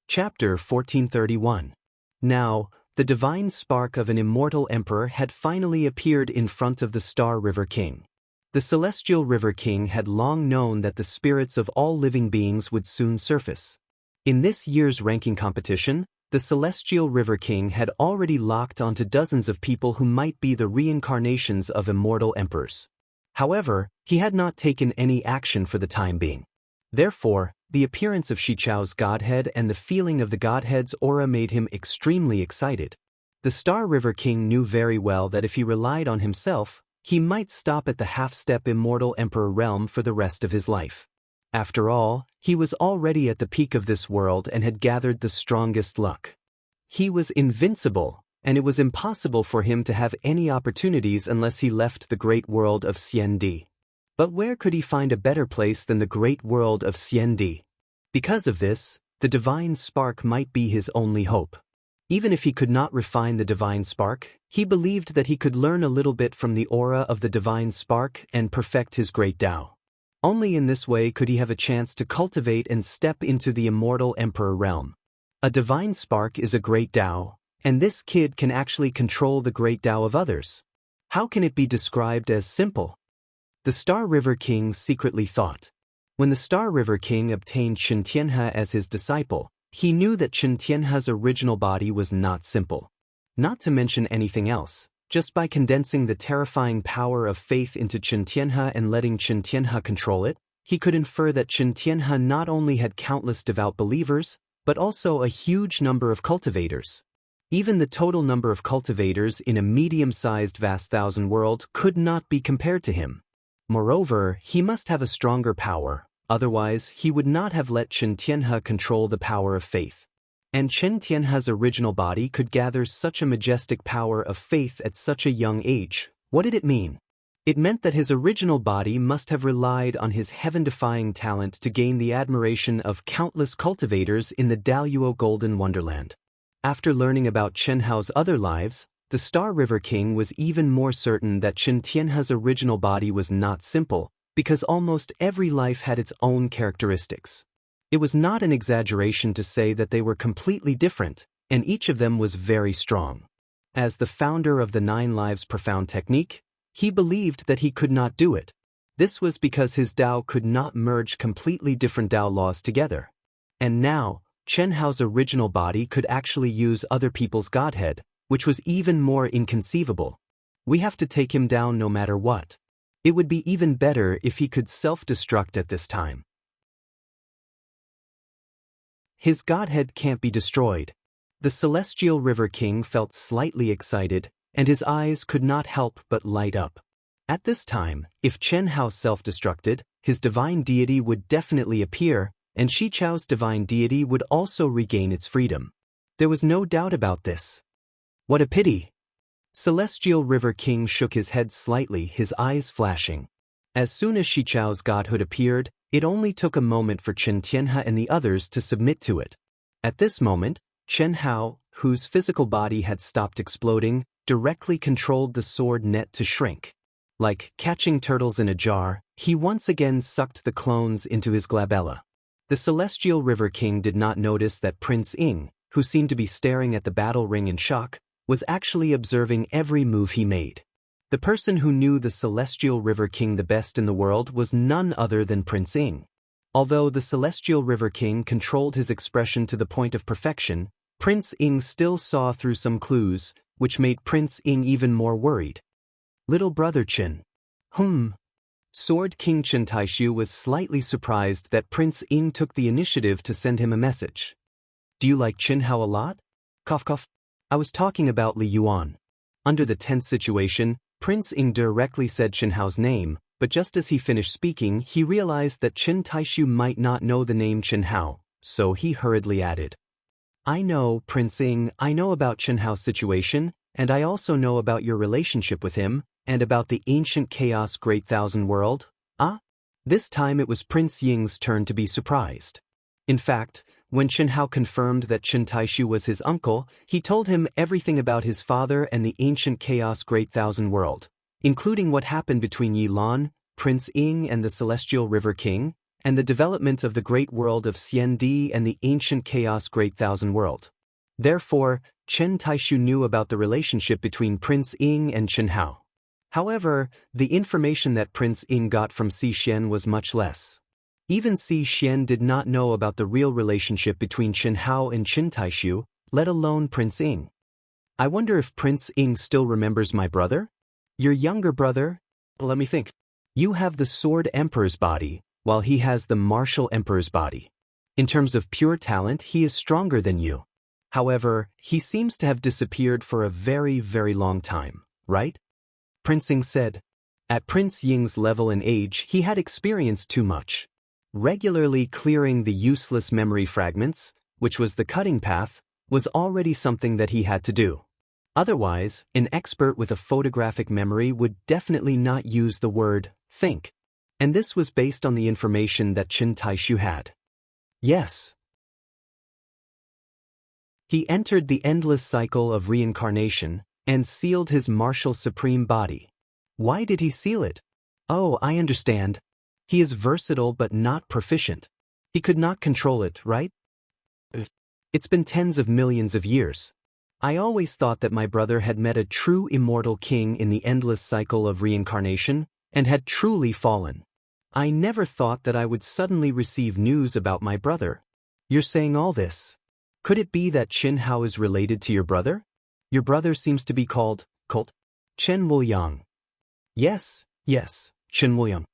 Chapter 1431. Now, the divine spark of an immortal emperor had finally appeared in front of the Star River King. The Celestial River King had long known that the spirits of all living beings would soon surface. In this year's ranking competition, The celestial River King had already locked onto dozens of people who might be the reincarnations of immortal emperors. However, he had not taken any action for the time being. Therefore, the appearance of Xichao's godhead and the feeling of the godhead's aura made him extremely excited. The Star River King knew very well that if he relied on himself, he might stop at the half-step immortal emperor realm for the rest of his life. After all, he was already at the peak of this world and had gathered the strongest luck. He was invincible, and it was impossible for him to have any opportunities unless he left the great world of Xiandi. But where could he find a better place than the great world of Xiandi? Because of this, the divine spark might be his only hope. Even if he could not refine the divine spark, he believed that he could learn a little bit from the aura of the divine spark and perfect his great Tao. Only in this way could he have a chance to cultivate and step into the immortal emperor realm. A divine spark is a great Tao, and this kid can actually control the great Tao of others. How can it be described as simple? The Star River King secretly thought. When the Star River King obtained Chen Tianhe as his disciple, he knew that Chen Tianhe's original body was not simple. Not to mention anything else, just by condensing the terrifying power of faith into Chen Tianhe and letting Chen Tianhe control it, he could infer that Chen Tianhe not only had countless devout believers, but also a huge number of cultivators. Even the total number of cultivators in a medium-sized vast thousand world could not be compared to him. Moreover, he must have a stronger power, otherwise he would not have let Chen Tianhe control the power of faith. And Chen Tianhe's original body could gather such a majestic power of faith at such a young age. What did it mean? It meant that his original body must have relied on his heaven-defying talent to gain the admiration of countless cultivators in the Daluo Golden Wonderland. After learning about Chen Hao's other lives, the Star River King was even more certain that Chen Tianhe's original body was not simple, because almost every life had its own characteristics. It was not an exaggeration to say that they were completely different, and each of them was very strong. As the founder of the 9 Lives Profound technique, he believed that he could not do it. This was because his Tao could not merge completely different Tao laws together. And now, Chen Hao's original body could actually use other people's godhead, which was even more inconceivable. We have to take him down no matter what. It would be even better if he could self-destruct at this time. His godhead can't be destroyed. The Celestial River King felt slightly excited, and his eyes could not help but light up. At this time, if Chen Hao self-destructed, his divine deity would definitely appear, and Xichao's divine deity would also regain its freedom. There was no doubt about this. What a pity! Celestial River King shook his head slightly, his eyes flashing. As soon as Xichao's godhood appeared, it only took a moment for Chen Tianhe and the others to submit to it. At this moment, Chen Hao, whose physical body had stopped exploding, directly controlled the sword net to shrink. Like catching turtles in a jar, he once again sucked the clones into his glabella. The Celestial River King did not notice that Prince Ying, who seemed to be staring at the battle ring in shock, was actually observing every move he made. The person who knew the Celestial River King the best in the world was none other than Prince Ying. Although the Celestial River King controlled his expression to the point of perfection, Prince Ying still saw through some clues, which made Prince Ying even more worried. Little brother Chen. Sword King Chen Taishu was slightly surprised that Prince Ying took the initiative to send him a message. Do you like Chen Hao a lot? Cough cough. I was talking about Li Yuan. Under the tense situation, Prince Ying directly said Chen Hao's name, but just as he finished speaking, he realized that Chen Taishu might not know the name Chen Hao, so he hurriedly added. I know, Prince Ying, I know about Chen Hao's situation, and I also know about your relationship with him, and about the ancient chaos great thousand world. This time it was Prince Ying's turn to be surprised. In fact, when Chen Hao confirmed that Chen Taishu was his uncle, he told him everything about his father and the ancient chaos great thousand world, including what happened between Yi Lan, Prince Ying and the Celestial River King, and the development of the great world of Xiandi and the ancient chaos great thousand world. Therefore, Chen Taishu knew about the relationship between Prince Ying and Chen Hao. However, the information that Prince Ying got from Si Xian was much less. Even Si Xian did not know about the real relationship between Chen Hao and Chen Taishu, let alone Prince Ing. I wonder if Prince Ing still remembers my brother? Your younger brother? Let me think. You have the Sword Emperor's body, while he has the Martial Emperor's body. In terms of pure talent, he is stronger than you. However, he seems to have disappeared for a very, very long time, right? Prince Ing said. At Prince Ying's level and age, he had experienced too much. Regularly clearing the useless memory fragments, which was the cutting path, was already something that he had to do. Otherwise, an expert with a photographic memory would definitely not use the word think. And this was based on the information that Chen Taishu had. Yes. He entered the endless cycle of reincarnation and sealed his martial supreme body. Why did he seal it? Oh, I understand. He is versatile but not proficient. He could not control it, right? It's been tens of millions of years. I always thought that my brother had met a true immortal king in the endless cycle of reincarnation and had truly fallen. I never thought that I would suddenly receive news about my brother. You're saying all this. Could it be that Qin Hao is related to your brother? Your brother seems to be called Chen Wuliang. Yes, Chen Wuliang.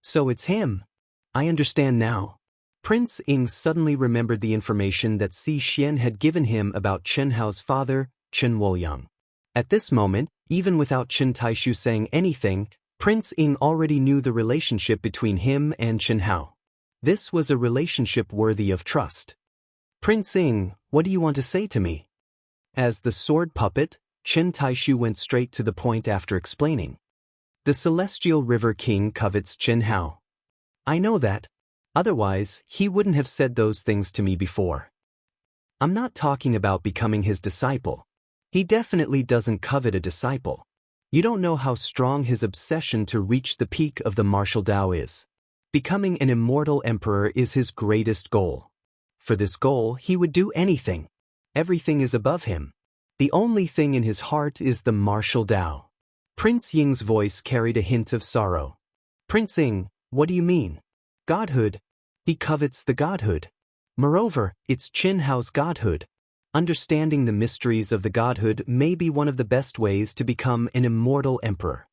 So it's him. I understand now. Prince Ing suddenly remembered the information that Si Xian had given him about Chen Hao's father, Chen Wuliang. At this moment, even without Chen Taishu saying anything, Prince Ing already knew the relationship between him and Chen Hao. This was a relationship worthy of trust. Prince Ing, what do you want to say to me? As the sword puppet, Chen Taishu went straight to the point after explaining. The Celestial River King covets Chen Hao. I know that. Otherwise, he wouldn't have said those things to me before. I'm not talking about becoming his disciple. He definitely doesn't covet a disciple. You don't know how strong his obsession to reach the peak of the martial Tao is. Becoming an immortal emperor is his greatest goal. For this goal, he would do anything. Everything is above him. The only thing in his heart is the martial Tao. Prince Ying's voice carried a hint of sorrow. Prince Ing, what do you mean? Godhood. He covets the godhood. Moreover, it's Qin Hao's godhood. Understanding the mysteries of the godhood may be one of the best ways to become an immortal emperor.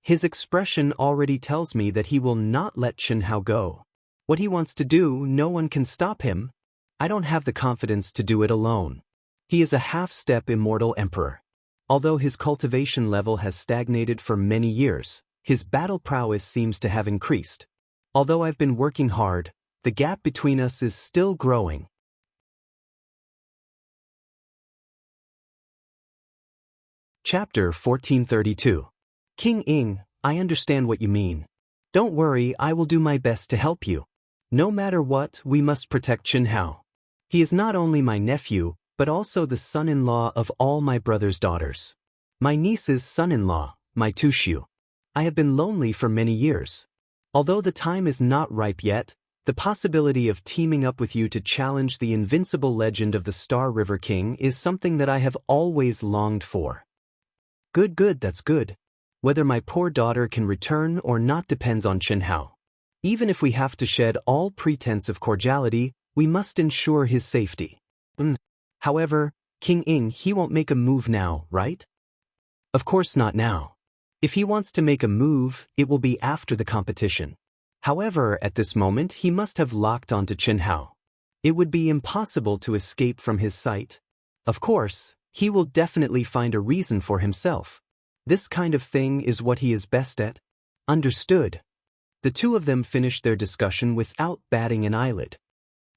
His expression already tells me that he will not let Qin Hao go. What he wants to do, no one can stop him. I don't have the confidence to do it alone. He is a half-step immortal emperor. Although his cultivation level has stagnated for many years, his battle prowess seems to have increased. Although I've been working hard, the gap between us is still growing. Chapter 1432. King Ing, I understand what you mean. Don't worry, I will do my best to help you. No matter what, we must protect Qin Hao. He is not only my nephew, but also the son-in-law of all my brother's daughters. My niece's son-in-law, my Tushu. I have been lonely for many years. Although the time is not ripe yet, the possibility of teaming up with you to challenge the invincible legend of the Star River King is something that I have always longed for. Good, that's good. Whether my poor daughter can return or not depends on Qin Hao. Even if we have to shed all pretense of cordiality, we must ensure his safety. However, King Ing, he won't make a move now, right? Of course not now. If he wants to make a move, it will be after the competition. However, at this moment he must have locked onto Qin Hao. It would be impossible to escape from his sight. Of course, he will definitely find a reason for himself. This kind of thing is what he is best at. Understood. The two of them finished their discussion without batting an eyelid.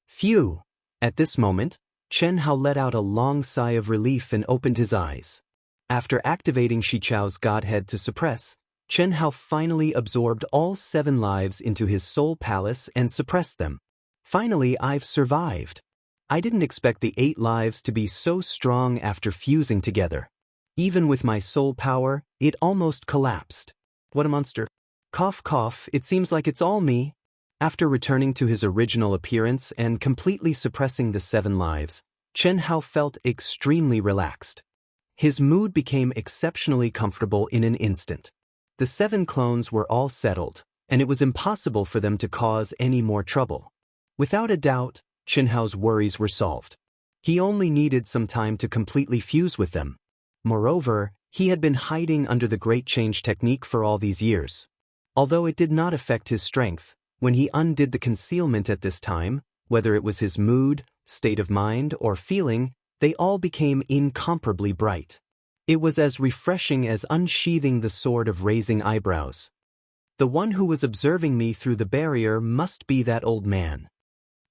Phew! At this moment, Chen Hao let out a long sigh of relief and opened his eyes. After activating Shi Chao's godhead to suppress, Chen Hao finally absorbed all 7 lives into his soul palace and suppressed them. Finally, I've survived. I didn't expect the 8 lives to be so strong after fusing together. Even with my soul power, it almost collapsed. What a monster. Cough cough, it seems like it's all me. After returning to his original appearance and completely suppressing the 7 lives, Chen Hao felt extremely relaxed. His mood became exceptionally comfortable in an instant. The 7 clones were all settled, and it was impossible for them to cause any more trouble. Without a doubt, Qin Hao's worries were solved. He only needed some time to completely fuse with them. Moreover, he had been hiding under the Great Change technique for all these years. Although it did not affect his strength, when he undid the concealment at this time, whether it was his mood, state of mind, or feeling, they all became incomparably bright. It was as refreshing as unsheathing the sword of raising eyebrows. The one who was observing me through the barrier must be that old man.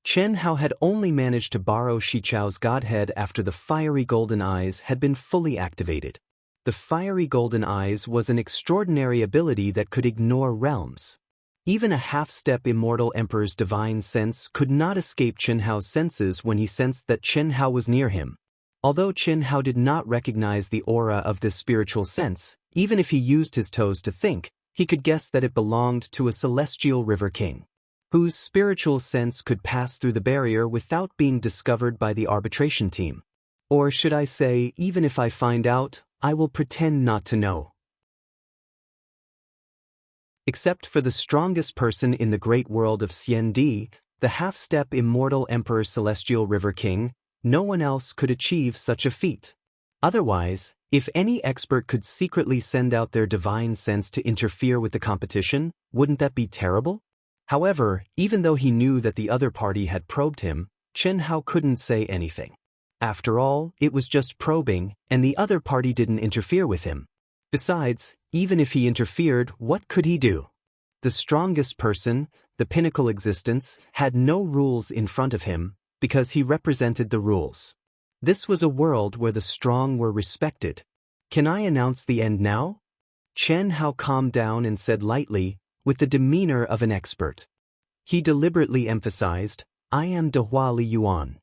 Chen Hao had only managed to borrow Shi Chao's godhead after the fiery golden eyes had been fully activated. The fiery golden eyes was an extraordinary ability that could ignore realms. Even a half-step immortal emperor's divine sense could not escape Chen Hao's senses when he sensed that Chen Hao was near him. Although Chen Hao did not recognize the aura of this spiritual sense, even if he used his toes to think, he could guess that it belonged to a celestial river king, whose spiritual sense could pass through the barrier without being discovered by the arbitration team. Or should I say, even if I find out, I will pretend not to know. Except for the strongest person in the great world of Xiandi, the half-step immortal Emperor Celestial River King, no one else could achieve such a feat. Otherwise, if any expert could secretly send out their divine sense to interfere with the competition, wouldn't that be terrible? However, even though he knew that the other party had probed him, Chen Hao couldn't say anything. After all, it was just probing, and the other party didn't interfere with him. Besides, even if he interfered, what could he do? The strongest person, the pinnacle existence, had no rules in front of him, because he represented the rules. This was a world where the strong were respected. Can I announce the end now? Chen Hao calmed down and said lightly, with the demeanor of an expert. He deliberately emphasized, I am Dehua Li Yuan.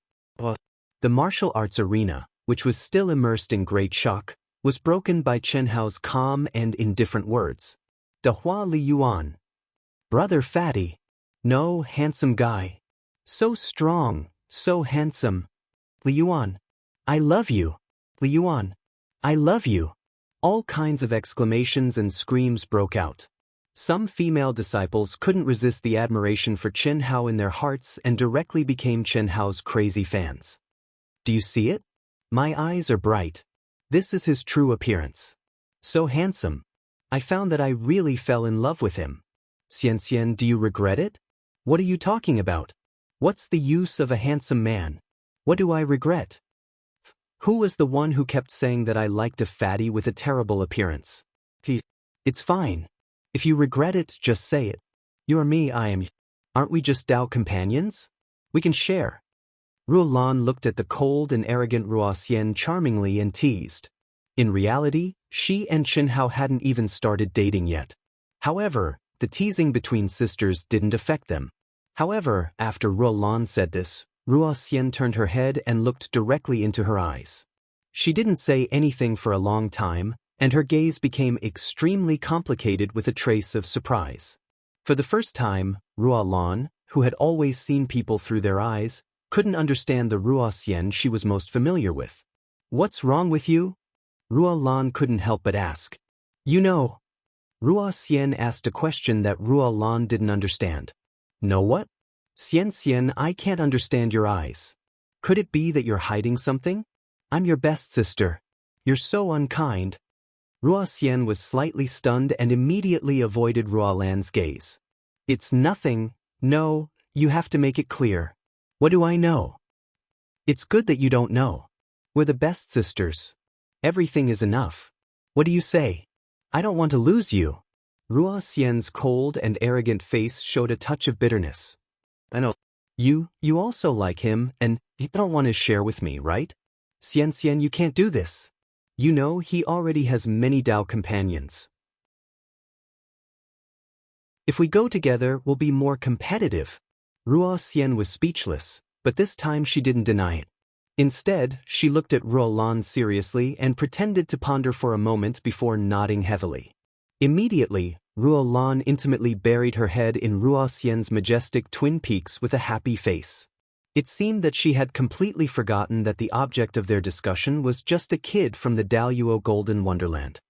The martial arts arena, which was still immersed in great shock, was broken by Chen Hao's calm and indifferent words. Dehua Li Yuan. Brother Fatty. No, handsome guy. So strong, so handsome. Li Yuan. I love you. Li Yuan. I love you. All kinds of exclamations and screams broke out. Some female disciples couldn't resist the admiration for Chen Hao in their hearts and directly became Chen Hao's crazy fans. Do you see it? My eyes are bright. This is his true appearance. So handsome. I found that I really fell in love with him. Xian, do you regret it? What are you talking about? What's the use of a handsome man? What do I regret? Who was the one who kept saying that I liked a fatty with a terrible appearance? It's fine. If you regret it, just say it. You're me, I am. Aren't we just Tao companions? We can share. Ruolan looked at the cold and arrogant Ruoxian charmingly and teased. In reality, she and Chen Hao hadn't even started dating yet. However, the teasing between sisters didn't affect them. However, after Ruolan said this, Ruoxian turned her head and looked directly into her eyes. She didn't say anything for a long time, and her gaze became extremely complicated with a trace of surprise. For the first time, Ruolan, who had always seen people through their eyes, couldn't understand the Ruoxian she was most familiar with. What's wrong with you? Ruolan couldn't help but ask. You know. Ruoxian asked a question that Ruolan didn't understand. Know what? Xian, I can't understand your eyes. Could it be that you're hiding something? I'm your best sister. You're so unkind. Ruoxian was slightly stunned and immediately avoided Ruolan's gaze. It's nothing. No, you have to make it clear. What do I know? It's good that you don't know. We're the best sisters. Everything is enough. What do you say? I don't want to lose you. Ruoxian's cold and arrogant face showed a touch of bitterness. I know. You also like him, and you don't want to share with me, right? Xian, you can't do this. You know he already has many Tao companions. If we go together, we'll be more competitive. Ruoxian was speechless, but this time she didn't deny it. Instead, she looked at Ruolan seriously and pretended to ponder for a moment before nodding heavily. Immediately, Ruolan intimately buried her head in Ruoxian's majestic twin peaks with a happy face. It seemed that she had completely forgotten that the object of their discussion was just a kid from the Daluo Golden Wonderland.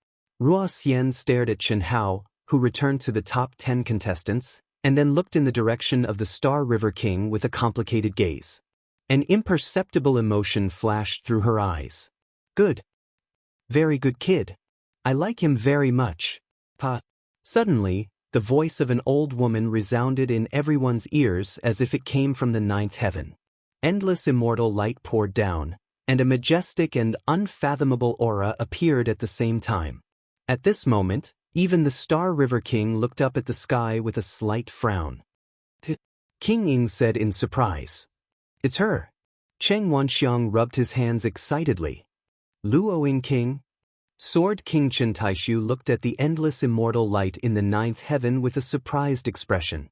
Ruoxian stared at Chen Hao, who returned to the top 10 contestants, and then looked in the direction of the Star River King with a complicated gaze. An imperceptible emotion flashed through her eyes. Good. Very good kid. I like him very much. Pa. Suddenly, the voice of an old woman resounded in everyone's ears as if it came from the ninth heaven. Endless immortal light poured down, and a majestic and unfathomable aura appeared at the same time. At this moment, even the Star River King looked up at the sky with a slight frown. King Ying said in surprise. It's her. Cheng Wanxiang rubbed his hands excitedly. Luoying King? Sword King Chen Taishu looked at the endless immortal light in the ninth heaven with a surprised expression.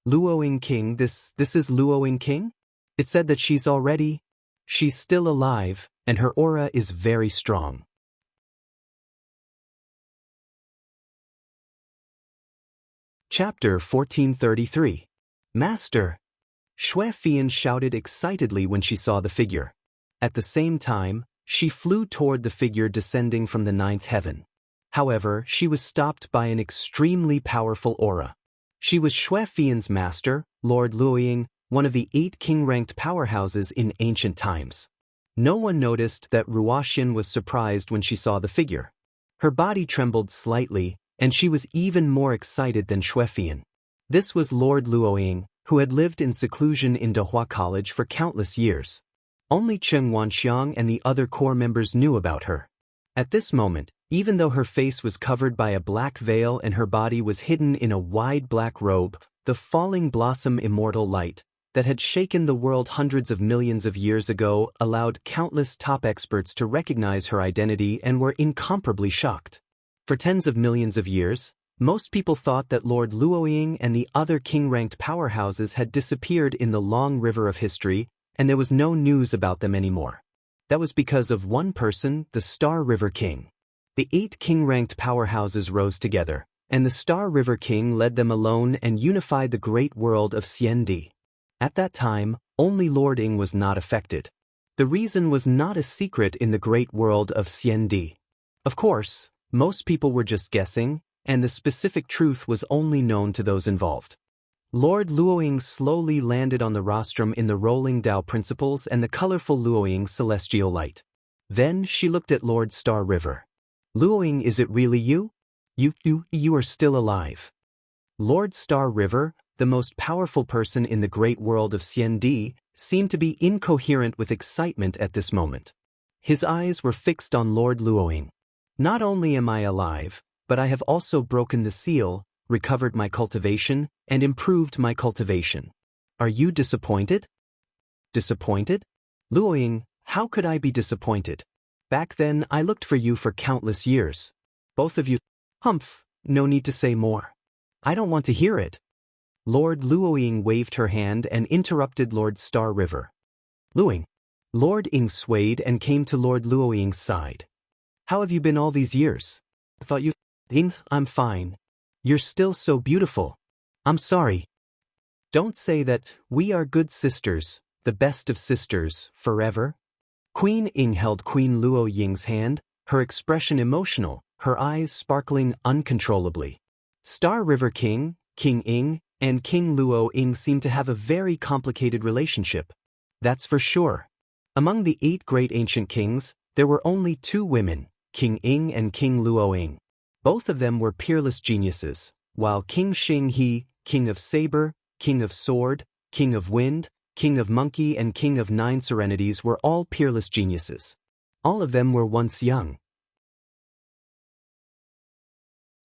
Luoying King, this is Luoying King? It said that she's still alive, and her aura is very strong. Chapter 1433. Master! Xue Fian shouted excitedly when she saw the figure. At the same time, she flew toward the figure descending from the ninth heaven. However, she was stopped by an extremely powerful aura. She was Xue Fian's master, Lord Luoying, one of the 8 king-ranked powerhouses in ancient times. No one noticed that Ruoxian was surprised when she saw the figure. Her body trembled slightly, and she was even more excited than Xue Fian. This was Lord Luoying, who had lived in seclusion in Dehua College for countless years. Only Cheng Wanxiang and the other core members knew about her. At this moment, even though her face was covered by a black veil and her body was hidden in a wide black robe, the falling blossom immortal light that had shaken the world hundreds of millions of years ago allowed countless top experts to recognize her identity and were incomparably shocked. For tens of millions of years, most people thought that Lord Luoying and the other king-ranked powerhouses had disappeared in the long river of history, and there was no news about them anymore. That was because of one person, the Star River King. The 8 king-ranked powerhouses rose together, and the Star River King led them alone and unified the great world of Xiandi. At that time, only Lord Ying was not affected. The reason was not a secret in the great world of Xiandi. Of course, most people were just guessing, and the specific truth was only known to those involved. Lord Luoying slowly landed on the rostrum in the rolling Tao principles and the colorful Luoying celestial light. Then she looked at Lord Star River. Luoying, is it really you? You are still alive. Lord Star River, the most powerful person in the great world of Xiandi, seemed to be incoherent with excitement at this moment. His eyes were fixed on Lord Luoying. Not only am I alive, but I have also broken the seal, recovered my cultivation, and improved my cultivation. Are you disappointed? Disappointed? Luoying, how could I be disappointed? Back then I looked for you for countless years. Both of you. Humph, no need to say more. I don't want to hear it. Lord Luoying waved her hand and interrupted Lord Star River. Luoying. Lord Ying swayed and came to Lord Luoying's side. How have you been all these years? I thought you. Ying, I'm fine. You're still so beautiful. I'm sorry. Don't say that. We are good sisters, the best of sisters, forever. Queen Ying held Queen Luoying's hand, her expression emotional, her eyes sparkling uncontrollably. Star River King, King Ying, and King Luoying seemed to have a very complicated relationship. That's for sure. Among the 8 great ancient kings, there were only 2 women, King Ying and King Luoying. Both of them were peerless geniuses, while King Xing He, King of Saber, King of Sword, King of Wind, King of Monkey and King of 9 Serenities were all peerless geniuses. All of them were once young.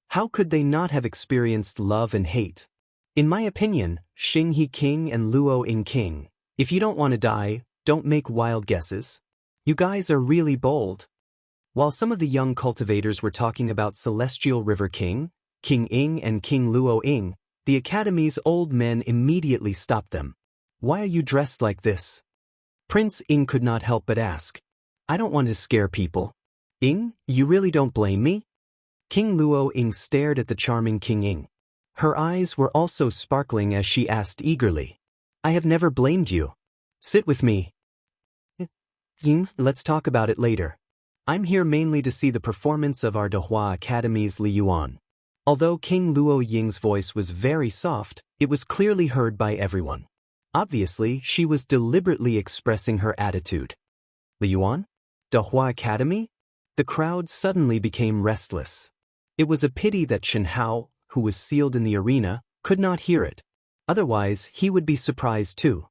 How could they not have experienced love and hate? In my opinion, Xing He King and Luoying King, if you don't want to die, don't make wild guesses. You guys are really bold. While some of the young cultivators were talking about Celestial River King, King Ying and King Luoying, the Academy's old men immediately stopped them. Why are you dressed like this? Prince Ying could not help but ask. I don't want to scare people. Ying, you really don't blame me? King Luoying stared at the charming King Ying. Her eyes were also sparkling as she asked eagerly. I have never blamed you. Sit with me. Ying, let's talk about it later. I'm here mainly to see the performance of our Dehua Academy's Li Yuan. Although King Luoying's voice was very soft, it was clearly heard by everyone. Obviously, she was deliberately expressing her attitude. Li Yuan? Dehua Academy? The crowd suddenly became restless. It was a pity that Chen Hao, who was sealed in the arena, could not hear it. Otherwise, he would be surprised too.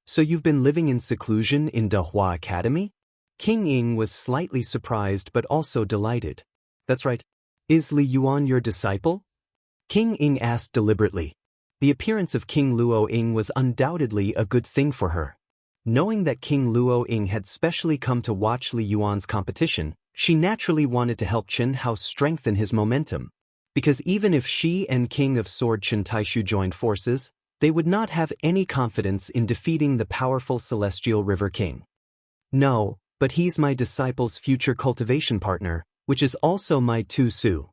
So you've been living in seclusion in Dehua Academy? King Ying was slightly surprised but also delighted. That's right. Is Li Yuan your disciple? King Ying asked deliberately. The appearance of King Luo Ying was undoubtedly a good thing for her. Knowing that King Luo Ying had specially come to watch Li Yuan's competition, she naturally wanted to help Chen Hao strengthen his momentum. Because even if she and King of Sword Chen Taishu joined forces, they would not have any confidence in defeating the powerful Celestial River King. No, but he's my disciple's future cultivation partner, which is also my Tu Su.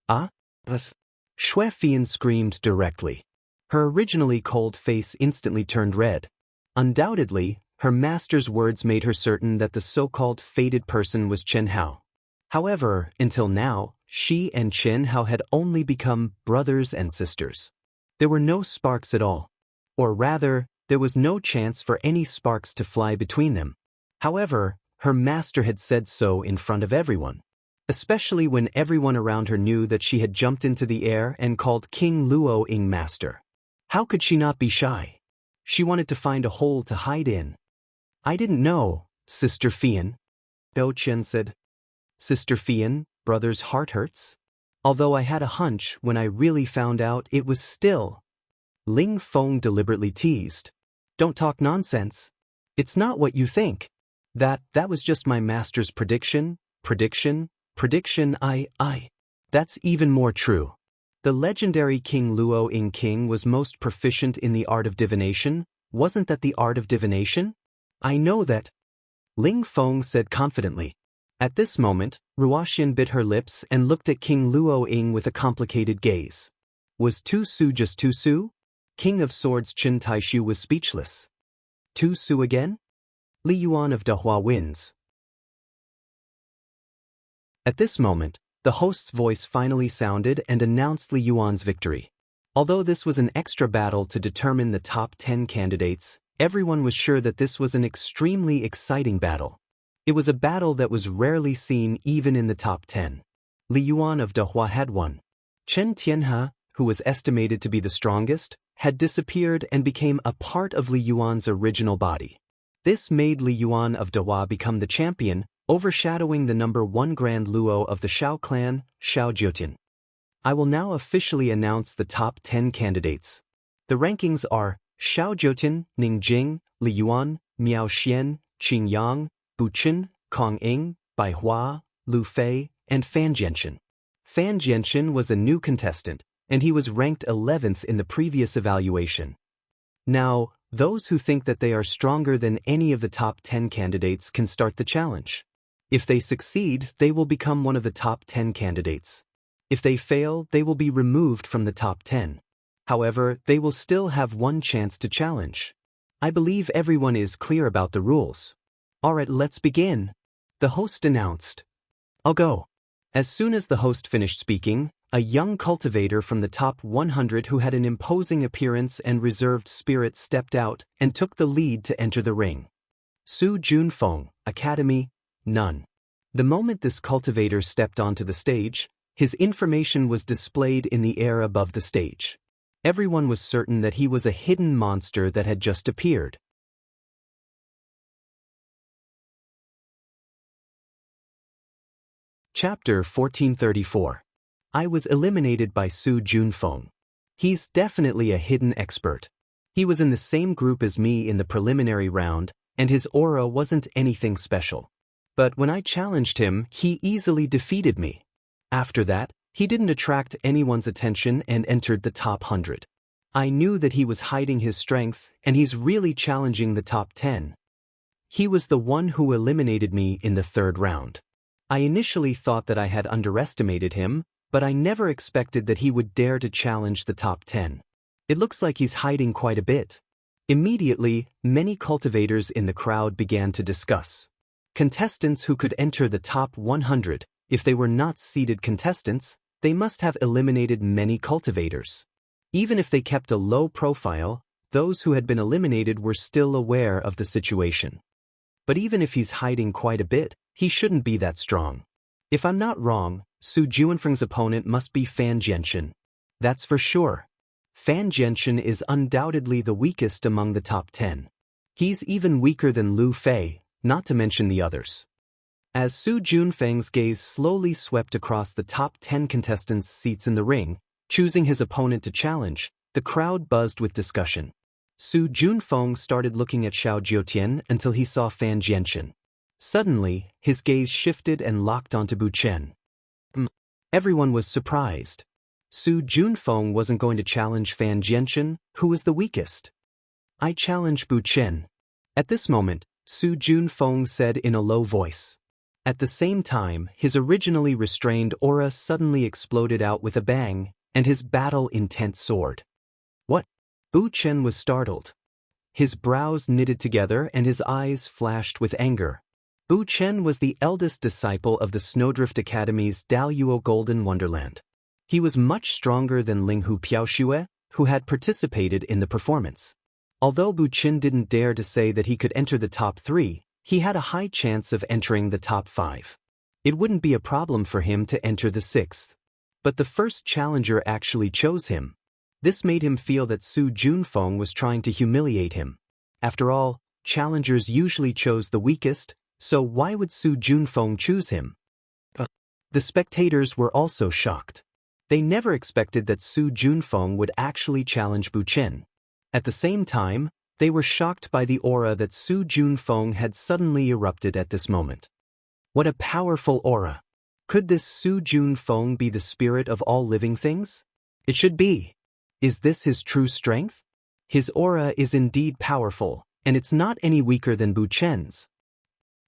Ah? Xue Fian screamed directly. Her originally cold face instantly turned red. Undoubtedly, her master's words made her certain that the so-called fated person was Chen Hao. However, until now, she and Chen Hao had only become brothers and sisters. There were no sparks at all. Or rather, there was no chance for any sparks to fly between them. However, her master had said so in front of everyone. Especially when everyone around her knew that she had jumped into the air and called King Luo Ying master. How could she not be shy? She wanted to find a hole to hide in. I didn't know, Sister Fian. Dou Chen said. Sister Fian, brother's heart hurts? Although I had a hunch when I really found out it was still. Ling Feng deliberately teased. Don't talk nonsense. It's not what you think. That was just my master's prediction. That's even more true. The legendary King Luo Ying King was most proficient in the art of divination. Wasn't that the art of divination? I know that. Ling Feng said confidently. At this moment, Ruoxian bit her lips and looked at King Luo Ying with a complicated gaze. Was Tu Su just Tu Su? King of Swords Chen Taishu was speechless. Tu Su again? Li Yuan of Dehua wins. At this moment, the host's voice finally sounded and announced Li Yuan's victory. Although this was an extra battle to determine the top 10 candidates, everyone was sure that this was an extremely exciting battle. It was a battle that was rarely seen even in the top 10. Li Yuan of Dehua had won. Chen Tianhe, who was estimated to be the strongest, had disappeared and became a part of Li Yuan's original body. This made Li Yuan of Dehua become the champion, overshadowing the number 1 Grand Luo of the Shao clan, Shao Jiutin. I will now officially announce the top 10 candidates. The rankings are Shao Jiutin, Ning Jing, Li Yuan, Miao Xian, Qing Yang, Bu Chen, Kong Ying, Bai Hua, Lu Fei, and Fan Jianchen. Fan Jianchen was a new contestant, and he was ranked 11th in the previous evaluation. Now, those who think that they are stronger than any of the top 10 candidates can start the challenge. If they succeed, they will become one of the top 10 candidates. If they fail, they will be removed from the top 10. However, they will still have one chance to challenge. I believe everyone is clear about the rules. Alright, let's begin. The host announced. I'll go. As soon as the host finished speaking, a young cultivator from the top 100 who had an imposing appearance and reserved spirit stepped out and took the lead to enter the ring. Su Junfeng, Academy, none. The moment this cultivator stepped onto the stage, his information was displayed in the air above the stage. Everyone was certain that he was a hidden monster that had just appeared. Chapter 1434. I was eliminated by Su Junfeng. He's definitely a hidden expert. He was in the same group as me in the preliminary round, and his aura wasn't anything special. But when I challenged him, he easily defeated me. After that, he didn't attract anyone's attention and entered the top 100. I knew that he was hiding his strength, and he's really challenging the top 10. He was the one who eliminated me in the 3rd round. I initially thought that I had underestimated him, but I never expected that he would dare to challenge the top 10. It looks like he's hiding quite a bit. Immediately, many cultivators in the crowd began to discuss. Contestants who could enter the top 100, if they were not seeded contestants, they must have eliminated many cultivators. Even if they kept a low profile, Those who had been eliminated were still aware of the situation. But even if he's hiding quite a bit, he shouldn't be that strong. If I'm not wrong, Su Juanfeng's opponent must be Fan Jianchen. That's for sure. Fan Jianchen is undoubtedly the weakest among the top 10. He's even weaker than Lu Fei, not to mention the others. As Su Juanfeng's gaze slowly swept across the top 10 contestants' seats in the ring, choosing his opponent to challenge, the crowd buzzed with discussion. Su Juanfeng started looking at Xiao Jiutian until he saw Fan Jianchen. Suddenly, his gaze shifted and locked onto Bu Chen. Everyone was surprised. Su Juanfeng wasn't going to challenge Fan Jianchen, who was the weakest. I challenge Bu Chen. At this moment, Su Juanfeng said in a low voice. At the same time, his originally restrained aura suddenly exploded out with a bang, and his battle-intent soared. What? Bu Chen was startled. His brows knitted together and his eyes flashed with anger. Bu Chen was the eldest disciple of the Snowdrift Academy's Daluo Golden Wonderland. He was much stronger than Linghu Piaoxue, who had participated in the performance. Although Bu Chen didn't dare to say that he could enter the top 3, he had a high chance of entering the top 5. It wouldn't be a problem for him to enter the 6th. But the first challenger actually chose him. This made him feel that Su Juanfeng was trying to humiliate him. After all, challengers usually chose the weakest, so why would Su Juanfeng choose him? The spectators were also shocked. They never expected that Su Juanfeng would actually challenge Bu Chen. At the same time, they were shocked by the aura that Su Juanfeng had suddenly erupted at this moment. What a powerful aura! Could this Su Juanfeng be the spirit of all living things? It should be. Is this his true strength? His aura is indeed powerful, and it's not any weaker than Bu Chen's.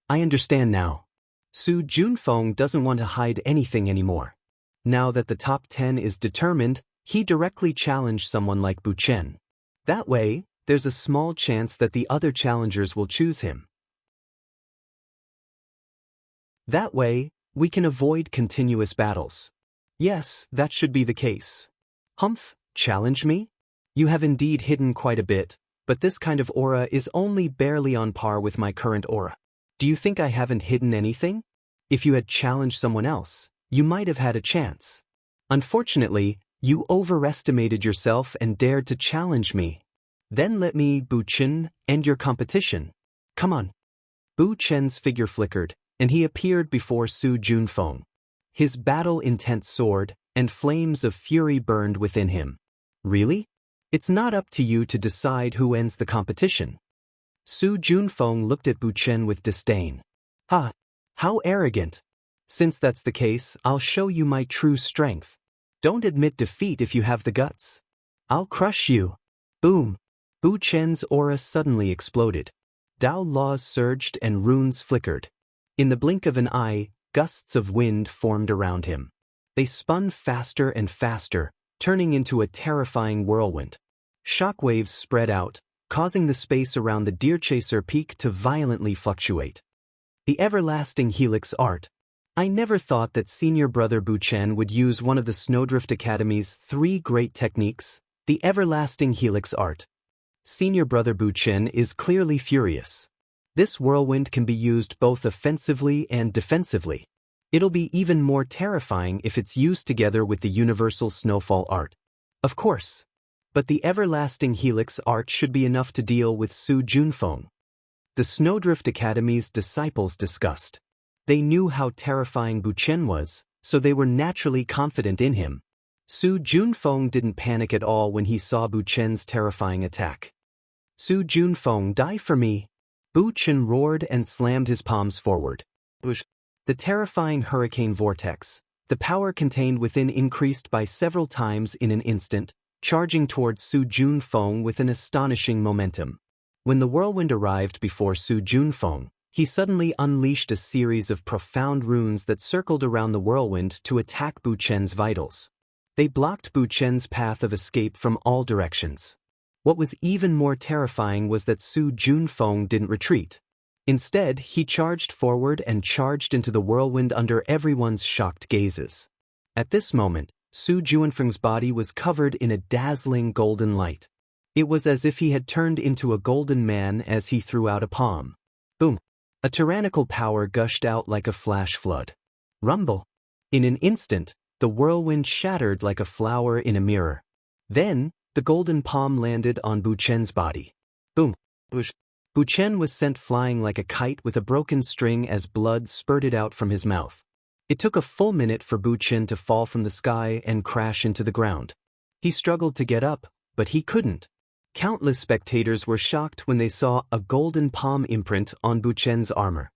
I understand now. Su Juanfeng doesn't want to hide anything anymore. Now that the top 10 is determined, he directly challenged someone like Bu Chen. That way, there's a small chance that the other challengers will choose him. That way, we can avoid continuous battles. Yes, that should be the case. Humph, challenge me? You have indeed hidden quite a bit, but this kind of aura is only barely on par with my current aura. Do you think I haven't hidden anything? If you had challenged someone else, you might have had a chance. Unfortunately, you overestimated yourself and dared to challenge me. Then let me, Bu Chen, end your competition. Come on. Bu Chen's figure flickered, and he appeared before Su Juanfeng. His battle-intent soared, and flames of fury burned within him. Really? It's not up to you to decide who ends the competition. Su Juanfeng looked at Bu Chen with disdain. Ha! How arrogant! Since that's the case, I'll show you my true strength. Don't admit defeat if you have the guts. I'll crush you. Boom! Bu Chen's aura suddenly exploded. Dao laws surged and runes flickered. In the blink of an eye, gusts of wind formed around him. They spun faster and faster, turning into a terrifying whirlwind. Shockwaves spread out, causing the space around the Deerchaser Peak to violently fluctuate. The everlasting helix art. I never thought that senior brother Bu Chen would use one of the Snowdrift Academy's 3 great techniques, the everlasting helix art. Senior brother Bu Chen is clearly furious. This whirlwind can be used both offensively and defensively. It'll be even more terrifying if it's used together with the universal snowfall art. Of course. But the everlasting helix art should be enough to deal with Su Juanfeng. The Snowdrift Academy's disciples discussed. They knew how terrifying Bu Chen was, so they were naturally confident in him. Su Juanfeng didn't panic at all when he saw Bu Chen's terrifying attack. Su Juanfeng, die for me! Bu Chen roared and slammed his palms forward. The terrifying hurricane vortex, the power contained within increased by several times in an instant, charging towards Su Juanfeng with an astonishing momentum. When the whirlwind arrived before Su Juanfeng, he suddenly unleashed a series of profound runes that circled around the whirlwind to attack Bu Chen's vitals. They blocked Bu Chen's path of escape from all directions. What was even more terrifying was that Su Juanfeng didn't retreat. Instead, he charged forward and charged into the whirlwind under everyone's shocked gazes. At this moment, Su Juanfeng's body was covered in a dazzling golden light. It was as if he had turned into a golden man as he threw out a palm. Boom! A tyrannical power gushed out like a flash flood. Rumble! In an instant, the whirlwind shattered like a flower in a mirror. Then, the golden palm landed on Bu Chen's body. Boom! Whoosh! Bu Chen was sent flying like a kite with a broken string as blood spurted out from his mouth. It took a full minute for Bu Chen to fall from the sky and crash into the ground. He struggled to get up, but he couldn't. Countless spectators were shocked when they saw a golden palm imprint on Bu Chen's armor.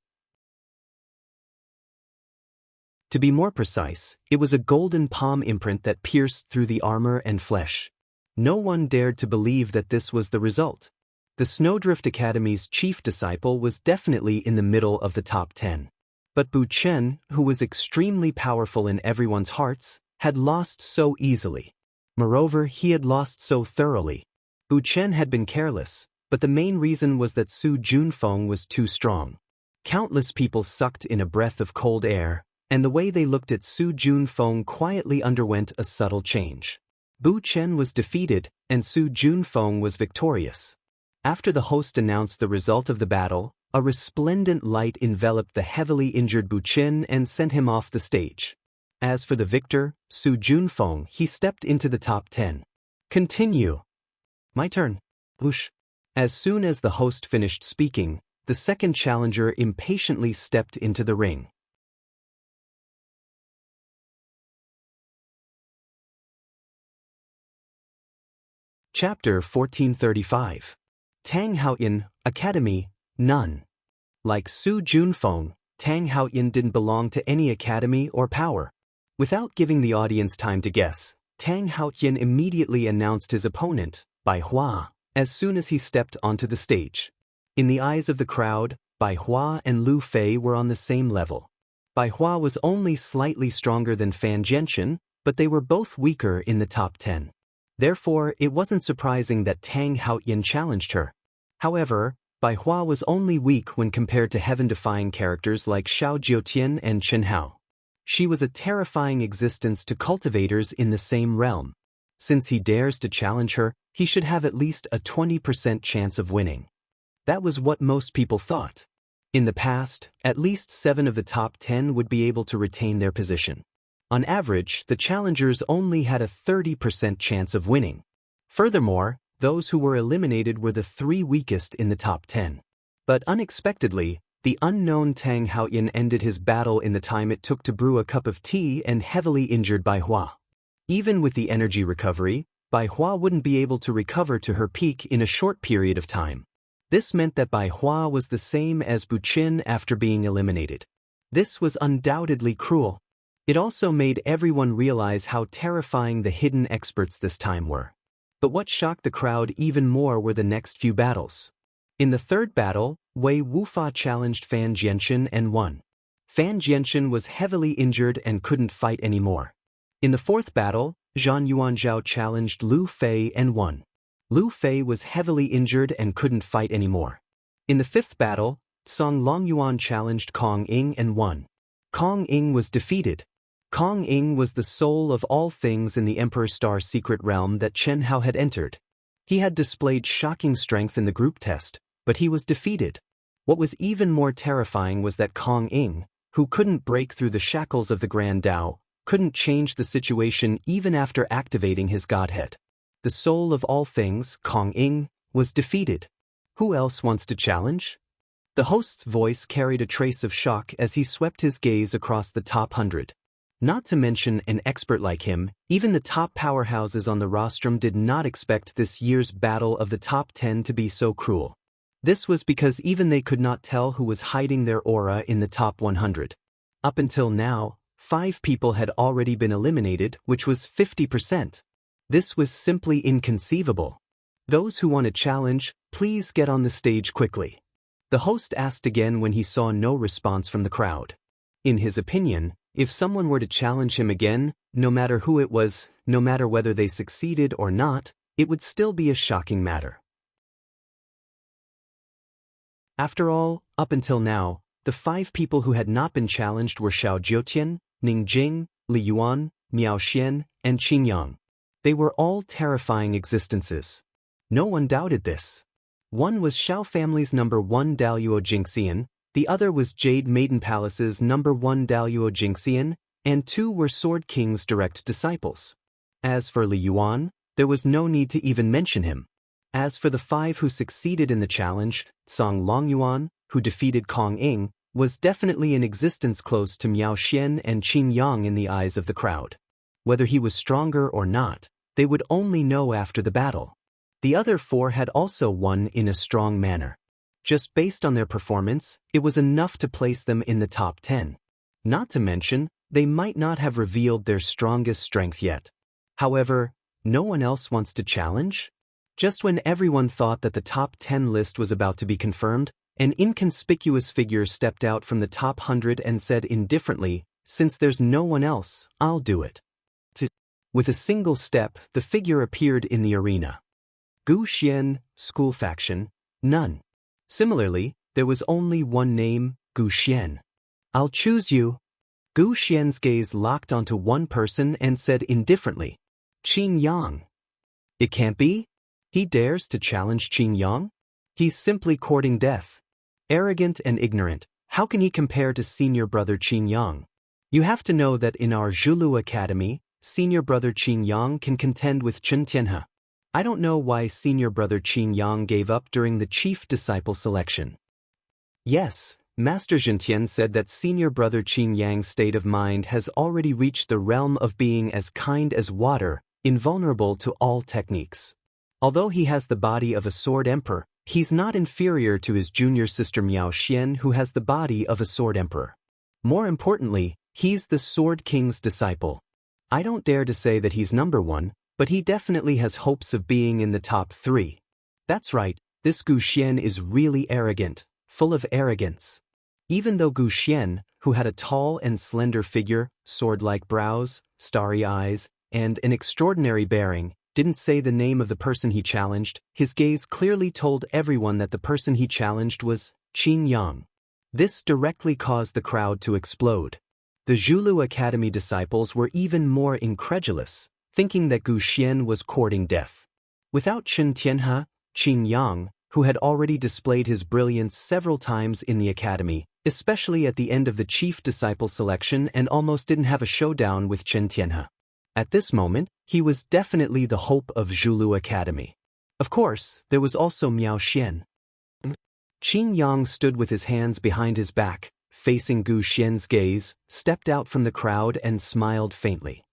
To be more precise, it was a golden palm imprint that pierced through the armor and flesh. No one dared to believe that this was the result. The Snowdrift Academy's chief disciple was definitely in the middle of the top 10. But Bu Chen, who was extremely powerful in everyone's hearts, had lost so easily. Moreover, he had lost so thoroughly. Bu Chen had been careless, but the main reason was that Su Junfeng was too strong. Countless people sucked in a breath of cold air, and the way they looked at Su Junfeng quietly underwent a subtle change. Bu Chen was defeated, and Su Junfeng was victorious. After the host announced the result of the battle, a resplendent light enveloped the heavily injured Bu Chen and sent him off the stage. As for the victor, Su Junfeng, he stepped into the top 10. Continue. My turn. Whoosh. As soon as the host finished speaking, the second challenger impatiently stepped into the ring. Chapter 1435. Tang Haoyan, Academy, None. Like Su Junfeng, Tang Haoyan didn't belong to any academy or power. Without giving the audience time to guess, Tang Haoyan immediately announced his opponent, Bai Hua, as soon as he stepped onto the stage. In the eyes of the crowd, Bai Hua and Lu Fei were on the same level. Bai Hua was only slightly stronger than Fan Jianchen, but they were both weaker in the top 10. Therefore, it wasn't surprising that Tang Haoyan challenged her. However, Bai Hua was only weak when compared to heaven-defying characters like Xiao Jiutian and Chen Hao. She was a terrifying existence to cultivators in the same realm. Since he dares to challenge her, he should have at least a 20% chance of winning. That was what most people thought. In the past, at least 7 of the top 10 would be able to retain their position. On average, the challengers only had a 30% chance of winning. Furthermore, those who were eliminated were the 3 weakest in the top 10. But unexpectedly, the unknown Tang Haoyan ended his battle in the time it took to brew a cup of tea and heavily injured Bai Hua. Even with the energy recovery, Bai Hua wouldn't be able to recover to her peak in a short period of time. This meant that Bai Hua was the same as Bu Chen after being eliminated. This was undoubtedly cruel. It also made everyone realize how terrifying the hidden experts this time were. But what shocked the crowd even more were the next few battles. In the third battle, Wei Wufa challenged Fan Jianchen and won. Fan Jianchen was heavily injured and couldn't fight anymore. In the fourth battle, Zhan Yuanzhao challenged Lu Fei and won. Lu Fei was heavily injured and couldn't fight anymore. In the fifth battle, Song Longyuan challenged Kong Ying and won. Kong Ying was defeated. Kong Ying was the soul of all things in the Emperor Star's secret realm that Chen Hao had entered. He had displayed shocking strength in the group test, but he was defeated. What was even more terrifying was that Kong Ying, who couldn't break through the shackles of the Grand Tao, couldn't change the situation even after activating his godhead. The soul of all things, Kong Ying, was defeated. Who else wants to challenge? The host's voice carried a trace of shock as he swept his gaze across the top 100. Not to mention an expert like him, even the top powerhouses on the rostrum did not expect this year's battle of the top 10 to be so cruel. This was because even they could not tell who was hiding their aura in the top 100. Up until now, 5 people had already been eliminated, which was 50%. This was simply inconceivable. Those who want a challenge, please get on the stage quickly. The host asked again when he saw no response from the crowd. In his opinion, if someone were to challenge him again, no matter who it was, no matter whether they succeeded or not, it would still be a shocking matter. After all, up until now, the 5 people who had not been challenged were Xiao Jiutian, Ning Jing, Li Yuan, Miao Xian, and Qin Yang. They were all terrifying existences. No one doubted this. One was Shao family's number 1 Daluo Jingxian, the other was Jade Maiden Palace's number 1 Daluo Jingxian, and 2 were Sword King's direct disciples. As for Li Yuan, there was no need to even mention him. As for the 5 who succeeded in the challenge, Song Longyuan, who defeated Kong Ing, was definitely in existence close to Miao Xian and Qin Yang in the eyes of the crowd. Whether he was stronger or not, they would only know after the battle. The other 4 had also won in a strong manner. Just based on their performance, it was enough to place them in the top 10. Not to mention, they might not have revealed their strongest strength yet. However, no one else wants to challenge? Just when everyone thought that the top 10 list was about to be confirmed, an inconspicuous figure stepped out from the top 100 and said indifferently, "Since there's no one else, I'll do it." With a single step, the figure appeared in the arena. Gu Xian, school faction, none. Similarly, there was only one name, Gu Xian. "I'll choose you." Gu Xian's gaze locked onto one person and said indifferently, "Qin Yang." It can't be? He dares to challenge Qin Yang? He's simply courting death. Arrogant and ignorant, how can he compare to senior brother Qin Yang? You have to know that in our Zhulu Academy, senior brother Qin Yang can contend with Chen Tianhe. I don't know why senior brother Qin Yang gave up during the chief disciple selection. Yes, Master Zhentian said that senior brother Qin Yang's state of mind has already reached the realm of being as kind as water, invulnerable to all techniques. Although he has the body of a sword emperor, he's not inferior to his junior sister Miao Xian, who has the body of a sword emperor. More importantly, he's the Sword King's disciple. I don't dare to say that he's number 1, but he definitely has hopes of being in the top 3. That's right, this Gu Xian is really arrogant, full of arrogance. Even though Gu Xian, who had a tall and slender figure, sword-like brows, starry eyes, and an extraordinary bearing, didn't say the name of the person he challenged, his gaze clearly told everyone that the person he challenged was Qin Yang. This directly caused the crowd to explode. The Zhulu Academy disciples were even more incredulous, thinking that Gu Xian was courting death. Without Chen Tianhe, Qin Yang, who had already displayed his brilliance several times in the academy, especially at the end of the chief disciple selection, and almost didn't have a showdown with Chen Tianhe. At this moment, he was definitely the hope of Zhulu Academy. Of course, there was also Miao Xian. Qin Yang stood with his hands behind his back, facing Gu Xian's gaze, stepped out from the crowd and smiled faintly.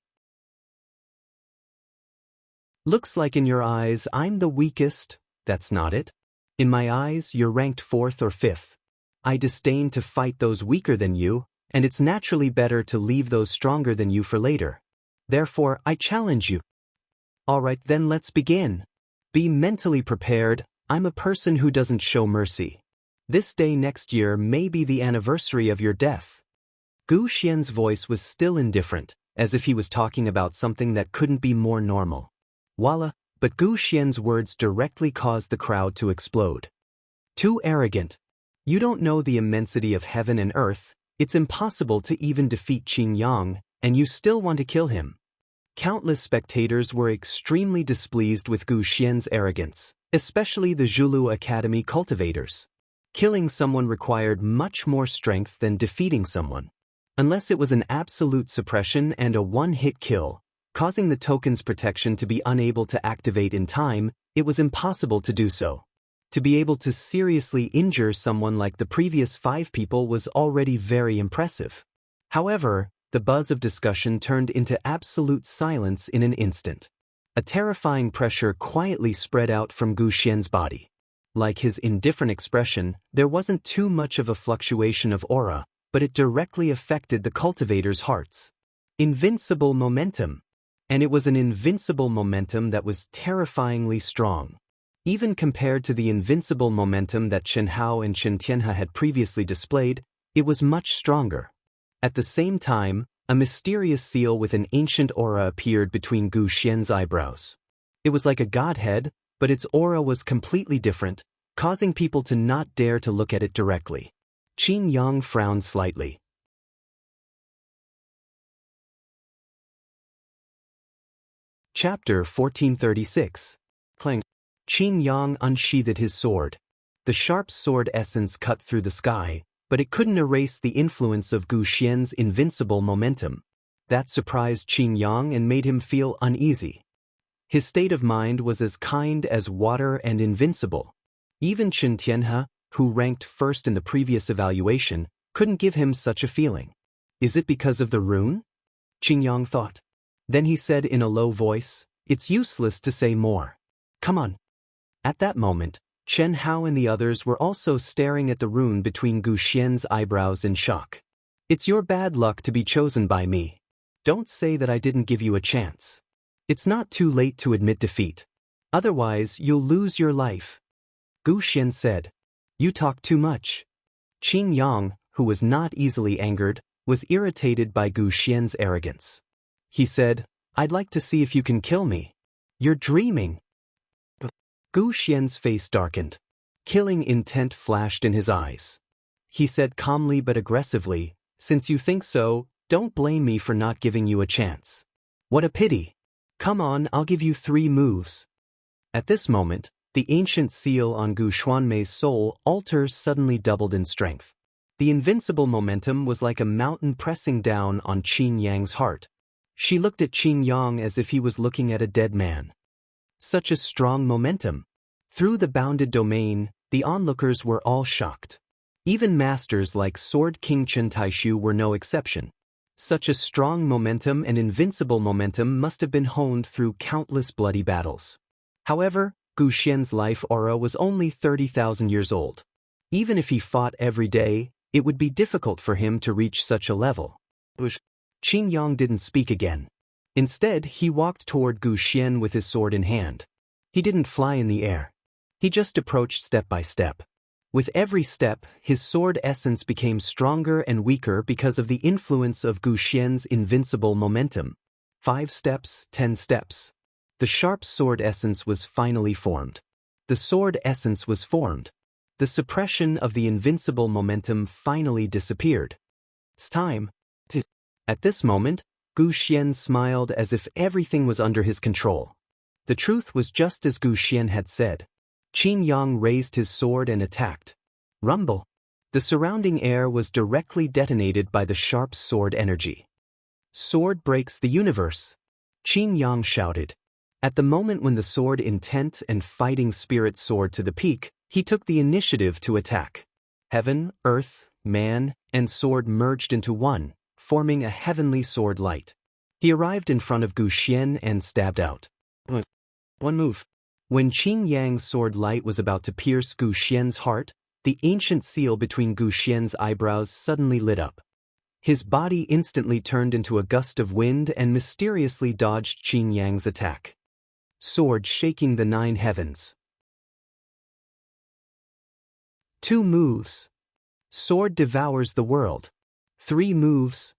"Looks like in your eyes I'm the weakest, that's not it. In my eyes you're ranked 4th or 5th. I disdain to fight those weaker than you, and it's naturally better to leave those stronger than you for later. Therefore, I challenge you." "Alright then, let's begin. Be mentally prepared, I'm a person who doesn't show mercy. This day next year may be the anniversary of your death." Gu Xian's voice was still indifferent, as if he was talking about something that couldn't be more normal. Voila, but Gu Xian's words directly caused the crowd to explode. "Too arrogant. You don't know the immensity of heaven and earth, it's impossible to even defeat Qin Yang, and you still want to kill him." Countless spectators were extremely displeased with Gu Xian's arrogance, especially the Zhulu Academy cultivators. Killing someone required much more strength than defeating someone. Unless it was an absolute suppression and a one-hit kill, causing the token's protection to be unable to activate in time, it was impossible to do so. To be able to seriously injure someone like the previous 5 people was already very impressive. However, the buzz of discussion turned into absolute silence in an instant. A terrifying pressure quietly spread out from Gu Xian's body. Like his indifferent expression, there wasn't too much of a fluctuation of aura, but it directly affected the cultivators' hearts. Invincible momentum. And it was an invincible momentum that was terrifyingly strong. Even compared to the invincible momentum that Chen Hao and Chen Tianhe had previously displayed, it was much stronger. At the same time, a mysterious seal with an ancient aura appeared between Gu Xian's eyebrows. It was like a godhead, but its aura was completely different, causing people to not dare to look at it directly. Qin Yang frowned slightly. Chapter 1436. Clang. Qin Yang unsheathed his sword. The sharp sword essence cut through the sky, but it couldn't erase the influence of Gu Xian's invincible momentum. That surprised Qin Yang and made him feel uneasy. His state of mind was as kind as water and invincible. Even Chen Tianhe, who ranked first in the previous evaluation, couldn't give him such a feeling. Is it because of the rune? Qin Yang thought. Then he said in a low voice, "It's useless to say more. Come on." At that moment, Chen Hao and the others were also staring at the rune between Gu Xian's eyebrows in shock. "It's your bad luck to be chosen by me. Don't say that I didn't give you a chance. It's not too late to admit defeat. Otherwise, you'll lose your life." Gu Xian said. "You talk too much." Qin Yang, who was not easily angered, was irritated by Gu Xian's arrogance. He said, "I'd like to see if you can kill me." "You're dreaming." Gu Xian's face darkened. Killing intent flashed in his eyes. He said calmly but aggressively, "Since you think so, don't blame me for not giving you a chance. What a pity. Come on, I'll give you 3 moves." At this moment, the ancient seal on Gu Xuanmei's soul altar suddenly doubled in strength. The invincible momentum was like a mountain pressing down on Qin Yang's heart. She looked at Qin Yang as if he was looking at a dead man. Such a strong momentum. Through the bounded domain, the onlookers were all shocked. Even masters like Sword King Chen Taishu were no exception. Such a strong momentum and invincible momentum must have been honed through countless bloody battles. However, Gu Xian's life aura was only 30,000 years old. Even if he fought every day, it would be difficult for him to reach such a level. Qin Yang didn't speak again. Instead, he walked toward Gu Xian with his sword in hand. He didn't fly in the air. He just approached step by step. With every step, his sword essence became stronger and weaker because of the influence of Gu Xian's invincible momentum. 5 steps, 10 steps. The sharp sword essence was finally formed. The sword essence was formed. The suppression of the invincible momentum finally disappeared. It's time. At this moment, Gu Xian smiled as if everything was under his control. The truth was just as Gu Xian had said. Qin Yang raised his sword and attacked. Rumble. The surrounding air was directly detonated by the sharp sword energy. "Sword breaks the universe," Qin Yang shouted. At the moment when the sword intent and fighting spirit soared to the peak, he took the initiative to attack. Heaven, earth, man, and sword merged into one, forming a heavenly sword light. He arrived in front of Gu Xian and stabbed out. One move. When Qin Yang's sword light was about to pierce Gu Xian's heart, the ancient seal between Gu Xian's eyebrows suddenly lit up. His body instantly turned into a gust of wind and mysteriously dodged Qin Yang's attack. Sword shaking the 9 heavens. 2 moves. Sword devours the world. 3 moves.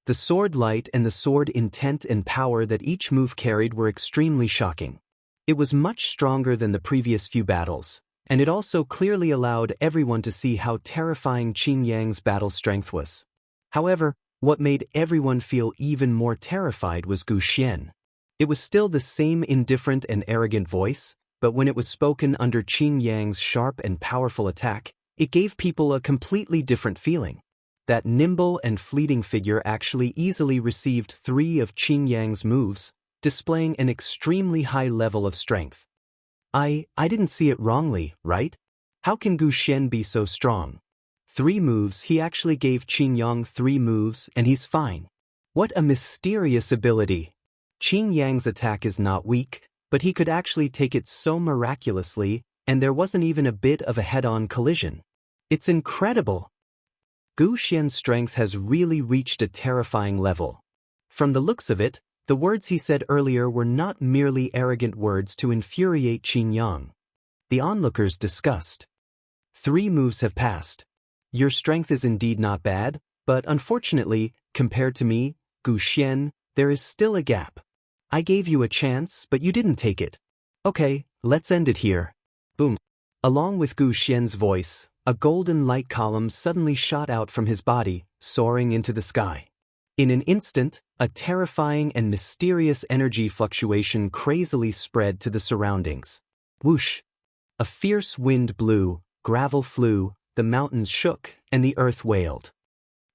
The sword light and the sword intent and power that each move carried were extremely shocking. It was much stronger than the previous few battles, and it also clearly allowed everyone to see how terrifying Qin Yang's battle strength was. However, what made everyone feel even more terrified was Gu Xian. It was still the same indifferent and arrogant voice, but when it was spoken under Qin Yang's sharp and powerful attack, it gave people a completely different feeling. That nimble and fleeting figure actually easily received 3 of Qin Yang's moves, displaying an extremely high level of strength. I didn't see it wrongly, right? How can Gu Xian be so strong? 3 moves. He actually gave Qin Yang 3 moves and he's fine. What a mysterious ability. Qin Yang's attack is not weak, but he could actually take it so miraculously, and there wasn't even a bit of a head-on collision. It's incredible. Gu Xian's strength has really reached a terrifying level. From the looks of it, the words he said earlier were not merely arrogant words to infuriate Qin Yang. The onlookers discussed. 3 moves have passed. Your strength is indeed not bad, but unfortunately, compared to me, Gu Xian, there is still a gap. I gave you a chance, but you didn't take it. Okay, let's end it here. Boom. Along with Gu Xian's voice, a golden light column suddenly shot out from his body, soaring into the sky. In an instant, a terrifying and mysterious energy fluctuation crazily spread to the surroundings. Whoosh! A fierce wind blew, gravel flew, the mountains shook, and the earth wailed.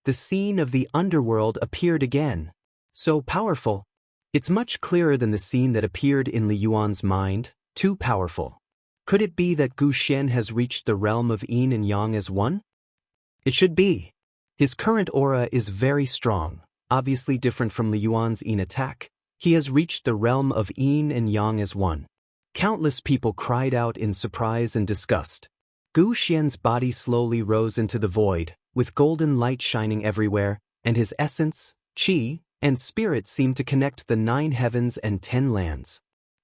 The scene of the underworld appeared again. So powerful. It's much clearer than the scene that appeared in Li Yuan's mind, too powerful. Could it be that Gu Xian has reached the realm of yin and yang as one? It should be. His current aura is very strong, obviously different from Li Yuan's yin attack. He has reached the realm of yin and yang as one. Countless people cried out in surprise and disgust. Gu Xian's body slowly rose into the void, with golden light shining everywhere, and his essence, qi, and spirit seemed to connect the 9 heavens and 10 lands.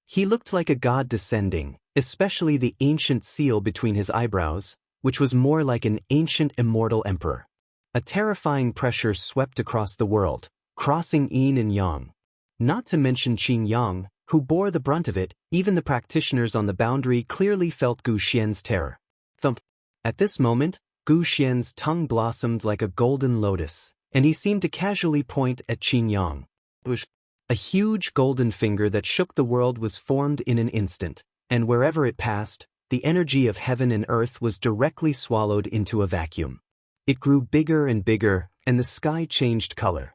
He looked like a god descending, especially the ancient seal between his eyebrows, which was more like an ancient immortal emperor. A terrifying pressure swept across the world, crossing yin and yang. Not to mention Qing Yang, who bore the brunt of it. Even the practitioners on the boundary clearly felt Gu Xian's terror. Thump. At this moment, Gu Xian's tongue blossomed like a golden lotus, and he seemed to casually point at Qing Yang. A huge golden finger that shook the world was formed in an instant, and wherever it passed, the energy of heaven and earth was directly swallowed into a vacuum. It grew bigger and bigger, and the sky changed color.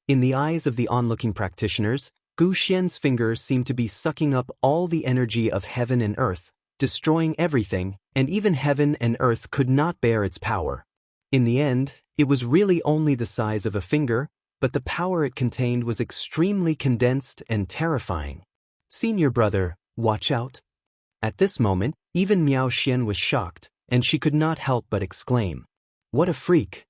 In the eyes of the onlooking practitioners, Gu Xian's fingers seemed to be sucking up all the energy of heaven and earth, destroying everything, and even heaven and earth could not bear its power. In the end, it was really only the size of a finger, but the power it contained was extremely condensed and terrifying. Senior brother, watch out. At this moment, even Miao Xian was shocked, and she could not help but exclaim, "What a freak!"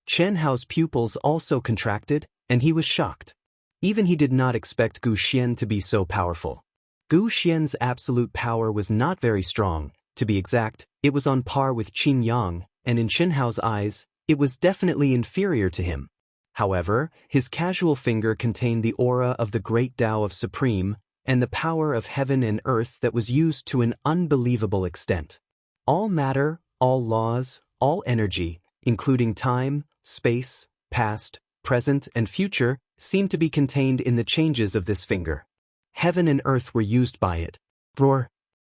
Chen Hao's pupils also contracted, and he was shocked. Even he did not expect Gu Xian to be so powerful. Gu Xian's absolute power was not very strong. To be exact, it was on par with Qin Yang, and in Chen Hao's eyes, it was definitely inferior to him. However, his casual finger contained the aura of the great Tao of Supreme, and the power of heaven and earth that was used to an unbelievable extent. All matter, all laws, all energy, including time, space, past, present, and future, seemed to be contained in the changes of this finger. Heaven and earth were used by it. Roar!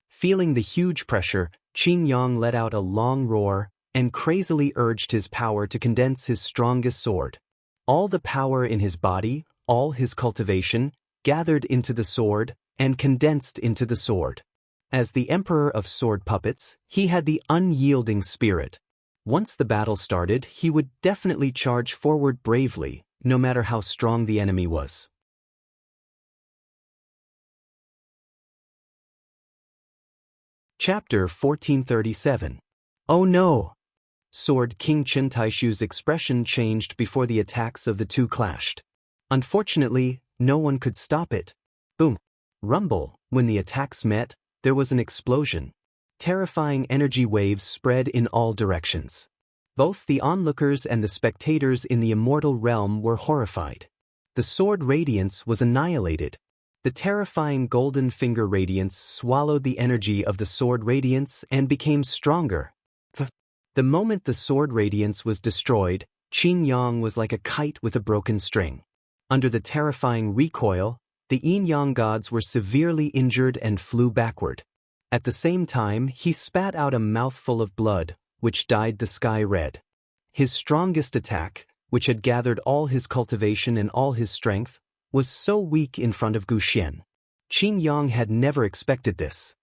Feeling the huge pressure, Qin Yang let out a long roar, and crazily urged his power to condense his strongest sword. All the power in his body, all his cultivation, gathered into the sword, and condensed into the sword. As the emperor of sword puppets, he had the unyielding spirit. Once the battle started, he would definitely charge forward bravely, no matter how strong the enemy was. Chapter 1437. Oh no! Sword King Chen Taishu's expression changed before the attacks of the two clashed. Unfortunately, no one could stop it. Boom! Rumble! When the attacks met, there was an explosion. Terrifying energy waves spread in all directions. Both the onlookers and the spectators in the immortal realm were horrified. The sword radiance was annihilated. The terrifying golden finger radiance swallowed the energy of the sword radiance and became stronger. The moment the sword radiance was destroyed, Qin Yang was like a kite with a broken string. Under the terrifying recoil, the yin-yang gods were severely injured and flew backward. At the same time, he spat out a mouthful of blood, which dyed the sky red. His strongest attack, which had gathered all his cultivation and all his strength, was so weak in front of Gu Xian. Qin Yang had never expected this.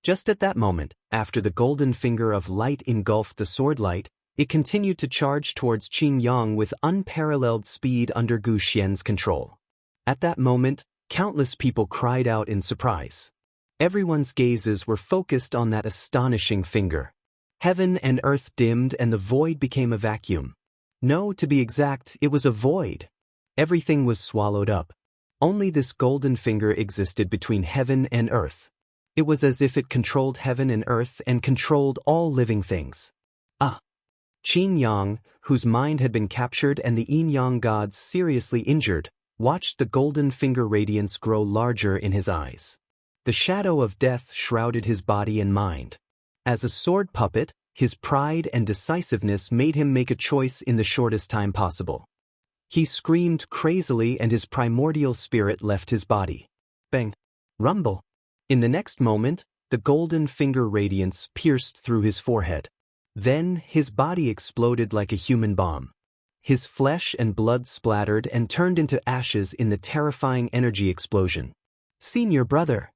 Just at that moment, after the golden finger of light engulfed the sword light, it continued to charge towards Qin Yang with unparalleled speed under Gu Xian's control. At that moment, countless people cried out in surprise. Everyone's gazes were focused on that astonishing finger. Heaven and earth dimmed and the void became a vacuum. No, to be exact, it was a void. Everything was swallowed up. Only this golden finger existed between heaven and earth. It was as if it controlled heaven and earth and controlled all living things. Qin Yang, whose mind had been captured and the yin-yang gods seriously injured, watched the golden finger radiance grow larger in his eyes. The shadow of death shrouded his body and mind. As a sword puppet, his pride and decisiveness made him make a choice in the shortest time possible. He screamed crazily and his primordial spirit left his body. Bang. Rumble. In the next moment, the golden finger radiance pierced through his forehead. Then, his body exploded like a human bomb. His flesh and blood splattered and turned into ashes in the terrifying energy explosion. Senior brother!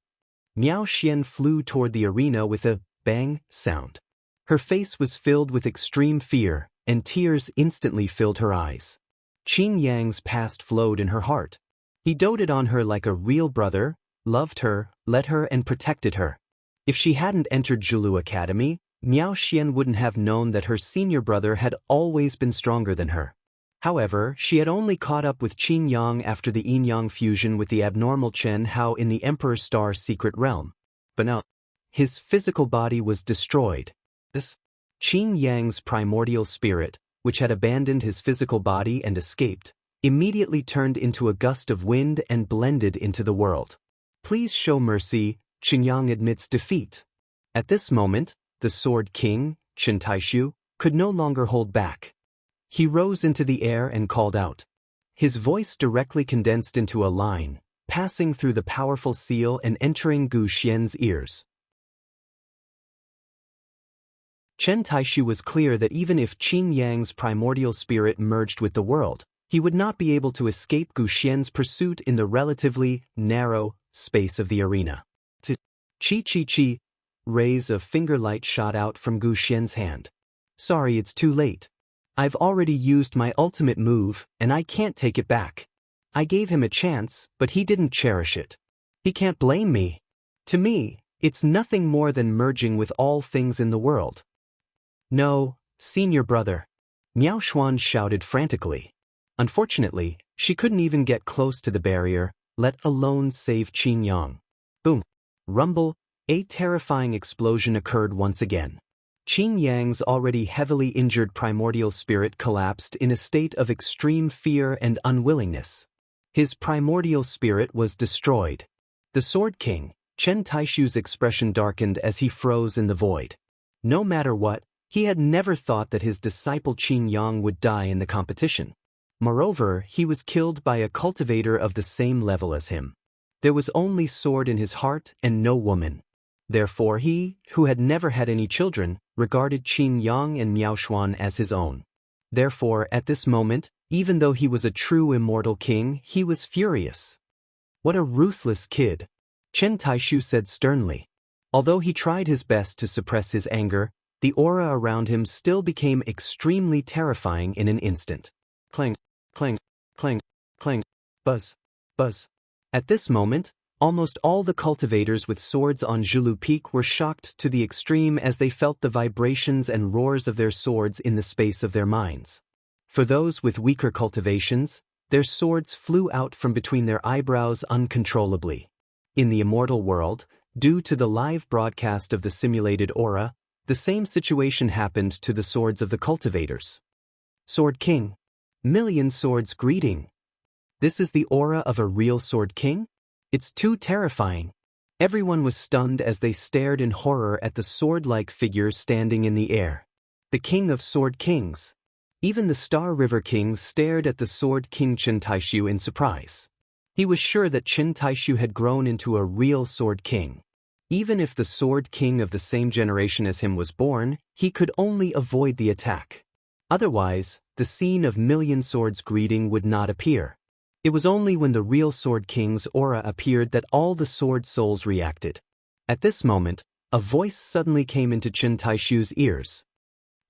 Miao Xian flew toward the arena with a bang sound. Her face was filled with extreme fear, and tears instantly filled her eyes. Qin Yang's past flowed in her heart. He doted on her like a real brother, loved her, led her and protected her. If she hadn't entered Zhulu Academy, Miao Xian wouldn't have known that her senior brother had always been stronger than her. However, she had only caught up with Qin Yang after the yin-yang fusion with the abnormal Chen Hao in the Emperor's Star secret realm. But now, his physical body was destroyed. Qin Yang's primordial spirit, which had abandoned his physical body and escaped, immediately turned into a gust of wind and blended into the world. Please show mercy, Qin Yang admits defeat. At this moment, the Sword King, Qin Taishu, could no longer hold back. He rose into the air and called out. His voice directly condensed into a line, passing through the powerful seal and entering Gu Xian's ears. Chen Taishu was clear that even if Qin Yang's primordial spirit merged with the world, he would not be able to escape Gu Xian's pursuit in the relatively narrow space of the arena. Chi. Rays of finger light shot out from Gu Xian's hand. Sorry, it's too late. I've already used my ultimate move, and I can't take it back. I gave him a chance, but he didn't cherish it. He can't blame me. To me, it's nothing more than merging with all things in the world. No, senior brother. Miao Xuan shouted frantically. Unfortunately, she couldn't even get close to the barrier, let alone save Qin Yang. Boom. Rumble. A terrifying explosion occurred once again. Qin Yang's already heavily injured primordial spirit collapsed in a state of extreme fear and unwillingness. His primordial spirit was destroyed. The Sword King, Chen Taishu's expression darkened as he froze in the void. No matter what, he had never thought that his disciple Qin Yang would die in the competition. Moreover, he was killed by a cultivator of the same level as him. There was only sword in his heart and no woman. Therefore he, who had never had any children, regarded Qin Yang and Miao Xuan as his own. Therefore, at this moment, even though he was a true immortal king, he was furious. What a ruthless kid, Chen Taishu said sternly. Although he tried his best to suppress his anger, the aura around him still became extremely terrifying in an instant. Clang, clang, clang, clang, buzz, buzz. At this moment, almost all the cultivators with swords on Zhulu Peak were shocked to the extreme as they felt the vibrations and roars of their swords in the space of their minds. For those with weaker cultivations, their swords flew out from between their eyebrows uncontrollably. In the immortal world, due to the live broadcast of the simulated aura, the same situation happened to the swords of the cultivators. Sword King. Million swords greeting. This is the aura of a real Sword King? It's too terrifying. Everyone was stunned as they stared in horror at the sword-like figure standing in the air. The King of Sword Kings. Even the Star River Kings stared at the Sword King Qin Taishu in surprise. He was sure that Qin Taishu had grown into a real Sword King. Even if the Sword King of the same generation as him was born, he could only avoid the attack. Otherwise, the scene of million swords greeting would not appear. It was only when the real Sword King's aura appeared that all the sword souls reacted. At this moment, a voice suddenly came into Qin Taishu's ears.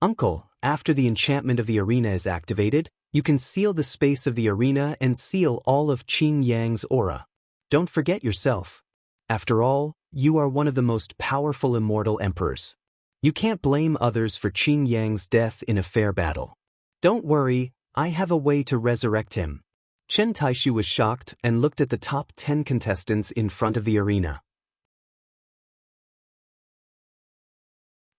Uncle, after the enchantment of the arena is activated, you can seal the space of the arena and seal all of Qin Yang's aura. Don't forget yourself. After all, you are one of the most powerful immortal emperors. You can't blame others for Qin Yang's death in a fair battle. Don't worry, I have a way to resurrect him. Chen Taishu was shocked and looked at the top 10 contestants in front of the arena.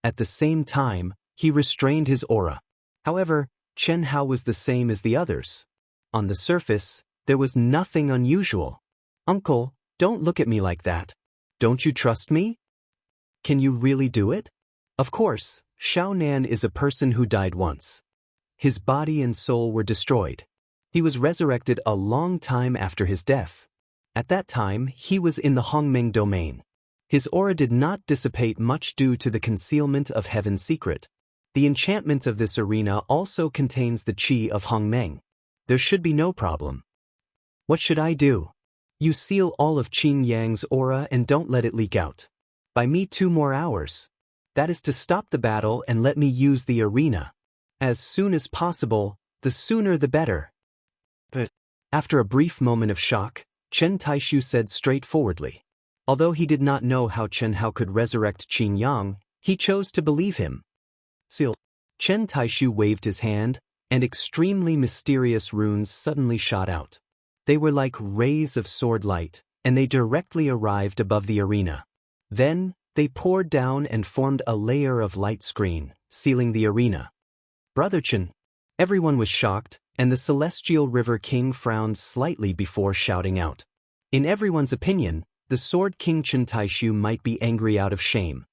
At the same time, he restrained his aura. However, Chen Hao was the same as the others. On the surface, there was nothing unusual. Uncle, don't look at me like that. Don't you trust me? Can you really do it? Of course, Shao Nan is a person who died once. His body and soul were destroyed. He was resurrected a long time after his death. At that time, he was in the Hongming domain. His aura did not dissipate much due to the concealment of heaven's secret. The enchantment of this arena also contains the qi of Hongmeng. There should be no problem. What should I do? You seal all of Qin Yang's aura and don't let it leak out. Buy me 2 more hours. That is to stop the battle and let me use the arena. As soon as possible, the sooner the better. But after a brief moment of shock, Chen Taishu said straightforwardly. Although he did not know how Chen Hao could resurrect Qin Yang, he chose to believe him. Seal. Chen Taishu waved his hand, and extremely mysterious runes suddenly shot out. They were like rays of sword light, and they directly arrived above the arena. Then, they poured down and formed a layer of light screen, sealing the arena. Brother Chen. Everyone was shocked, and the Celestial River King frowned slightly before shouting out. In everyone's opinion, the Sword King Chen Taishu might be angry out of shame.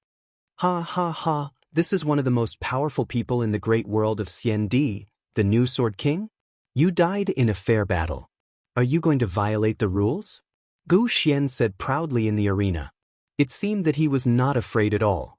Ha ha ha, this is one of the most powerful people in the great world of Xiandi, the new Sword King? You died in a fair battle. Are you going to violate the rules? Gu Xian said proudly in the arena. It seemed that he was not afraid at all.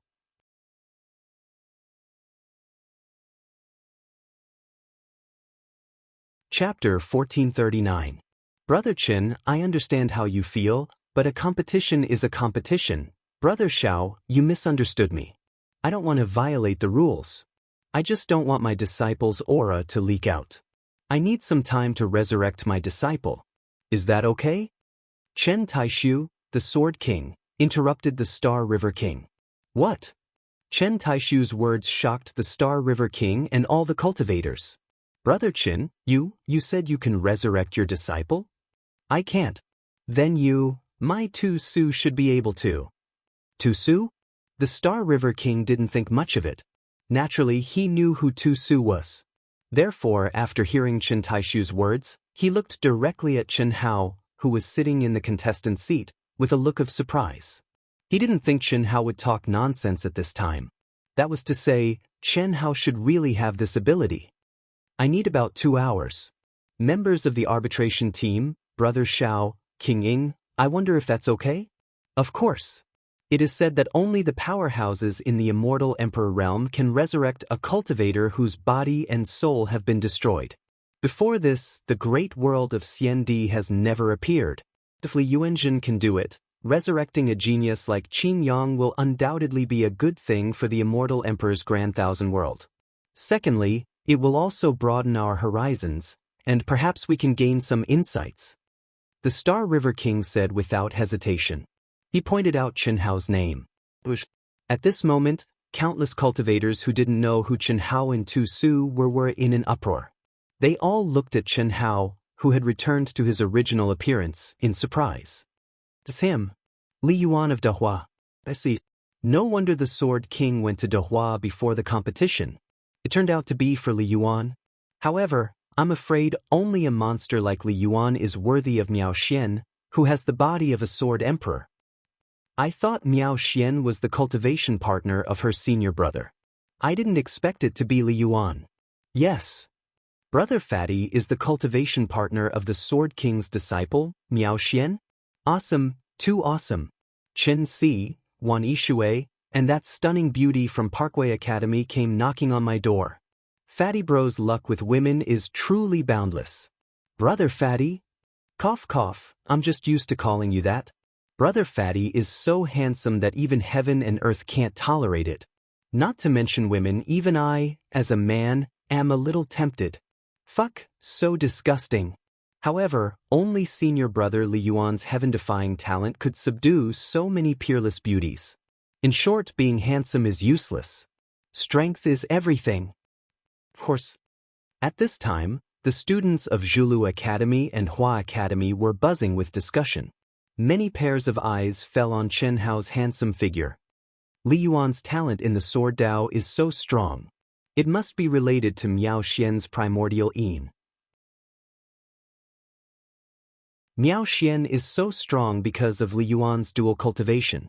Chapter 1439. Brother Chen, I understand how you feel, but a competition is a competition. Brother Xiao, you misunderstood me. I don't want to violate the rules. I just don't want my disciple's aura to leak out. I need some time to resurrect my disciple. Is that okay? Chen Taishu, the Sword King, interrupted the Star River King. What? Chen Taishu's words shocked the Star River King and all the cultivators. Brother Chen, you said you can resurrect your disciple? I can't. Then my Tu Su should be able to. Tu Su? The Star River King didn't think much of it. Naturally, he knew who Tu Su was. Therefore, after hearing Chen Taishu's words, he looked directly at Chen Hao, who was sitting in the contestant seat, with a look of surprise. He didn't think Chen Hao would talk nonsense at this time. That was to say, Chen Hao should really have this ability. I need about 2 hours. Members of the arbitration team, Brother Xiao, King Ying, I wonder if that's okay? Of course. It is said that only the powerhouses in the immortal emperor realm can resurrect a cultivator whose body and soul have been destroyed. Before this, the great world of Xiandi has never appeared. If Li Yuanjin can do it, resurrecting a genius like Qin Yang will undoubtedly be a good thing for the immortal emperor's grand thousand world. Secondly, it will also broaden our horizons, and perhaps we can gain some insights. The Star River King said without hesitation. He pointed out Chen Hao's name. At this moment, countless cultivators who didn't know who Chen Hao and Tu Su were in an uproar. They all looked at Chen Hao, who had returned to his original appearance, in surprise. It's him. Li Yuan of Dehua. I see. No wonder the Sword King went to Dehua before the competition. It turned out to be for Li Yuan. However, I'm afraid only a monster like Li Yuan is worthy of Miao Xian, who has the body of a sword emperor. I thought Miao Xian was the cultivation partner of her senior brother. I didn't expect it to be Li Yuan. Yes. Brother Fatty is the cultivation partner of the Sword King's disciple, Miao Xian? Awesome, too awesome. Chen Si, Wan Yishui, and that stunning beauty from Parkway Academy came knocking on my door. Fatty Bro's luck with women is truly boundless. Brother Fatty? Cough cough, I'm just used to calling you that. Brother Fatty is so handsome that even heaven and earth can't tolerate it. Not to mention women, even I, as a man, am a little tempted. Fuck, so disgusting. However, only senior brother Li Yuan's heaven-defying talent could subdue so many peerless beauties. In short, being handsome is useless. Strength is everything. Of course. At this time, the students of Zhulu Academy and Hua Academy were buzzing with discussion. Many pairs of eyes fell on Chen Hao's handsome figure. Li Yuan's talent in the sword Dao is so strong. It must be related to Miao Xian's primordial yin. Miao Xian is so strong because of Li Yuan's dual cultivation.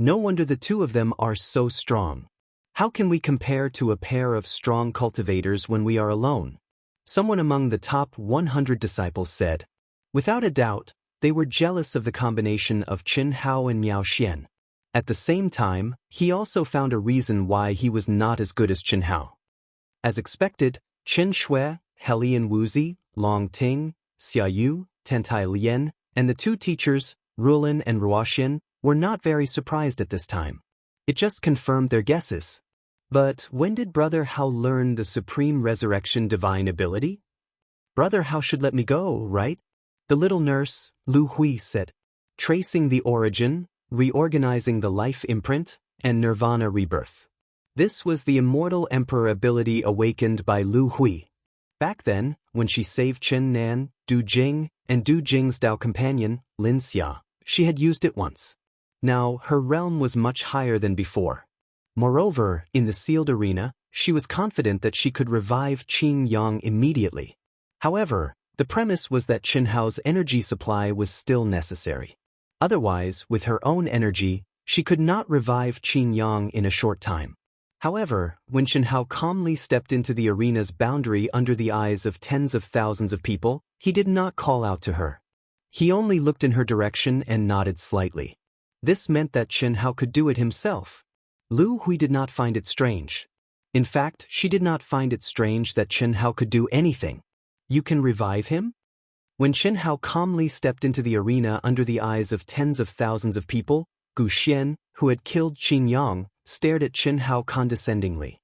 No wonder the two of them are so strong. How can we compare to a pair of strong cultivators when we are alone? Someone among the top 100 disciples said. Without a doubt, they were jealous of the combination of Chen Hao and Miao Xian. At the same time, he also found a reason why he was not as good as Chen Hao. As expected, Chen Shui, Helian Wuzi, Long Ting, Xia Yu, Tentai Lian, and the two teachers, Rulin and Ruoxian, were not very surprised at this time. It just confirmed their guesses. But when did Brother Hao learn the Supreme Resurrection divine ability? Brother Hao should let me go, right? The little nurse, Lu Hui, said. Tracing the origin, reorganizing the life imprint, and nirvana rebirth. This was the immortal emperor ability awakened by Lu Hui. Back then, when she saved Chen Nan, Du Jing, and Du Jing's Dao companion, Lin Xia, she had used it once. Now, her realm was much higher than before. Moreover, in the sealed arena, she was confident that she could revive Qin Yang immediately. However, the premise was that Chen Hao's energy supply was still necessary. Otherwise, with her own energy, she could not revive Qin Yang in a short time. However, when Chen Hao calmly stepped into the arena's boundary under the eyes of tens of thousands of people, he did not call out to her. He only looked in her direction and nodded slightly. This meant that Chen Hao could do it himself. Lu Hui did not find it strange. In fact, she did not find it strange that Chen Hao could do anything. You can revive him? When Chen Hao calmly stepped into the arena under the eyes of tens of thousands of people, Gu Xian, who had killed Qin Yang, stared at Chen Hao condescendingly.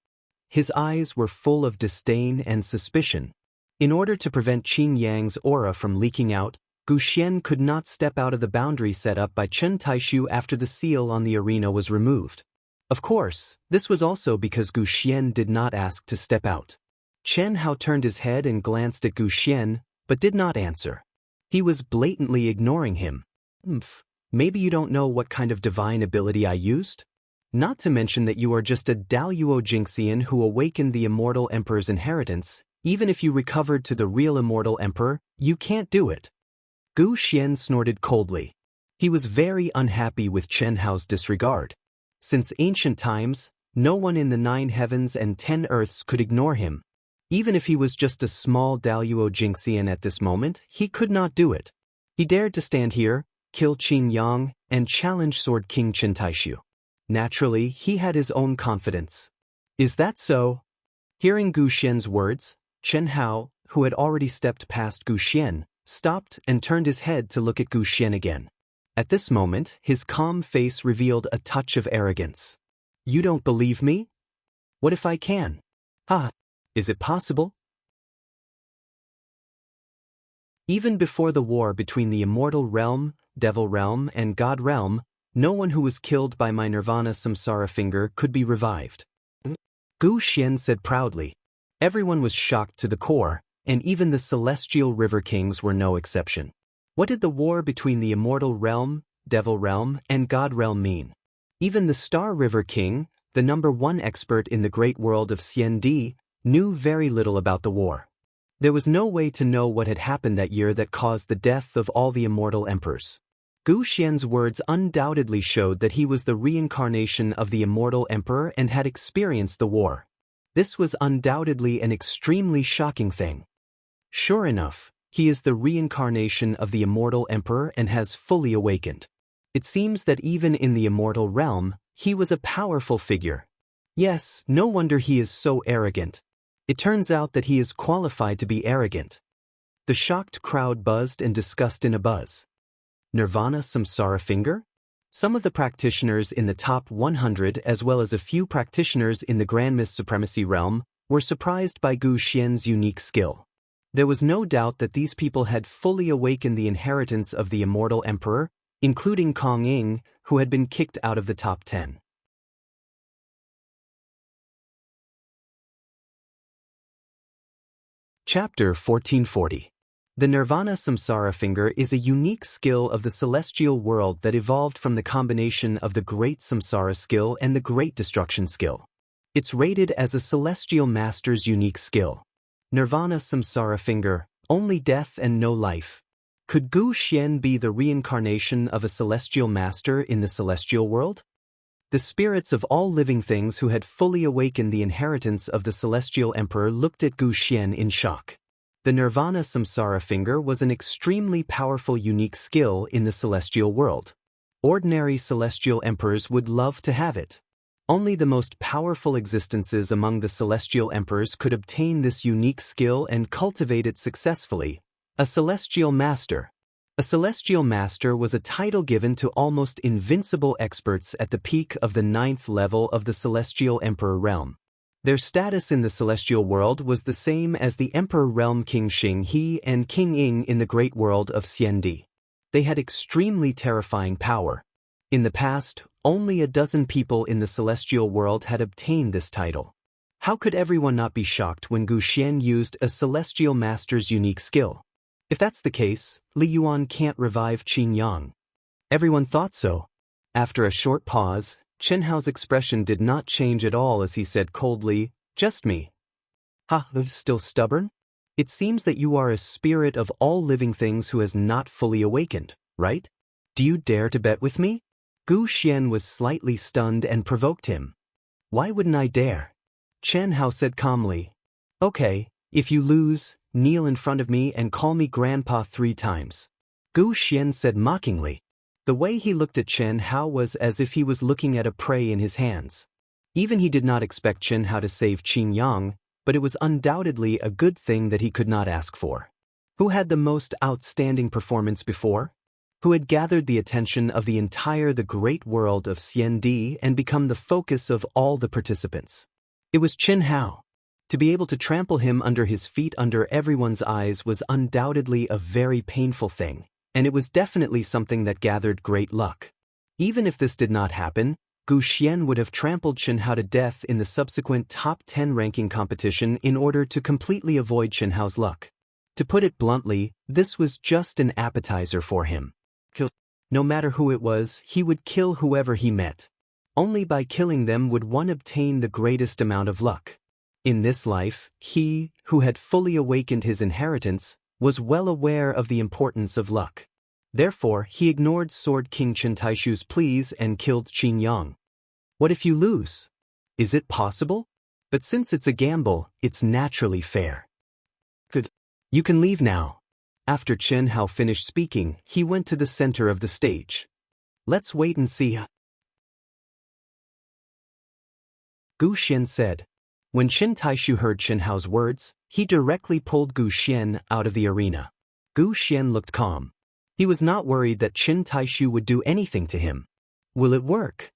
His eyes were full of disdain and suspicion. In order to prevent Qin Yang's aura from leaking out, Gu Xian could not step out of the boundary set up by Chen Taishu after the seal on the arena was removed. Of course, this was also because Gu Xian did not ask to step out. Chen Hao turned his head and glanced at Gu Xian, but did not answer. He was blatantly ignoring him. Maybe you don't know what kind of divine ability I used? Not to mention that you are just a Daluo Jinxian who awakened the immortal emperor's inheritance. Even if you recovered to the real immortal emperor, you can't do it. Gu Xian snorted coldly. He was very unhappy with Chen Hao's disregard. Since ancient times, no one in the 9 heavens and 10 earths could ignore him. Even if he was just a small Daluo Jinxian at this moment, he could not do it. He dared to stand here, kill Qin Yang, and challenge Sword King Chen Taishu. Naturally, he had his own confidence. Is that so? Hearing Gu Xian's words, Chen Hao, who had already stepped past Gu Xian, stopped and turned his head to look at Gu Xian again. At this moment, his calm face revealed a touch of arrogance. You don't believe me? What if I can? Is it possible? Even before the war between the immortal realm, devil realm, and god realm, no one who was killed by my Nirvana Samsara finger could be revived. Gu Xian said proudly. Everyone was shocked to the core, and even the celestial river kings were no exception. What did the war between the immortal realm, devil realm, and god realm mean? Even the Star River King, the #1 expert in the great world of Xiandi, knew very little about the war. There was no way to know what had happened that year that caused the death of all the immortal emperors. Gu Xian's words undoubtedly showed that he was the reincarnation of the immortal emperor and had experienced the war. This was undoubtedly an extremely shocking thing. Sure enough, he is the reincarnation of the immortal emperor and has fully awakened. It seems that even in the immortal realm, he was a powerful figure. Yes, no wonder he is so arrogant. It turns out that he is qualified to be arrogant. The shocked crowd buzzed and discussed in a buzz. Nirvana Samsara finger? Some of the practitioners in the top 100 as well as a few practitioners in the Grand Myth Supremacy realm were surprised by Gu Xian's unique skill. There was no doubt that these people had fully awakened the inheritance of the immortal emperor, including Kong Ying, who had been kicked out of the top 10. Chapter 1440. The Nirvana Samsara finger is a unique skill of the celestial world that evolved from the combination of the Great Samsara skill and the Great Destruction skill. It's rated as a celestial master's unique skill. Nirvana Samsara finger, only death and no life. Could Gu Xian be the reincarnation of a celestial master in the celestial world? The spirits of all living things who had fully awakened the inheritance of the celestial emperor looked at Gu Xian in shock. The Nirvana Samsara finger was an extremely powerful unique skill in the celestial world. Ordinary celestial emperors would love to have it. Only the most powerful existences among the celestial emperors could obtain this unique skill and cultivate it successfully. A celestial master. A celestial master was a title given to almost invincible experts at the peak of the 9th level of the celestial emperor realm. Their status in the celestial world was the same as the emperor realm King Xing He and King Ying in the great world of Xiandi. They had extremely terrifying power. In the past, only a dozen people in the celestial world had obtained this title. How could everyone not be shocked when Gu Xian used a celestial master's unique skill? If that's the case, Li Yuan can't revive Qin Yang. Everyone thought so. After a short pause, Chen Hao's expression did not change at all as he said coldly, "Just me." "Ha, still stubborn? It seems that you are a spirit of all living things who has not fully awakened, right? Do you dare to bet with me?" Gu Xian was slightly stunned and provoked him. "Why wouldn't I dare?" Chen Hao said calmly. "Okay, if you lose, kneel in front of me and call me Grandpa 3 times. Gu Xian said mockingly. The way he looked at Chen Hao was as if he was looking at a prey in his hands. Even he did not expect Chen Hao to save Qin Yang, but it was undoubtedly a good thing that he could not ask for. Who had the most outstanding performance before? Who had gathered the attention of the great world of Xiandi and become the focus of all the participants? It was Chen Hao. To be able to trample him under his feet under everyone's eyes was undoubtedly a very painful thing, and it was definitely something that gathered great luck. Even if this did not happen, Gu Xian would have trampled Chen Hao to death in the subsequent top 10 ranking competition in order to completely avoid Chen Hao's luck. To put it bluntly, this was just an appetizer for him. No matter who it was, he would kill whoever he met. Only by killing them would one obtain the greatest amount of luck. In this life, he, who had fully awakened his inheritance, was well aware of the importance of luck. Therefore, he ignored Sword King Chen Taishu's pleas and killed Qin Yang. What if you lose? Is it possible? But since it's a gamble, it's naturally fair. Good. You can leave now. After Chen Hao finished speaking, he went to the center of the stage. Let's wait and see. Gu Xian said. When Chen Taishu heard Chen Hao's words, he directly pulled Gu Xian out of the arena. Gu Xian looked calm. He was not worried that Chen Taishu would do anything to him. Will it work?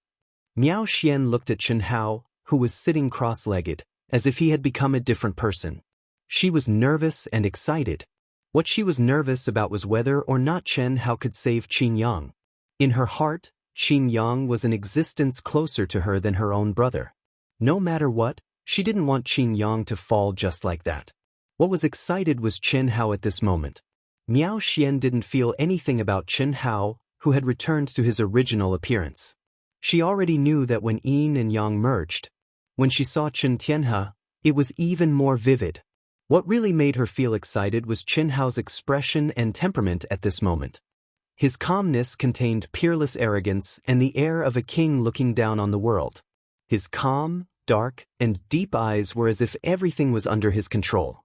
Miao Xian looked at Chen Hao, who was sitting cross-legged, as if he had become a different person. She was nervous and excited. What she was nervous about was whether or not Chen Hao could save Qin Yang. In her heart, Qin Yang was an existence closer to her than her own brother. No matter what, she didn't want Qin Yang to fall just like that. What was excited was Chen Hao at this moment. Miao Xian didn't feel anything about Chen Hao, who had returned to his original appearance. She already knew that when Yin and Yang merged, when she saw Chen Tianhe, it was even more vivid. What really made her feel excited was Chen Hao's expression and temperament at this moment. His calmness contained peerless arrogance and the air of a king looking down on the world. His calm, dark, and deep eyes were as if everything was under his control.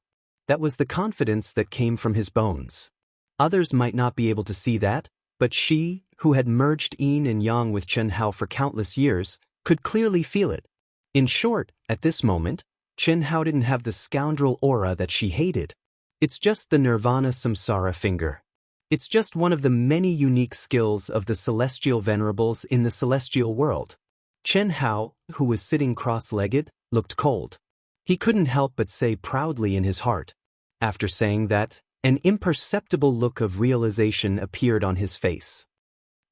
That was the confidence that came from his bones. Others might not be able to see that, but she, who had merged Yin and Yang with Chen Hao for countless years, could clearly feel it. In short, at this moment, Chen Hao didn't have the scoundrel aura that she hated. It's just the Nirvana Samsara finger. It's just one of the many unique skills of the celestial venerables in the celestial world. Chen Hao, who was sitting cross-legged, looked cold. He couldn't help but say proudly in his heart. After saying that, an imperceptible look of realization appeared on his face.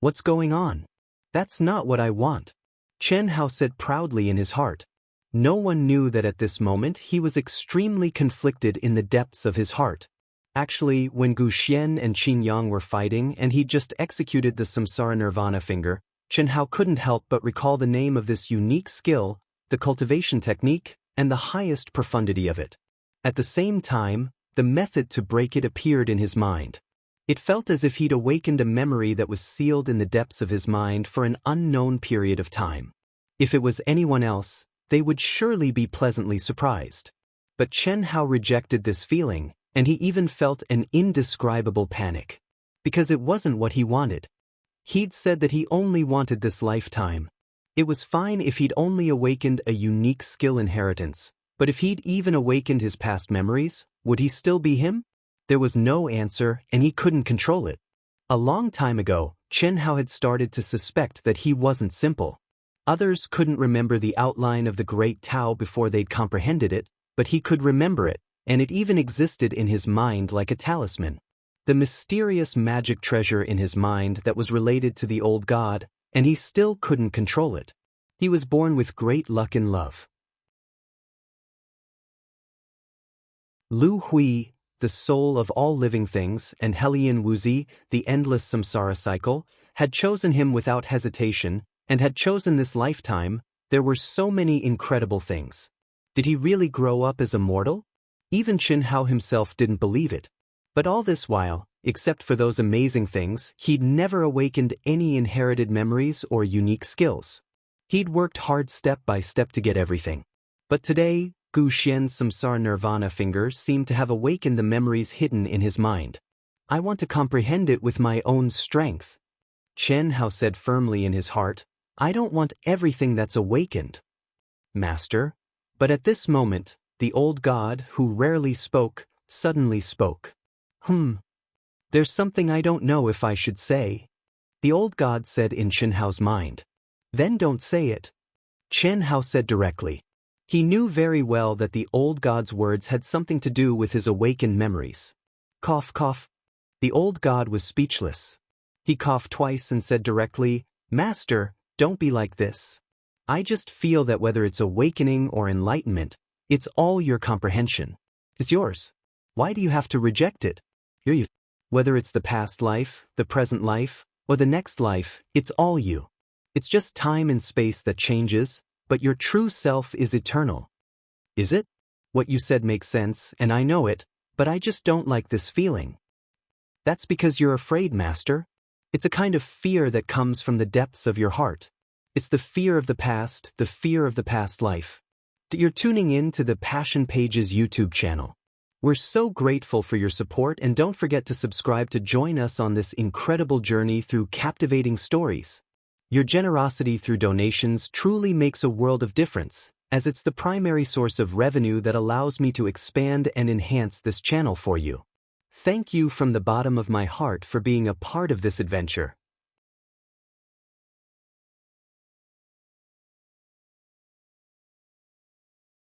What's going on? That's not what I want. Chen Hao said proudly in his heart. No one knew that at this moment he was extremely conflicted in the depths of his heart. Actually, when Gu Xian and Qin Yang were fighting and he just executed the Samsara Nirvana finger, Chen Hao couldn't help but recall the name of this unique skill, the cultivation technique, and the highest profundity of it. At the same time, the method to break it appeared in his mind. It felt as if he'd awakened a memory that was sealed in the depths of his mind for an unknown period of time. If it was anyone else, they would surely be pleasantly surprised. But Chen Hao rejected this feeling, and he even felt an indescribable panic. Because it wasn't what he wanted. He'd said that he only wanted this lifetime. It was fine if he'd only awakened a unique skill inheritance, but if he'd even awakened his past memories, would he still be him? There was no answer, and he couldn't control it. A long time ago, Chen Hao had started to suspect that he wasn't simple. Others couldn't remember the outline of the Great Tao before they'd comprehended it, but he could remember it, and it even existed in his mind like a talisman. The mysterious magic treasure in his mind that was related to the old god, and he still couldn't control it. He was born with great luck in love. Lu Hui, the soul of all living things, and Helian Wuzi, the endless samsara cycle, had chosen him without hesitation, and had chosen this lifetime. There were so many incredible things. Did he really grow up as a mortal? Even Chen Hao himself didn't believe it. But all this while, except for those amazing things, he'd never awakened any inherited memories or unique skills. He'd worked hard step by step to get everything. But today, Gu Xian's samsara nirvana fingers seemed to have awakened the memories hidden in his mind. I want to comprehend it with my own strength. Chen Hao said firmly in his heart, I don't want everything that's awakened. Master. But at this moment, the old god, who rarely spoke, suddenly spoke. There's something I don't know if I should say. The old god said in Chen Hao's mind. Then don't say it. Chen Hao said directly. He knew very well that the old god's words had something to do with his awakened memories. Cough, cough. The old god was speechless. He coughed twice and said directly, Master, don't be like this. I just feel that whether it's awakening or enlightenment, it's all your comprehension. It's yours. Why do you have to reject it? Whether it's the past life, the present life, or the next life, it's all you. It's just time and space that changes, but your true self is eternal. Is it? What you said makes sense, and I know it, but I just don't like this feeling. That's because you're afraid, Master. It's a kind of fear that comes from the depths of your heart. It's the fear of the past life. You're tuning in to the Passion Pages YouTube channel. We're so grateful for your support, and don't forget to subscribe to join us on this incredible journey through captivating stories. Your generosity through donations truly makes a world of difference, as it's the primary source of revenue that allows me to expand and enhance this channel for you. Thank you from the bottom of my heart for being a part of this adventure.